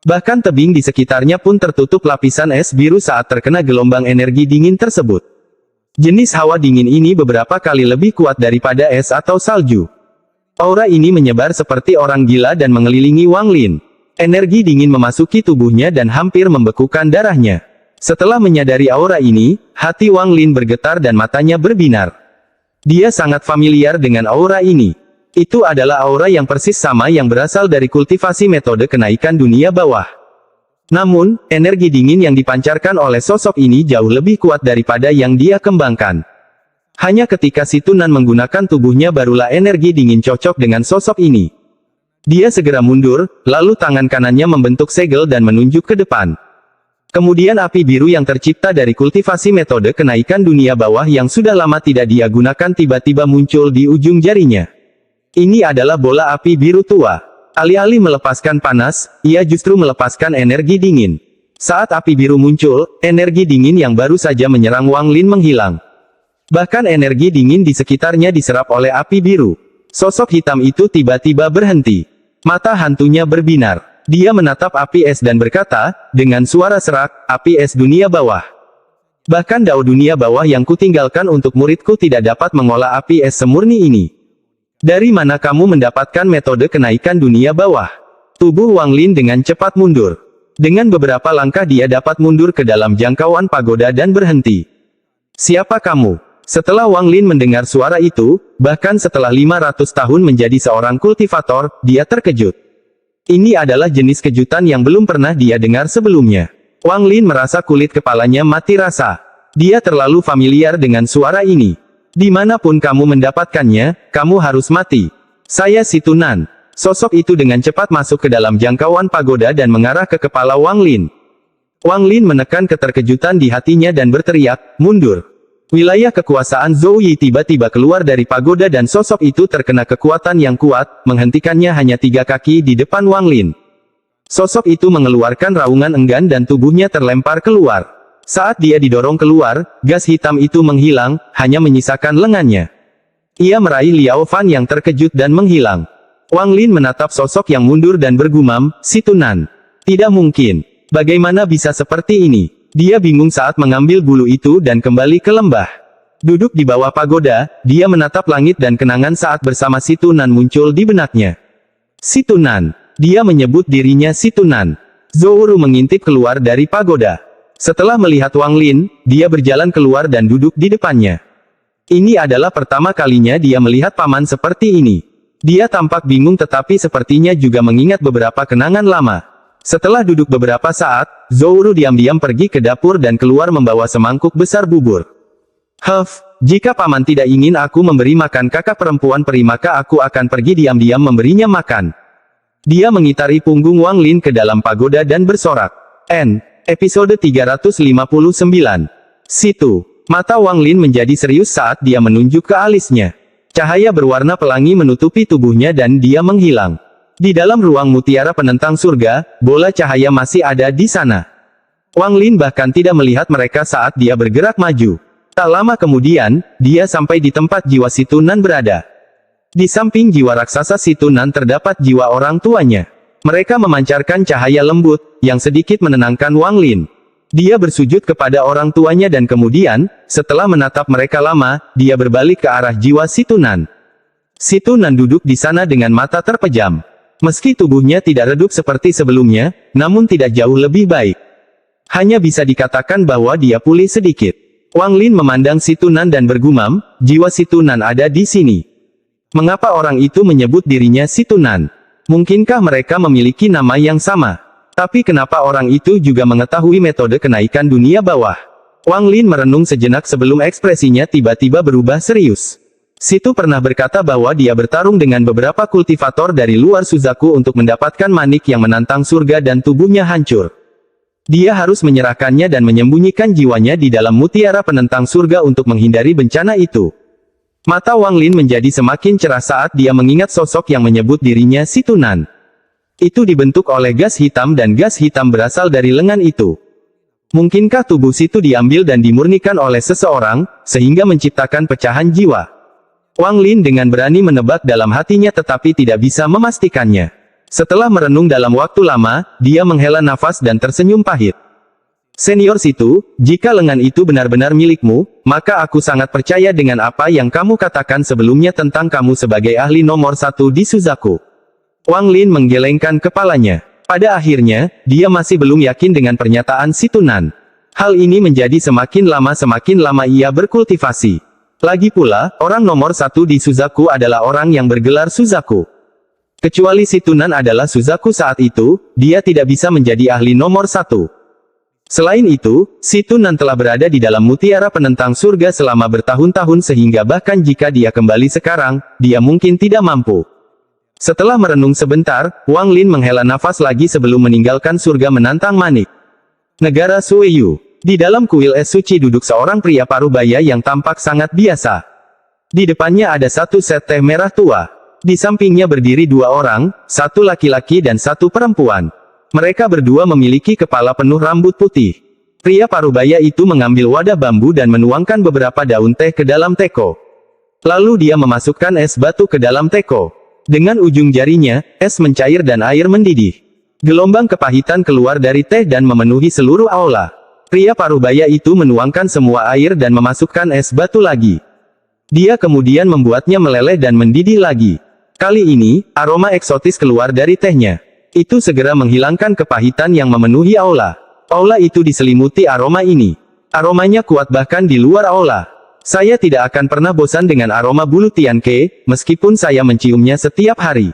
Bahkan tebing di sekitarnya pun tertutup lapisan es biru saat terkena gelombang energi dingin tersebut. Jenis hawa dingin ini beberapa kali lebih kuat daripada es atau salju. Aura ini menyebar seperti orang gila dan mengelilingi Wang Lin. Energi dingin memasuki tubuhnya dan hampir membekukan darahnya. Setelah menyadari aura ini, hati Wang Lin bergetar dan matanya berbinar. Dia sangat familiar dengan aura ini. Itu adalah aura yang persis sama yang berasal dari kultivasi metode kenaikan dunia bawah. Namun, energi dingin yang dipancarkan oleh sosok ini jauh lebih kuat daripada yang dia kembangkan. Hanya ketika si Tunan menggunakan tubuhnya barulah energi dingin cocok dengan sosok ini. Dia segera mundur, lalu tangan kanannya membentuk segel dan menunjuk ke depan. Kemudian api biru yang tercipta dari kultivasi metode kenaikan dunia bawah yang sudah lama tidak dia gunakan tiba-tiba muncul di ujung jarinya. Ini adalah bola api biru tua. Alih-alih melepaskan panas, ia justru melepaskan energi dingin. Saat api biru muncul, energi dingin yang baru saja menyerang Wang Lin menghilang. Bahkan energi dingin di sekitarnya diserap oleh api biru. Sosok hitam itu tiba-tiba berhenti. Mata hantunya berbinar. Dia menatap api es dan berkata, dengan suara serak, api es dunia bawah. Bahkan dao dunia bawah yang kutinggalkan untuk muridku tidak dapat mengolah api es semurni ini. Dari mana kamu mendapatkan metode kenaikan dunia bawah? Tubuh Wang Lin dengan cepat mundur. Dengan beberapa langkah dia dapat mundur ke dalam jangkauan pagoda dan berhenti. Siapa kamu? Setelah Wang Lin mendengar suara itu, bahkan setelah 500 tahun menjadi seorang kultivator, dia terkejut. Ini adalah jenis kejutan yang belum pernah dia dengar sebelumnya. Wang Lin merasa kulit kepalanya mati rasa. Dia terlalu familiar dengan suara ini. Dimanapun kamu mendapatkannya, kamu harus mati. Saya Si Tunan. Sosok itu dengan cepat masuk ke dalam jangkauan pagoda dan mengarah ke kepala Wang Lin. Wang Lin menekan keterkejutan di hatinya dan berteriak, mundur. Wilayah kekuasaan Zhou Yi tiba-tiba keluar dari pagoda dan sosok itu terkena kekuatan yang kuat, menghentikannya hanya 3 kaki di depan Wang Lin. Sosok itu mengeluarkan raungan enggan dan tubuhnya terlempar keluar. Saat dia didorong keluar, gas hitam itu menghilang, hanya menyisakan lengannya. Ia meraih Liao Fan yang terkejut dan menghilang. Wang Lin menatap sosok yang mundur dan bergumam, Si Tunan. Tidak mungkin. Bagaimana bisa seperti ini? Dia bingung saat mengambil bulu itu dan kembali ke lembah. Duduk di bawah pagoda, dia menatap langit dan kenangan saat bersama Si Tunan muncul di benaknya. Si Tunan. Dia menyebut dirinya Si Tunan. Zhou Ru mengintip keluar dari pagoda. Setelah melihat Wang Lin, dia berjalan keluar dan duduk di depannya. Ini adalah pertama kalinya dia melihat paman seperti ini. Dia tampak bingung tetapi sepertinya juga mengingat beberapa kenangan lama. Setelah duduk beberapa saat, Zhou Ru diam-diam pergi ke dapur dan keluar membawa semangkuk besar bubur. Jika paman tidak ingin aku memberi makan kakak perempuan peri maka aku akan pergi diam-diam memberinya makan. Dia mengitari punggung Wang Lin ke dalam pagoda dan bersorak. Episode 359. Situ. Mata Wang Lin menjadi serius saat dia menunjuk ke alisnya. Cahaya berwarna pelangi menutupi tubuhnya dan dia menghilang. Di dalam ruang mutiara penentang surga, bola cahaya masih ada di sana. Wang Lin bahkan tidak melihat mereka saat dia bergerak maju. Tak lama kemudian, dia sampai di tempat jiwa Si Tunan berada. Di samping jiwa raksasa Si Tunan terdapat jiwa orang tuanya. Mereka memancarkan cahaya lembut, yang sedikit menenangkan Wang Lin. Dia bersujud kepada orang tuanya dan kemudian, setelah menatap mereka lama, dia berbalik ke arah jiwa Si Tunan. Si Tunan duduk di sana dengan mata terpejam. Meski tubuhnya tidak redup seperti sebelumnya, namun tidak jauh lebih baik. Hanya bisa dikatakan bahwa dia pulih sedikit. Wang Lin memandang Si Tunan dan bergumam, jiwa Si Tunan ada di sini. Mengapa orang itu menyebut dirinya Si Tunan? Mungkinkah mereka memiliki nama yang sama? Tapi kenapa orang itu juga mengetahui metode kenaikan dunia bawah? Wang Lin merenung sejenak sebelum ekspresinya tiba-tiba berubah serius. Situ pernah berkata bahwa dia bertarung dengan beberapa kultivator dari luar Suzaku untuk mendapatkan manik yang menantang surga dan tubuhnya hancur. Dia harus menyerahkannya dan menyembunyikan jiwanya di dalam mutiara penentang surga untuk menghindari bencana itu. Mata Wang Lin menjadi semakin cerah saat dia mengingat sosok yang menyebut dirinya Si Tunan. Itu dibentuk oleh gas hitam dan gas hitam berasal dari lengan itu. Mungkinkah tubuh Situ diambil dan dimurnikan oleh seseorang, sehingga menciptakan pecahan jiwa? Wang Lin dengan berani menebak dalam hatinya tetapi tidak bisa memastikannya. Setelah merenung dalam waktu lama, dia menghela nafas dan tersenyum pahit. Senior Situ, jika lengan itu benar-benar milikmu, maka aku sangat percaya dengan apa yang kamu katakan sebelumnya tentang kamu sebagai ahli nomor 1 di Suzaku. Wang Lin menggelengkan kepalanya. Pada akhirnya, dia masih belum yakin dengan pernyataan Si Tunan. Hal ini menjadi semakin lama ia berkultivasi. Lagi pula, orang nomor 1 di Suzaku adalah orang yang bergelar Suzaku. Kecuali Si Tunan adalah Suzaku saat itu, dia tidak bisa menjadi ahli nomor 1. Selain itu, Si Tunan telah berada di dalam mutiara penentang surga selama bertahun-tahun sehingga bahkan jika dia kembali sekarang, dia mungkin tidak mampu. Setelah merenung sebentar, Wang Lin menghela nafas lagi sebelum meninggalkan surga menantang manik. Negara Sueyu. Di dalam kuil es suci duduk seorang pria parubaya yang tampak sangat biasa. Di depannya ada satu set teh merah tua. Di sampingnya berdiri 2 orang, satu laki-laki dan satu perempuan. Mereka berdua memiliki kepala penuh rambut putih. Pria parubaya itu mengambil wadah bambu dan menuangkan beberapa daun teh ke dalam teko. Lalu dia memasukkan es batu ke dalam teko. Dengan ujung jarinya, es mencair dan air mendidih. Gelombang kepahitan keluar dari teh dan memenuhi seluruh aula. Pria parubaya itu menuangkan semua air dan memasukkan es batu lagi. Dia kemudian membuatnya meleleh dan mendidih lagi. Kali ini, aroma eksotis keluar dari tehnya. Itu segera menghilangkan kepahitan yang memenuhi aula. Aula itu diselimuti aroma ini. Aromanya kuat bahkan di luar aula. Saya tidak akan pernah bosan dengan aroma bulu Tianke, meskipun saya menciumnya setiap hari.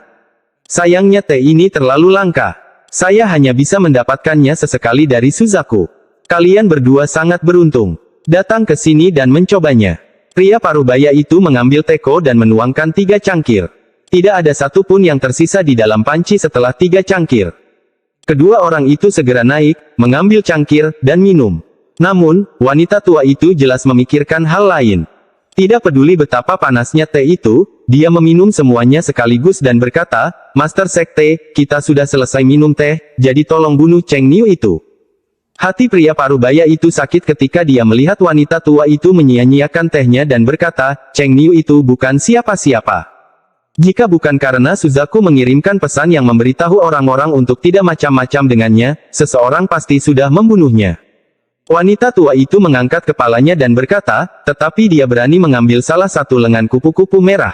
Sayangnya teh ini terlalu langka. Saya hanya bisa mendapatkannya sesekali dari Suzaku. Kalian berdua sangat beruntung. Datang ke sini dan mencobanya. Pria parubaya itu mengambil teko dan menuangkan 3 cangkir. Tidak ada satupun yang tersisa di dalam panci setelah 3 cangkir. Kedua orang itu segera naik, mengambil cangkir, dan minum. Namun, wanita tua itu jelas memikirkan hal lain. Tidak peduli betapa panasnya teh itu, dia meminum semuanya sekaligus dan berkata, "Master Sekte, kita sudah selesai minum teh, jadi tolong bunuh Cheng Niu itu." Hati pria parubaya itu sakit ketika dia melihat wanita tua itu menyia-nyiakan tehnya dan berkata, "Cheng Niu itu bukan siapa-siapa. Jika bukan karena Suzaku mengirimkan pesan yang memberitahu orang-orang untuk tidak macam-macam dengannya, seseorang pasti sudah membunuhnya." Wanita tua itu mengangkat kepalanya dan berkata, tetapi dia berani mengambil salah satu lengan kupu-kupu merah.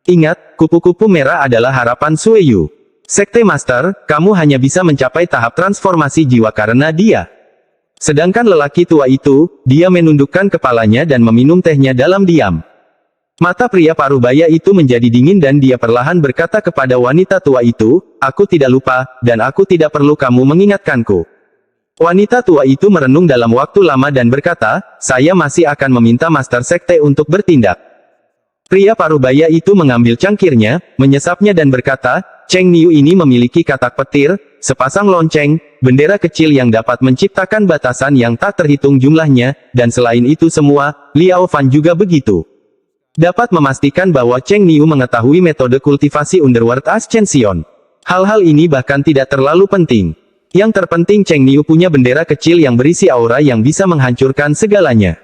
Ingat, kupu-kupu merah adalah harapan Sueyu. Sekte Master, kamu hanya bisa mencapai tahap transformasi jiwa karena dia. Sedangkan lelaki tua itu, dia menundukkan kepalanya dan meminum tehnya dalam diam. Mata pria parubaya itu menjadi dingin dan dia perlahan berkata kepada wanita tua itu, "Aku tidak lupa, dan aku tidak perlu kamu mengingatkanku." Wanita tua itu merenung dalam waktu lama dan berkata, "Saya masih akan meminta Master Sekte untuk bertindak." Pria parubaya itu mengambil cangkirnya, menyesapnya dan berkata, "Cheng Niu ini memiliki katak petir, sepasang lonceng, bendera kecil yang dapat menciptakan batasan yang tak terhitung jumlahnya, dan selain itu semua, Liao Fan juga begitu. Dapat memastikan bahwa Cheng Niu mengetahui metode kultivasi Underworld Ascension. Hal-hal ini bahkan tidak terlalu penting. Yang terpenting Cheng Niu punya bendera kecil yang berisi aura yang bisa menghancurkan segalanya."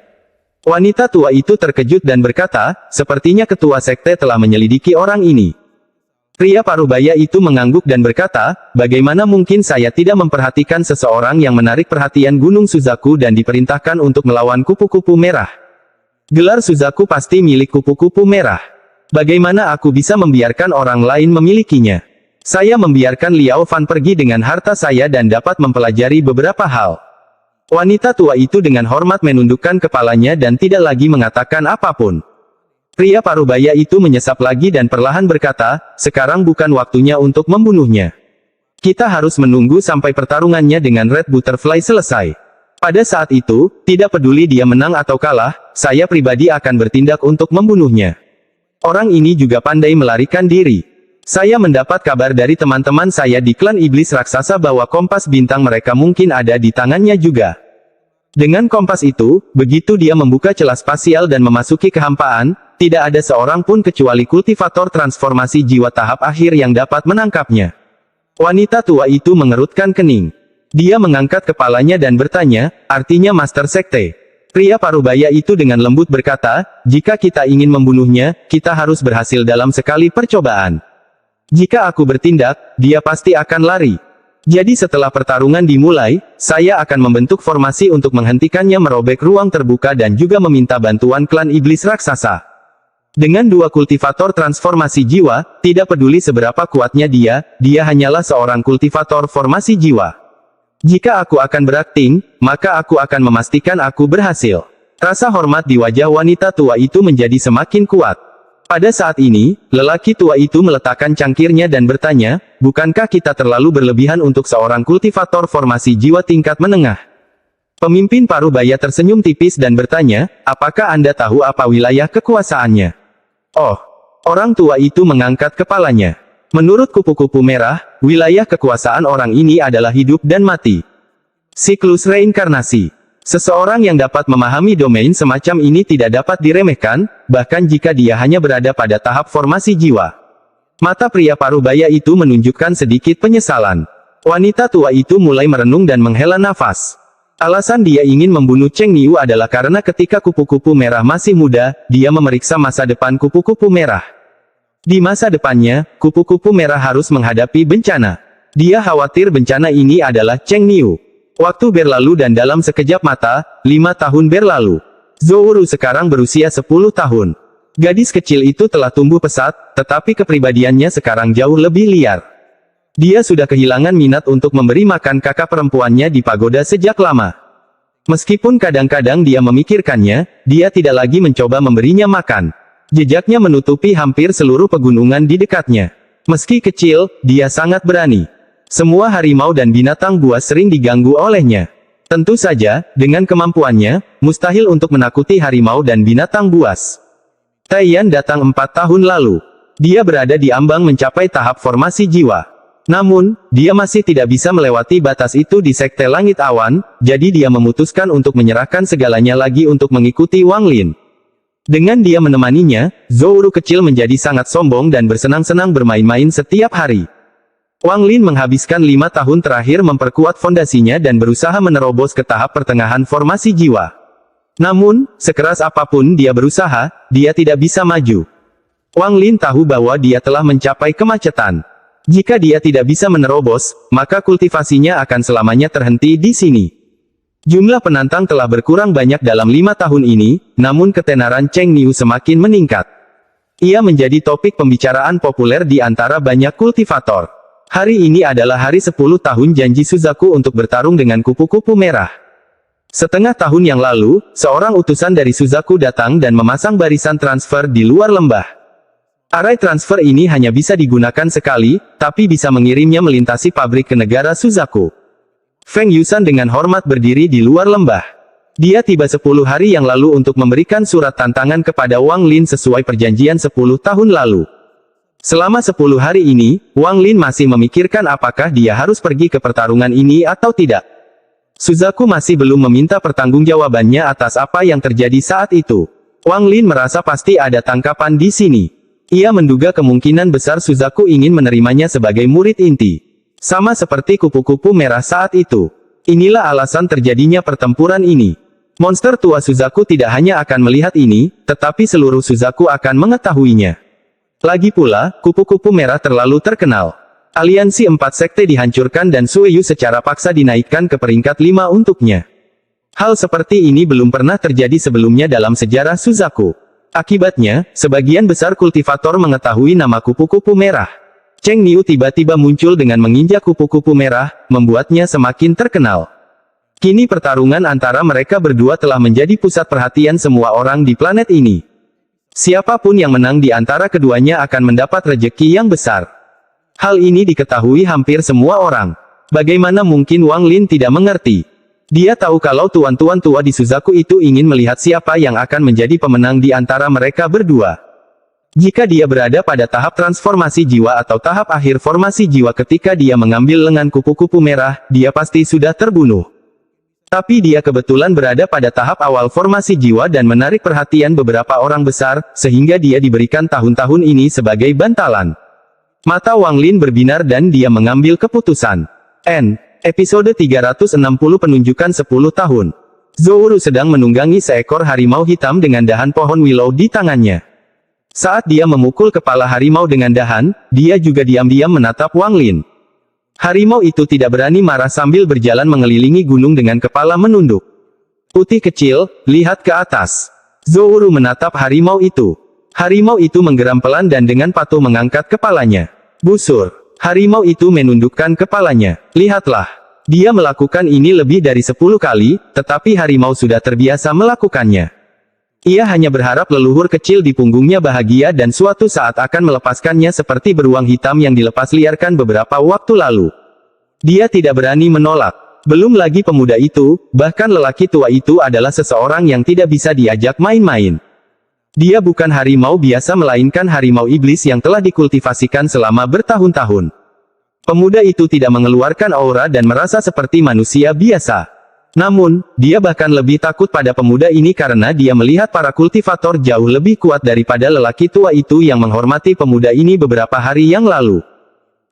Wanita tua itu terkejut dan berkata, "Sepertinya ketua sekte telah menyelidiki orang ini." Pria parubaya itu mengangguk dan berkata, "Bagaimana mungkin saya tidak memperhatikan seseorang yang menarik perhatian Gunung Suzaku dan diperintahkan untuk melawan kupu-kupu merah? Gelar Suzaku pasti milik kupu-kupu merah. Bagaimana aku bisa membiarkan orang lain memilikinya? Saya membiarkan Liao Fan pergi dengan harta saya dan dapat mempelajari beberapa hal." Wanita tua itu dengan hormat menundukkan kepalanya dan tidak lagi mengatakan apapun. Pria parubaya itu menyesap lagi dan perlahan berkata, "Sekarang bukan waktunya untuk membunuhnya. Kita harus menunggu sampai pertarungannya dengan Red Butterfly selesai. Pada saat itu, tidak peduli dia menang atau kalah, saya pribadi akan bertindak untuk membunuhnya. Orang ini juga pandai melarikan diri. Saya mendapat kabar dari teman-teman saya di klan iblis raksasa bahwa kompas bintang mereka mungkin ada di tangannya juga. Dengan kompas itu, begitu dia membuka celah spasial dan memasuki kehampaan, tidak ada seorang pun kecuali kultivator transformasi jiwa tahap akhir yang dapat menangkapnya." Wanita tua itu mengerutkan kening. Dia mengangkat kepalanya dan bertanya, "Artinya Master Sekte?" Pria parubaya itu dengan lembut berkata, "Jika kita ingin membunuhnya, kita harus berhasil dalam sekali percobaan. Jika aku bertindak, dia pasti akan lari. Jadi setelah pertarungan dimulai, saya akan membentuk formasi untuk menghentikannya merobek ruang terbuka dan juga meminta bantuan klan iblis raksasa. Dengan 2 kultivator transformasi jiwa, tidak peduli seberapa kuatnya dia hanyalah seorang kultivator formasi jiwa. Jika aku akan berakting, maka aku akan memastikan aku berhasil." Rasa hormat di wajah wanita tua itu menjadi semakin kuat. Pada saat ini, lelaki tua itu meletakkan cangkirnya dan bertanya, "Bukankah kita terlalu berlebihan untuk seorang kultivator formasi jiwa tingkat menengah?" Pemimpin parubaya tersenyum tipis dan bertanya, "Apakah Anda tahu apa wilayah kekuasaannya?" "Oh." Orang tua itu mengangkat kepalanya. "Menurut kupu-kupu merah, wilayah kekuasaan orang ini adalah hidup dan mati. Siklus reinkarnasi. Seseorang yang dapat memahami domain semacam ini tidak dapat diremehkan, bahkan jika dia hanya berada pada tahap formasi jiwa." Mata pria parubaya itu menunjukkan sedikit penyesalan. Wanita tua itu mulai merenung dan menghela nafas. Alasan dia ingin membunuh Cheng Niu adalah karena ketika kupu-kupu merah masih muda, dia memeriksa masa depan kupu-kupu merah. Di masa depannya, kupu-kupu merah harus menghadapi bencana. Dia khawatir bencana ini adalah Cheng Niu. Waktu berlalu dan dalam sekejap mata, 5 tahun berlalu. Zhou Ru sekarang berusia 10 tahun. Gadis kecil itu telah tumbuh pesat, tetapi kepribadiannya sekarang jauh lebih liar. Dia sudah kehilangan minat untuk memberi makan kakak perempuannya di pagoda sejak lama. Meskipun kadang-kadang dia memikirkannya, dia tidak lagi mencoba memberinya makan. Jejaknya menutupi hampir seluruh pegunungan di dekatnya. Meski kecil, dia sangat berani. Semua harimau dan binatang buas sering diganggu olehnya. Tentu saja, dengan kemampuannya, mustahil untuk menakuti harimau dan binatang buas. Taiyan datang 4 tahun lalu. Dia berada di ambang mencapai tahap formasi jiwa. Namun, dia masih tidak bisa melewati batas itu di Sekte Langit Awan, jadi dia memutuskan untuk menyerahkan segalanya lagi untuk mengikuti Wang Lin. Dengan dia menemaninya, Zhou kecil menjadi sangat sombong dan bersenang-senang bermain-main setiap hari. Wang Lin menghabiskan 5 tahun terakhir memperkuat fondasinya dan berusaha menerobos ke tahap pertengahan formasi jiwa. Namun, sekeras apapun dia berusaha, dia tidak bisa maju. Wang Lin tahu bahwa dia telah mencapai kemacetan. Jika dia tidak bisa menerobos, maka kultivasinya akan selamanya terhenti di sini. Jumlah penantang telah berkurang banyak dalam 5 tahun ini, namun ketenaran Cheng Niu semakin meningkat. Ia menjadi topik pembicaraan populer di antara banyak kultivator. Hari ini adalah hari 10 tahun janji Suzaku untuk bertarung dengan kupu-kupu merah. Setengah tahun yang lalu, seorang utusan dari Suzaku datang dan memasang barisan transfer di luar lembah. Arai transfer ini hanya bisa digunakan sekali, tapi bisa mengirimnya melintasi pabrik ke negara Suzaku. Feng Yusan dengan hormat berdiri di luar lembah. Dia tiba 10 hari yang lalu untuk memberikan surat tantangan kepada Wang Lin sesuai perjanjian 10 tahun lalu. Selama 10 hari ini, Wang Lin masih memikirkan apakah dia harus pergi ke pertarungan ini atau tidak. Suzaku masih belum meminta pertanggungjawabannya atas apa yang terjadi saat itu. Wang Lin merasa pasti ada tangkapan di sini. Ia menduga kemungkinan besar Suzaku ingin menerimanya sebagai murid inti. Sama seperti kupu-kupu merah saat itu. Inilah alasan terjadinya pertempuran ini. Monster tua Suzaku tidak hanya akan melihat ini, tetapi seluruh Suzaku akan mengetahuinya. Lagi pula, kupu-kupu merah terlalu terkenal. Aliansi 4 sekte dihancurkan dan Sueyu secara paksa dinaikkan ke peringkat 5 untuknya. Hal seperti ini belum pernah terjadi sebelumnya dalam sejarah Suzaku. Akibatnya, sebagian besar kultivator mengetahui nama kupu-kupu merah. Cheng Niu tiba-tiba muncul dengan menginjak kupu-kupu merah, membuatnya semakin terkenal. Kini pertarungan antara mereka berdua telah menjadi pusat perhatian semua orang di planet ini. Siapapun yang menang di antara keduanya akan mendapat rejeki yang besar. Hal ini diketahui hampir semua orang. Bagaimana mungkin Wang Lin tidak mengerti? Dia tahu kalau tuan-tuan tua di Suzaku itu ingin melihat siapa yang akan menjadi pemenang di antara mereka berdua. Jika dia berada pada tahap transformasi jiwa atau tahap akhir formasi jiwa ketika dia mengambil lengan kupu-kupu merah, dia pasti sudah terbunuh. Tapi dia kebetulan berada pada tahap awal formasi jiwa dan menarik perhatian beberapa orang besar, sehingga dia diberikan tahun-tahun ini sebagai bantalan. Mata Wang Lin berbinar dan dia mengambil keputusan. Episode 360 penunjukan 10 tahun. Zhou sedang menunggangi seekor harimau hitam dengan dahan pohon willow di tangannya. Saat dia memukul kepala harimau dengan dahan, dia juga diam-diam menatap Wang Lin. Harimau itu tidak berani marah sambil berjalan mengelilingi gunung dengan kepala menunduk. Putih kecil, lihat ke atas. Zhou menatap harimau itu. Harimau itu menggeram pelan dan dengan patuh mengangkat kepalanya. Busur. Harimau itu menundukkan kepalanya. Lihatlah. Dia melakukan ini lebih dari 10 kali, tetapi harimau sudah terbiasa melakukannya. Ia hanya berharap leluhur kecil di punggungnya bahagia dan suatu saat akan melepaskannya seperti beruang hitam yang dilepas liarkan beberapa waktu lalu. Dia tidak berani menolak. Belum lagi pemuda itu, bahkan lelaki tua itu adalah seseorang yang tidak bisa diajak main-main. Dia bukan harimau biasa melainkan harimau iblis yang telah dikultivasikan selama bertahun-tahun. Pemuda itu tidak mengeluarkan aura dan merasa seperti manusia biasa. Namun, dia bahkan lebih takut pada pemuda ini karena dia melihat para kultivator jauh lebih kuat daripada lelaki tua itu yang menghormati pemuda ini beberapa hari yang lalu.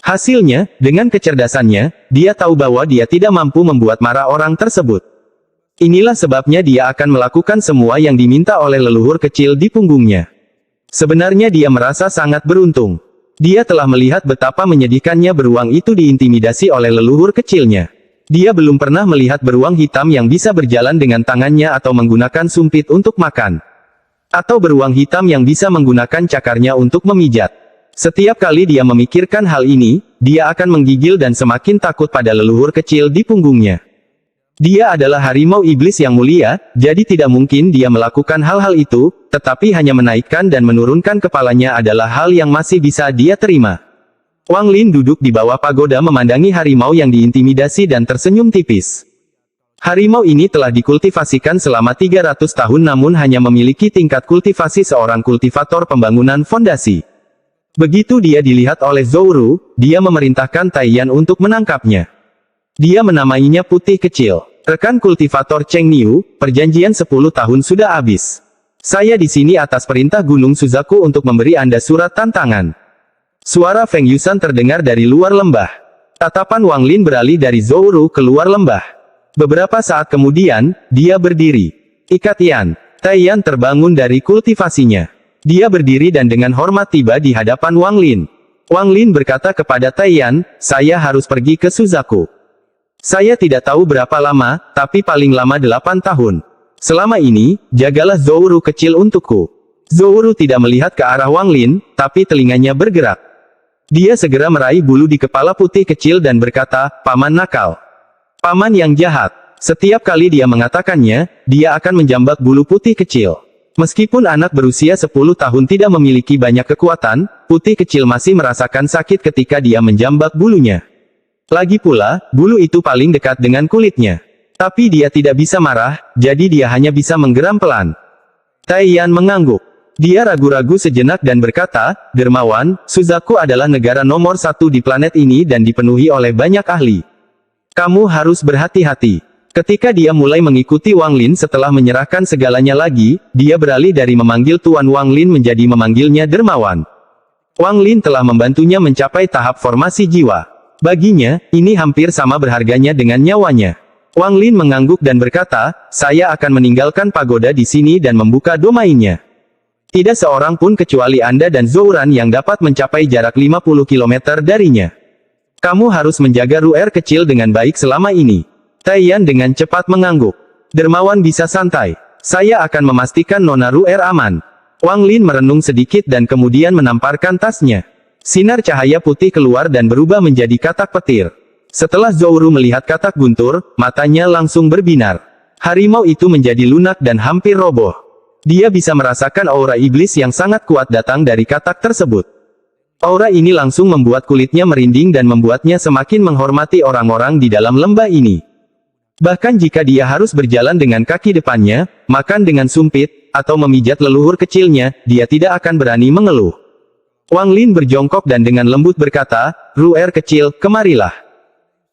Hasilnya, dengan kecerdasannya, dia tahu bahwa dia tidak mampu membuat marah orang tersebut. Inilah sebabnya dia akan melakukan semua yang diminta oleh leluhur kecil di punggungnya. Sebenarnya dia merasa sangat beruntung. Dia telah melihat betapa menyedihkannya beruang itu diintimidasi oleh leluhur kecilnya. Dia belum pernah melihat beruang hitam yang bisa berjalan dengan tangannya atau menggunakan sumpit untuk makan. Atau beruang hitam yang bisa menggunakan cakarnya untuk memijat. Setiap kali dia memikirkan hal ini, dia akan menggigil dan semakin takut pada leluhur kecil di punggungnya. Dia adalah harimau iblis yang mulia, jadi tidak mungkin dia melakukan hal-hal itu, tetapi hanya menaikkan dan menurunkan kepalanya adalah hal yang masih bisa dia terima. Wang Lin duduk di bawah pagoda memandangi harimau yang diintimidasi dan tersenyum tipis. Harimau ini telah dikultivasikan selama 300 tahun namun hanya memiliki tingkat kultivasi seorang kultivator pembangunan fondasi. Begitu dia dilihat oleh Zhou, dia memerintahkan Taiyan untuk menangkapnya. Dia menamainya Putih Kecil. Rekan kultivator Cheng Niu, perjanjian 10 tahun sudah habis. Saya di sini atas perintah Gunung Suzaku untuk memberi Anda surat tantangan. Suara Feng Yusan terdengar dari luar lembah. Tatapan Wang Lin beralih dari Zhou keluar lembah. Beberapa saat kemudian, dia berdiri. Ikatian. Taiyan terbangun dari kultivasinya. Dia berdiri dan dengan hormat tiba di hadapan Wang Lin. Wang Lin berkata kepada Taiyan, saya harus pergi ke Suzaku. Saya tidak tahu berapa lama, tapi paling lama 8 tahun. Selama ini, jagalah Zhou kecil untukku. Zhou tidak melihat ke arah Wang Lin, tapi telinganya bergerak. Dia segera meraih bulu di kepala Putih Kecil dan berkata, paman nakal. Paman yang jahat. Setiap kali dia mengatakannya, dia akan menjambak bulu Putih Kecil. Meskipun anak berusia 10 tahun tidak memiliki banyak kekuatan, Putih Kecil masih merasakan sakit ketika dia menjambak bulunya. Lagi pula, bulu itu paling dekat dengan kulitnya. Tapi dia tidak bisa marah, jadi dia hanya bisa menggeram pelan. Taiyan mengangguk. Dia ragu-ragu sejenak dan berkata, Dermawan, Suzaku adalah negara nomor 1 di planet ini dan dipenuhi oleh banyak ahli. Kamu harus berhati-hati. Ketika dia mulai mengikuti Wang Lin setelah menyerahkan segalanya lagi, dia beralih dari memanggil Tuan Wang Lin menjadi memanggilnya Dermawan. Wang Lin telah membantunya mencapai tahap formasi jiwa. Baginya, ini hampir sama berharganya dengan nyawanya. Wang Lin mengangguk dan berkata, saya akan meninggalkan pagoda di sini dan membuka domainnya. Tidak seorang pun kecuali Anda dan Zhouran yang dapat mencapai jarak 50 km darinya. Kamu harus menjaga Ru'er kecil dengan baik selama ini. Taiyan dengan cepat mengangguk. Dermawan bisa santai. Saya akan memastikan Nona Ru'er aman. Wang Lin merenung sedikit dan kemudian menamparkan tasnya. Sinar cahaya putih keluar dan berubah menjadi katak petir. Setelah Zhou melihat katak guntur, matanya langsung berbinar. Harimau itu menjadi lunak dan hampir roboh. Dia bisa merasakan aura iblis yang sangat kuat datang dari katak tersebut. Aura ini langsung membuat kulitnya merinding dan membuatnya semakin menghormati orang-orang di dalam lembah ini. Bahkan jika dia harus berjalan dengan kaki depannya, makan dengan sumpit, atau memijat leluhur kecilnya, dia tidak akan berani mengeluh. Wang Lin berjongkok dan dengan lembut berkata, Ru'er kecil, kemarilah.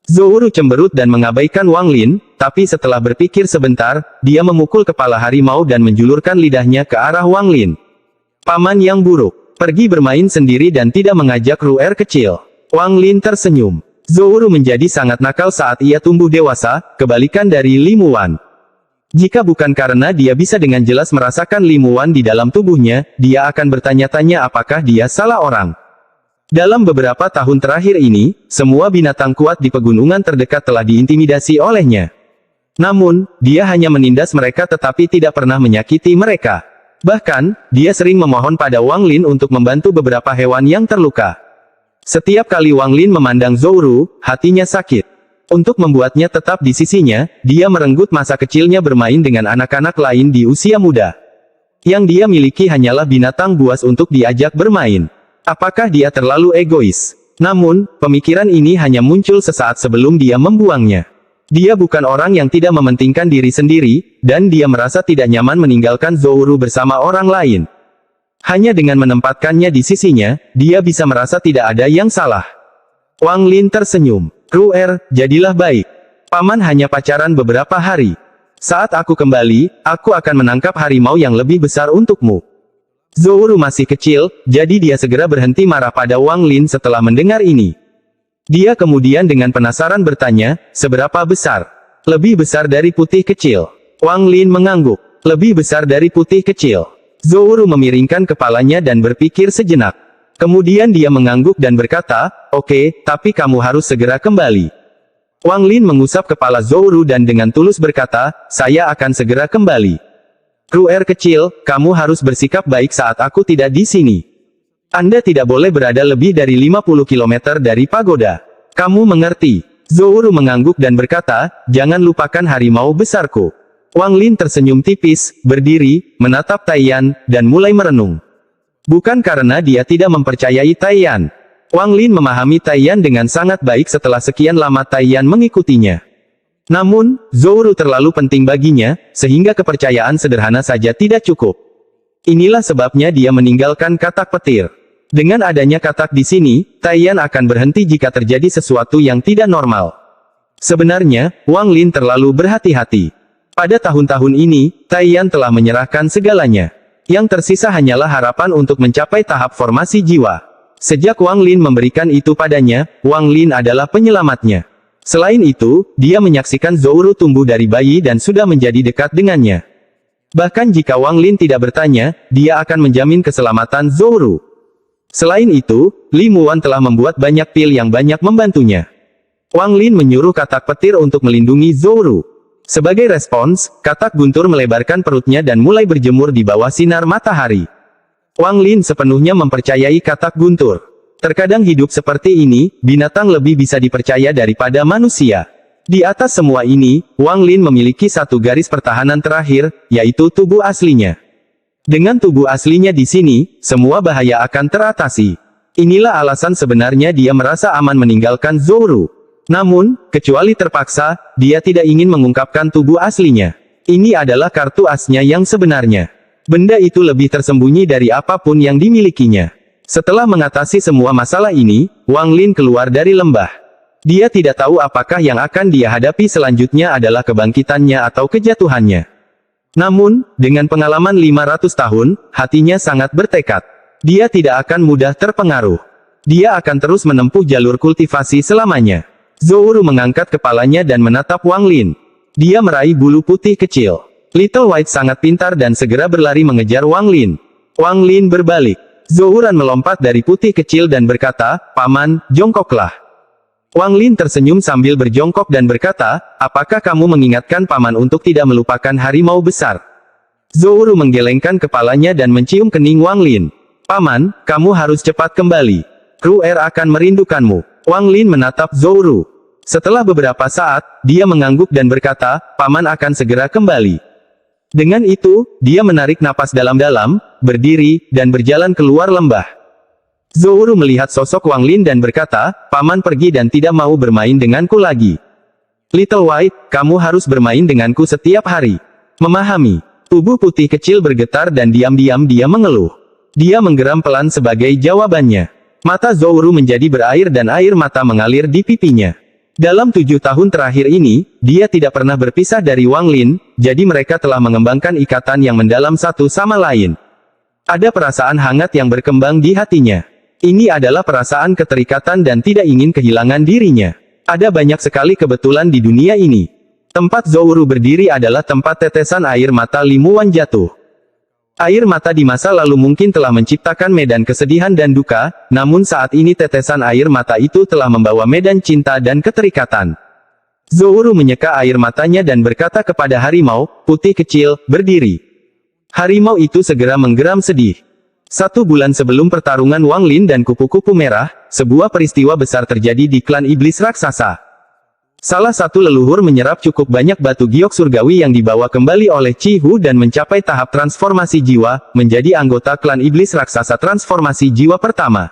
Zhou cemberut dan mengabaikan Wang Lin, tapi setelah berpikir sebentar, dia memukul kepala harimau dan menjulurkan lidahnya ke arah Wang Lin. Paman yang buruk. Pergi bermain sendiri dan tidak mengajak Ru'er kecil. Wang Lin tersenyum. Zhou menjadi sangat nakal saat ia tumbuh dewasa, kebalikan dari Li Muwan. Jika bukan karena dia bisa dengan jelas merasakan Li Muwan di dalam tubuhnya, dia akan bertanya-tanya apakah dia salah orang. Dalam beberapa tahun terakhir ini, semua binatang kuat di pegunungan terdekat telah diintimidasi olehnya. Namun, dia hanya menindas mereka tetapi tidak pernah menyakiti mereka. Bahkan, dia sering memohon pada Wang Lin untuk membantu beberapa hewan yang terluka. Setiap kali Wang Lin memandang Zhou, hatinya sakit. Untuk membuatnya tetap di sisinya, dia merenggut masa kecilnya bermain dengan anak-anak lain di usia muda. Yang dia miliki hanyalah binatang buas untuk diajak bermain. Apakah dia terlalu egois? Namun, pemikiran ini hanya muncul sesaat sebelum dia membuangnya. Dia bukan orang yang tidak mementingkan diri sendiri, dan dia merasa tidak nyaman meninggalkan Zhou bersama orang lain. Hanya dengan menempatkannya di sisinya, dia bisa merasa tidak ada yang salah. Wang Lin tersenyum. Ru'er, jadilah baik. Paman hanya pacaran beberapa hari. Saat aku kembali, aku akan menangkap harimau yang lebih besar untukmu. Zhou masih kecil, jadi dia segera berhenti marah pada Wang Lin setelah mendengar ini. Dia kemudian dengan penasaran bertanya, seberapa besar? Lebih besar dari Putih Kecil. Wang Lin mengangguk. Lebih besar dari Putih Kecil. Zhou memiringkan kepalanya dan berpikir sejenak. Kemudian dia mengangguk dan berkata, oke, tapi kamu harus segera kembali. Wang Lin mengusap kepala Zhou dan dengan tulus berkata, saya akan segera kembali. Kruer kecil, kamu harus bersikap baik saat aku tidak di sini. Anda tidak boleh berada lebih dari 50 km dari pagoda. Kamu mengerti? Zhou mengangguk dan berkata, jangan lupakan harimau besarku. Wang Lin tersenyum tipis, berdiri, menatap Taiyan, dan mulai merenung. Bukan karena dia tidak mempercayai Taiyan. Wang Lin memahami Taiyan dengan sangat baik setelah sekian lama Taiyan mengikutinya. Namun, Zhou terlalu penting baginya, sehingga kepercayaan sederhana saja tidak cukup. Inilah sebabnya dia meninggalkan katak petir. Dengan adanya katak di sini, Taiyan akan berhenti jika terjadi sesuatu yang tidak normal. Sebenarnya, Wang Lin terlalu berhati-hati. Pada tahun-tahun ini, Taiyan telah menyerahkan segalanya. Yang tersisa hanyalah harapan untuk mencapai tahap formasi jiwa. Sejak Wang Lin memberikan itu padanya, Wang Lin adalah penyelamatnya. Selain itu, dia menyaksikan Zhou tumbuh dari bayi dan sudah menjadi dekat dengannya. Bahkan jika Wang Lin tidak bertanya, dia akan menjamin keselamatan Zhou. Selain itu, Li Muan telah membuat banyak pil yang banyak membantunya. Wang Lin menyuruh katak petir untuk melindungi Zhou. Sebagai respons, katak guntur melebarkan perutnya dan mulai berjemur di bawah sinar matahari. Wang Lin sepenuhnya mempercayai katak guntur. Terkadang hidup seperti ini, binatang lebih bisa dipercaya daripada manusia. Di atas semua ini, Wang Lin memiliki satu garis pertahanan terakhir, yaitu tubuh aslinya. Dengan tubuh aslinya di sini, semua bahaya akan teratasi. Inilah alasan sebenarnya dia merasa aman meninggalkan Zhou. Namun, kecuali terpaksa, dia tidak ingin mengungkapkan tubuh aslinya. Ini adalah kartu asnya yang sebenarnya. Benda itu lebih tersembunyi dari apapun yang dimilikinya. Setelah mengatasi semua masalah ini, Wang Lin keluar dari lembah. Dia tidak tahu apakah yang akan dia hadapi selanjutnya adalah kebangkitannya atau kejatuhannya. Namun, dengan pengalaman 500 tahun, hatinya sangat bertekad. Dia tidak akan mudah terpengaruh. Dia akan terus menempuh jalur kultivasi selamanya. Zhou mengangkat kepalanya dan menatap Wang Lin. Dia meraih bulu putih kecil. Little White sangat pintar dan segera berlari mengejar Wang Lin. Wang Lin berbalik. Zhou melompat dari putih kecil dan berkata, Paman, jongkoklah. Wang Lin tersenyum sambil berjongkok dan berkata, apakah kamu mengingatkan Paman untuk tidak melupakan harimau besar? Zhou menggelengkan kepalanya dan mencium kening Wang Lin. Paman, kamu harus cepat kembali. Kruer akan merindukanmu. Wang Lin menatap Zhou. Setelah beberapa saat, dia mengangguk dan berkata, Paman akan segera kembali. Dengan itu, dia menarik napas dalam-dalam, berdiri, dan berjalan keluar lembah. Zhou melihat sosok Wang Lin dan berkata, Paman pergi dan tidak mau bermain denganku lagi. Little White, kamu harus bermain denganku setiap hari. Memahami. Tubuh putih kecil bergetar dan diam-diam dia mengeluh. Dia menggeram pelan sebagai jawabannya. Mata Zhou menjadi berair dan air mata mengalir di pipinya. Dalam 7 tahun terakhir ini, dia tidak pernah berpisah dari Wang Lin, jadi mereka telah mengembangkan ikatan yang mendalam satu sama lain. Ada perasaan hangat yang berkembang di hatinya. Ini adalah perasaan keterikatan dan tidak ingin kehilangan dirinya. Ada banyak sekali kebetulan di dunia ini. Tempat Zhou berdiri adalah tempat tetesan air mata Li Muan jatuh. Air mata di masa lalu mungkin telah menciptakan medan kesedihan dan duka, namun saat ini tetesan air mata itu telah membawa medan cinta dan keterikatan. Zhou menyeka air matanya dan berkata kepada harimau, putih kecil, berdiri. Harimau itu segera menggeram sedih. 1 bulan sebelum pertarungan Wang Lin dan kupu-kupu merah, sebuah peristiwa besar terjadi di klan iblis raksasa. Salah satu leluhur menyerap cukup banyak batu giok surgawi yang dibawa kembali oleh Chi Hu dan mencapai tahap transformasi jiwa, menjadi anggota klan iblis raksasa transformasi jiwa pertama.